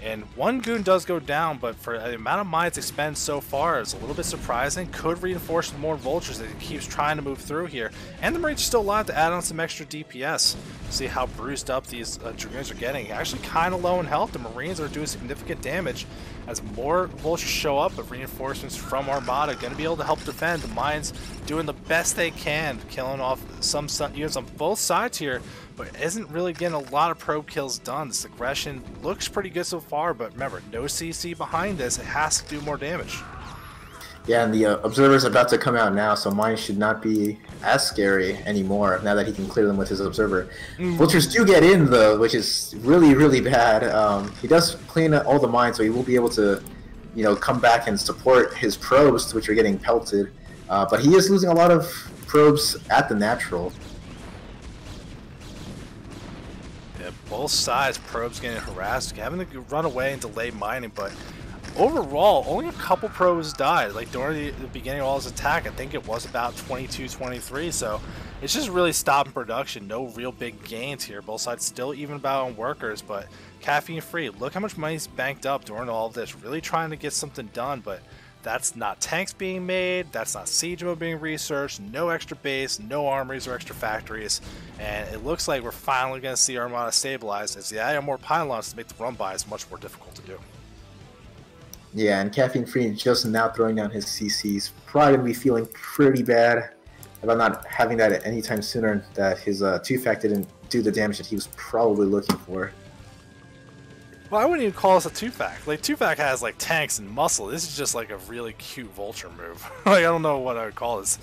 And one goon does go down, but for the amount of mines expended so far, it's a little bit surprising. Could reinforce with more vultures that he keeps trying to move through here. And the Marines are still alive to add on some extra DPS. See how bruised up these Dragoons are getting. Actually kind of low in health. The Marines are doing significant damage as more vultures show up, but reinforcements from Armada going to be able to help defend. The mines doing the best they can, killing off some units on both sides here, but isn't really getting a lot of probe kills done. This aggression looks pretty good so far, but remember, no CC behind this. It has to do more damage. Yeah, and the observer's about to come out now, so mine should not be as scary anymore now that he can clear them with his observer. Vultures do get in, though, which is really, really bad. He does clean all the mines, so he will be able to, you know, come back and support his probes, which are getting pelted. But he is losing a lot of probes at the natural. Yeah, both sides, probes getting harassed, having to run away and delay mining, but overall, only a couple probes died. Like during the beginning of all his attack, I think it was about 22, 23. So it's just really stopping production. No real big gains here. Both sides still even about on workers, but caffeine free. Look how much money's banked up during all of this. Really trying to get something done, but That's not tanks being made, that's not siege mode being researched, no extra base, no armories or extra factories, and it looks like we're finally going to see Armada stabilized as they add more pylons to make the run bys much more difficult to do. Yeah, and Caffeine Free just now throwing down his CCs. Probably going to be feeling pretty bad about not having that anytime sooner, that his 2-fac didn't do the damage that he was probably looking for. Well, I wouldn't even call this a 2-fac. Like, 2-fac has, like, tanks and muscle. This is just, like, a really cute vulture move. Like, I don't know what I would call this.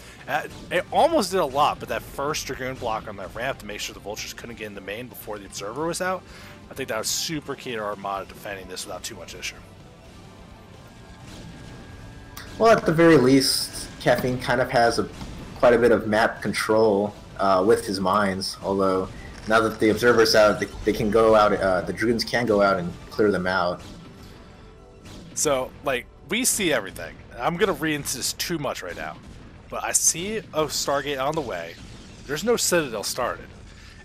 It almost did a lot, but that first Dragoon block on that ramp to make sure the vultures couldn't get in the main before the Observer was out, I think that was super key to Armada defending this without too much issue. Well, at the very least, Caffeine kind of has quite a bit of map control with his mines, although now that the Observer's out, they can go out, the Dragoons can go out and clear them out. So, like, we see everything. I'm going to read into this too much right now, but I see a Stargate on the way. There's no Citadel started.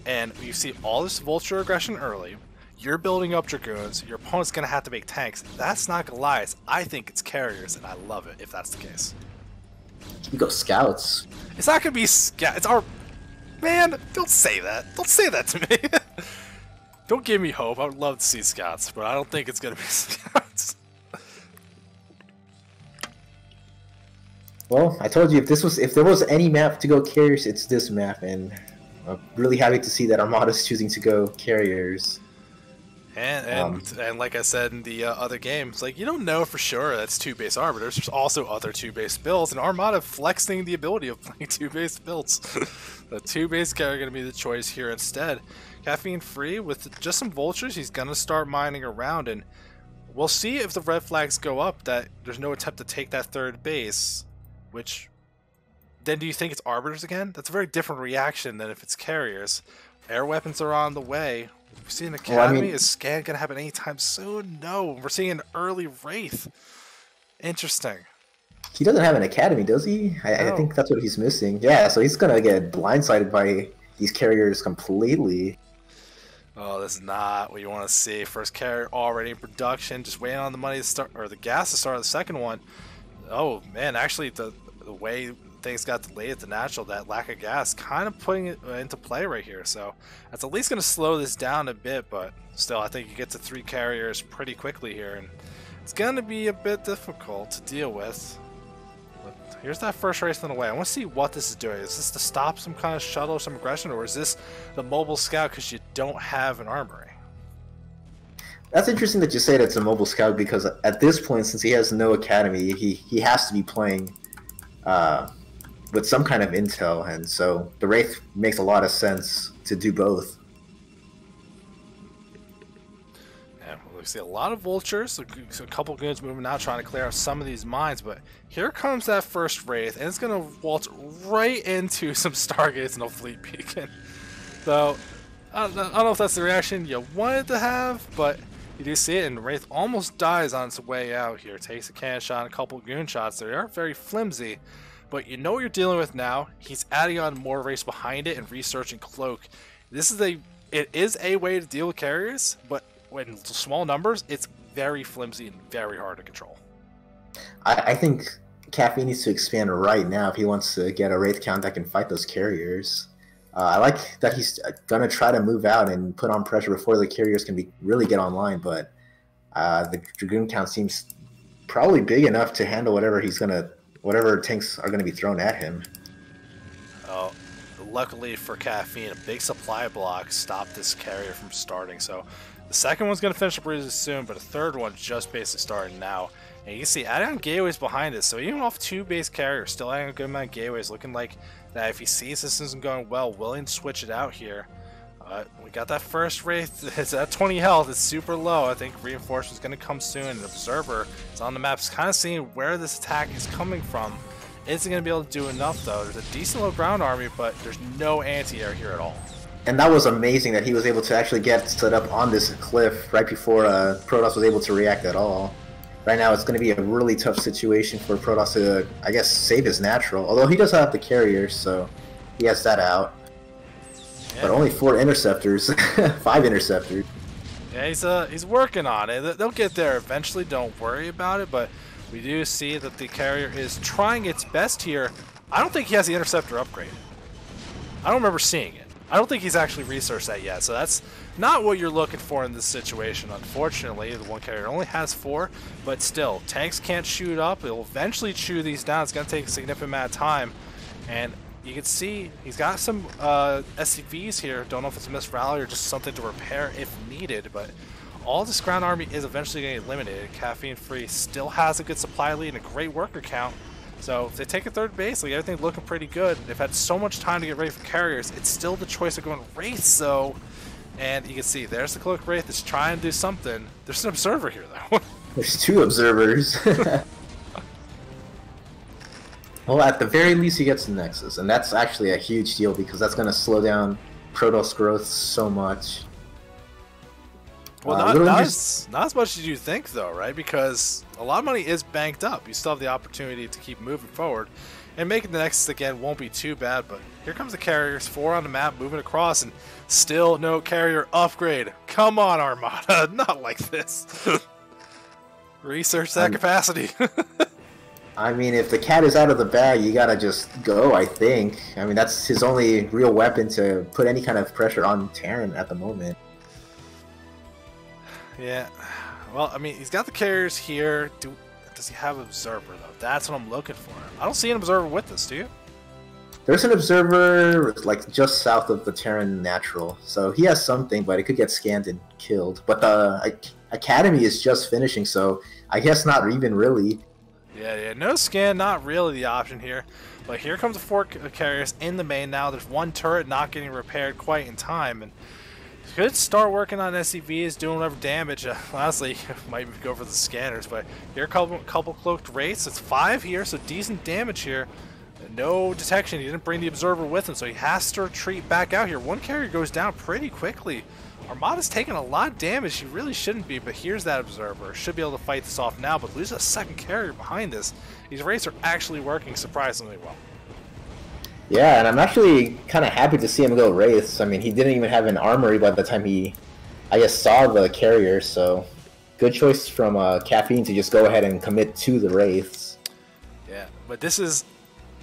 And you see all this Vulture aggression early. You're building up Dragoons. Your opponent's going to have to make tanks. That's not Goliaths. I think it's carriers, and I love it if that's the case. You go Scouts. It's not going to be Scouts. It's our... Man, don't say that. Don't say that to me. Don't give me hope. I would love to see Scouts, but I don't think it's going to be Scouts. Well, I told you if there was any map to go carriers, it's this map, and I'm really happy to see that Armada's choosing to go carriers. And like I said in the other game, it's like you don't know for sure that's 2-base arbiters. There's also other 2-base builds, and Armada flexing the ability of playing 2-base builds. The 2-base carrier going to be the choice here instead. Caffeine Free with just some vultures. He's going to start mining around, and we'll see if the red flags go up that there's no attempt to take that 3rd base. Which then do you think it's arbiters again? That's a very different reaction than if it's carriers. Air weapons are on the way. We've seen Academy. Well, is Scan going to happen anytime soon? No. We're seeing an early Wraith. Interesting. He doesn't have an Academy, does he? I think that's what he's missing. Yeah, so he's going to get blindsided by these carriers completely. Oh, this is not what you want to see. First carrier already in production. Just waiting on the money to start, or the gas to start the second one. Oh, man. Actually, the way things got delayed at the natural, that lack of gas kind of putting it into play right here. So that's at least going to slow this down a bit, but still I think you get to 3 carriers pretty quickly here, and it's going to be a bit difficult to deal with. But here's that first race on the way. I want to see what this is doing. Is this to stop some kind of shuttle or some aggression, or is this the mobile scout because you don't have an armory? That's interesting that you say that it's a mobile scout, because at this point, since he has no academy, he has to be playing with some kind of intel, and so the Wraith makes a lot of sense to do both. Yeah, well, we see a lot of vultures, a couple goons moving out trying to clear out some of these mines, but here comes that first Wraith, and it's going to waltz right into some Stargates and a fleet beacon. So, I don't know if that's the reaction you wanted to have, but you do see it, and Wraith almost dies on its way out here. Takes a cannon shot and a couple goon shots. They are very flimsy, but you know what you're dealing with now. He's adding on more Wraiths behind it and researching Cloak. It is a way to deal with carriers, but in small numbers, it's very flimsy and very hard to control. I think Caffeine needs to expand right now if he wants to get a Wraith count that can fight those carriers. I like that he's going to try to move out and put on pressure before the carriers can really get online, but the Dragoon count seems probably big enough to handle whatever tanks are going to be thrown at him. Oh, luckily for Caffeine, a big supply block stopped this carrier from starting, so the second one's going to finish up really soon, but the third one just basically started now. And you can see adding on gateways behind it, so even off 2-base carriers, still adding a good amount of gateways, looking like that if he sees this isn't going well, willing to switch it out here. We got that first Wraith. It's at 20 health. It's super low. I think reinforcement's going to come soon. An Observer is on the map, kind of seeing where this attack is coming from. Isn't going to be able to do enough, though. There's a decent low ground army, but there's no anti-air here at all. And that was amazing that he was able to actually get set up on this cliff right before Protoss was able to react at all. Right now, it's going to be a really tough situation for Protoss to, I guess, save his natural. Although he does have the carrier, so he has that out. Yeah. But only 4 interceptors, 5 interceptors. Yeah, he's working on it. They'll get there eventually. Don't worry about it. But We do see that the carrier is trying its best here. I don't think he has the interceptor upgrade. I don't remember seeing it. I don't think he's actually researched that yet, so that's not what you're looking for in this situation. Unfortunately, the one carrier only has 4, but still, tanks can't shoot up. It'll eventually chew these down. It's going to take a significant amount of time, and you can see he's got some SCVs here. Don't know if it's a missed rally or just something to repair if needed, but all this ground army is eventually going to get eliminated. Caffeine Free still has a good supply lead and a great worker count. So if they take a third base, like everything's looking pretty good. They've had so much time to get ready for carriers. It's still the choice of going Wraiths though. And you can see there's the Cloak Wraith that's trying to do something. There's an observer here though. There's 2 observers. Well, at the very least he gets the Nexus, and that's actually a huge deal because that's going to slow down Protoss growth so much. Well, not as much as you think, though, right? Because a lot of money is banked up. You still have the opportunity to keep moving forward. And making the Nexus again won't be too bad, but here comes the carriers. 4 on the map, moving across, and still no carrier upgrade. Come on, Armada. Not like this. Research that capacity. I mean, if the cat is out of the bag, you gotta just go, I think. I mean, that's his only real weapon to put any kind of pressure on Terran at the moment. Yeah, well, I mean, he's got the carriers here. Does he have an observer, though? That's what I'm looking for. I don't see an observer with this, do you? There's an observer, like, just south of the Terran Natural. So he has something, but it could get scanned and killed. But the Academy is just finishing, so I guess not even really. Yeah, no scan, not really the option here. But here comes the 4 carriers in the main now. There's 1 turret not getting repaired quite in time, and could start working on SCVs, doing whatever damage. Honestly, might even go for the scanners, but here are a couple cloaked wraiths. It's 5 here, so decent damage here. No detection. He didn't bring the observer with him, so he has to retreat back out here. 1 carrier goes down pretty quickly. Armada's taking a lot of damage. He really shouldn't be, but here's that observer. Should be able to fight this off now, but lose a 2nd carrier behind this. These wraiths are actually working surprisingly well. Yeah, and I'm actually kind of happy to see him go Wraiths. I mean, he didn't even have an armory by the time he, I guess, saw the carrier, so good choice from Caffeine to just go ahead and commit to the Wraiths. Yeah, but this is,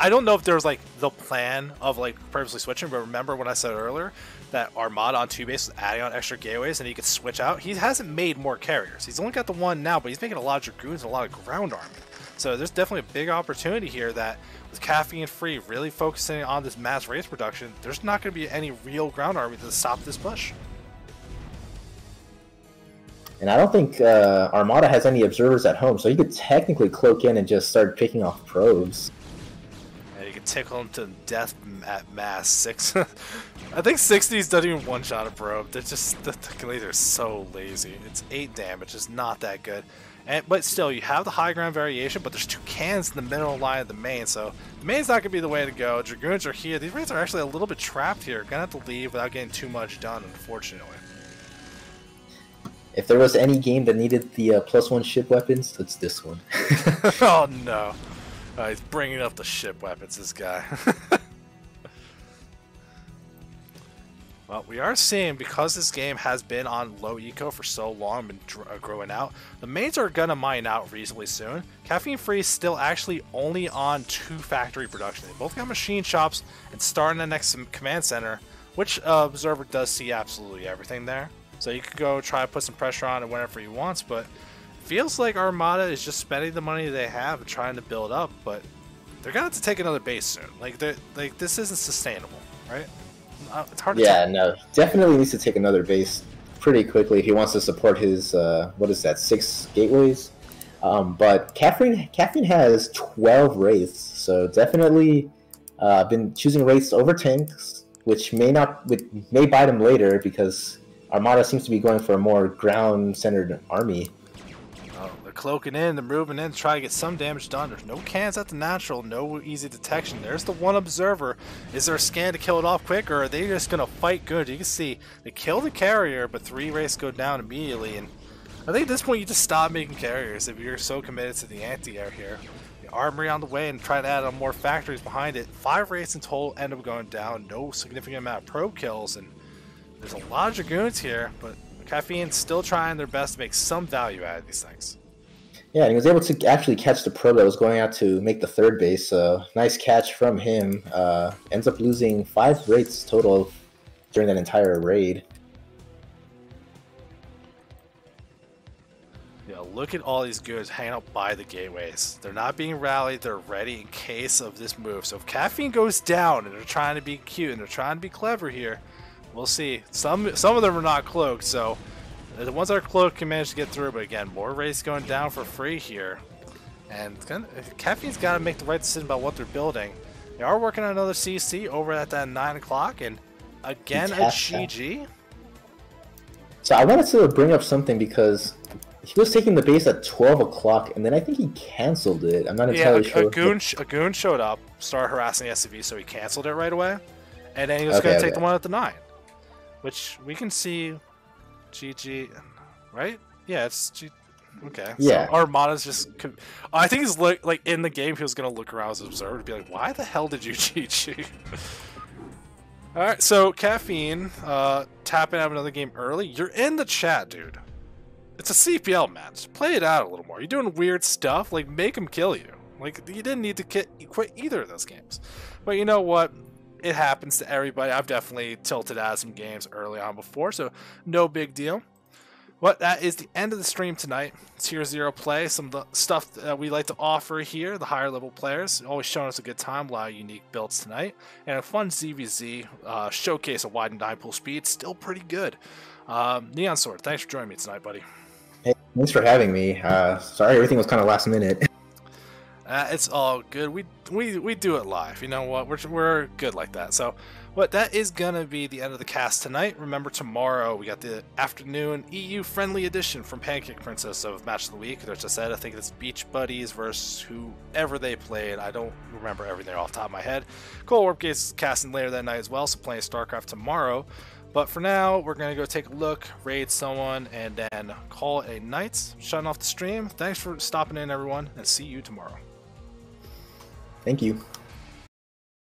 I don't know if there was like the plan of like purposely switching, but remember when I said earlier that Armada on 2 base was adding on extra gateways and he could switch out? He hasn't made more carriers. He's only got the 1 now, but he's making a lot of Dragoons and a lot of ground army. So there's definitely a big opportunity here that with Caffeine Free really focusing on this mass Wraith production, there's not going to be any real ground army to stop this push. And I don't think Armada has any observers at home, so he could technically cloak in and just start picking off probes. And you can tickle him to death at mass 6. I think 60s doesn't even one-shot a probe. They're just, they're so lazy. It's 8 damage, it's not that good. But still, you have the high ground variation, but there's 2 cans in the middle line of the main, so the main's not going to be the way to go. Dragoons are here. These Wraiths are actually a little bit trapped here. Going to have to leave without getting too much done, unfortunately. If there was any game that needed the +1 ship weapons, it's this one. Oh, no. He's bringing up the ship weapons, this guy. Well, we are seeing, because this game has been on low eco for so long, been growing out, the mains are going to mine out reasonably soon. Caffeine Free is still actually only on 2 factory production. They both got machine shops and starting the next command center, which Observer does see absolutely everything there. So you can go try to put some pressure on it whenever he wants, but it feels like Armada is just spending the money they have and trying to build up, but they're going to have to take another base soon. Like this isn't sustainable, right? It's hard to tell. No, definitely needs to take another base pretty quickly if he wants to support his, what is that, 6 gateways? But Caffeine has 12 Wraiths, so definitely been choosing Wraiths over tanks, which may bite him later because Armada seems to be going for a more ground-centered army. They're cloaking in, they're moving in to try to get some damage done. There's no cans at the natural, no easy detection. There's the 1 observer. Is there a scan to kill it off quick, or are they just going to fight good? You can see they kill the carrier, but 3 Wraiths go down immediately. And I think at this point you just stop making carriers if you're so committed to the anti-air here. The armory on the way and try to add on more factories behind it. 5 Wraiths in total end up going down. No significant amount of probe kills, and there's a lot of Dragoons here, but Caffeine's still trying their best to make some value out of these things. Yeah, and he was able to actually catch the probe that was going out to make the third base. So nice catch from him. Ends up losing 5 rates total during that entire raid. Yeah, look at all these goons hanging out by the gateways. They're not being rallied. They're ready in case of this move. So if Caffeine goes down and they're trying to be cute and they're trying to be clever here, we'll see. Some of them are not cloaked, so the ones that are cloaked can manage to get through. But again, more rates going down for free here. And Caffeine's got to make the right decision about what they're building. They are working on another CC over at that 9 o'clock. And again, a GG. So I wanted to bring up something because he was taking the base at 12 o'clock, and then I think he canceled it. I'm not entirely sure. A goon showed up, started harassing SCV, so he canceled it right away. And then he was going to take the one at the 9. Which we can see GG, right? Yeah, it's G. Okay. Yeah. So Armada's just. I think he's like in the game. He was gonna look around as an observer to be like, "Why the hell did you GG?" All right. So Caffeine, tapping out another game early. You're in the chat, dude. It's a CPL match. Play it out a little more. You're doing weird stuff. Like make him kill you. Like you didn't need to quit either of those games. But you know what? It happens to everybody. I've definitely tilted out some games early on before, so no big deal. But that is the end of the stream tonight. Tier 0 play, some of the stuff that we like to offer here, the higher level players. Always showing us a good time, a lot of unique builds tonight. And a fun ZVZ showcase of widened 9-pool speed, still pretty good. Neon Sword, thanks for joining me tonight, buddy. Hey, thanks for having me. Sorry everything was kind of last minute. It's all good. We do it live. You know what? We're good like that. So, that is gonna be the end of the cast tonight. Remember, tomorrow we got the afternoon EU friendly edition from Pancake Princess of Match of the Week. There's just said I think it's Beach Buddies versus whoever they played. I don't remember everything off the top of my head. Cold Warpgate's casting later that night as well, so playing StarCraft tomorrow. But for now, we're going to go take a look, raid someone, and then call it a night. Shutting off the stream. Thanks for stopping in, everyone, and see you tomorrow. Thank you.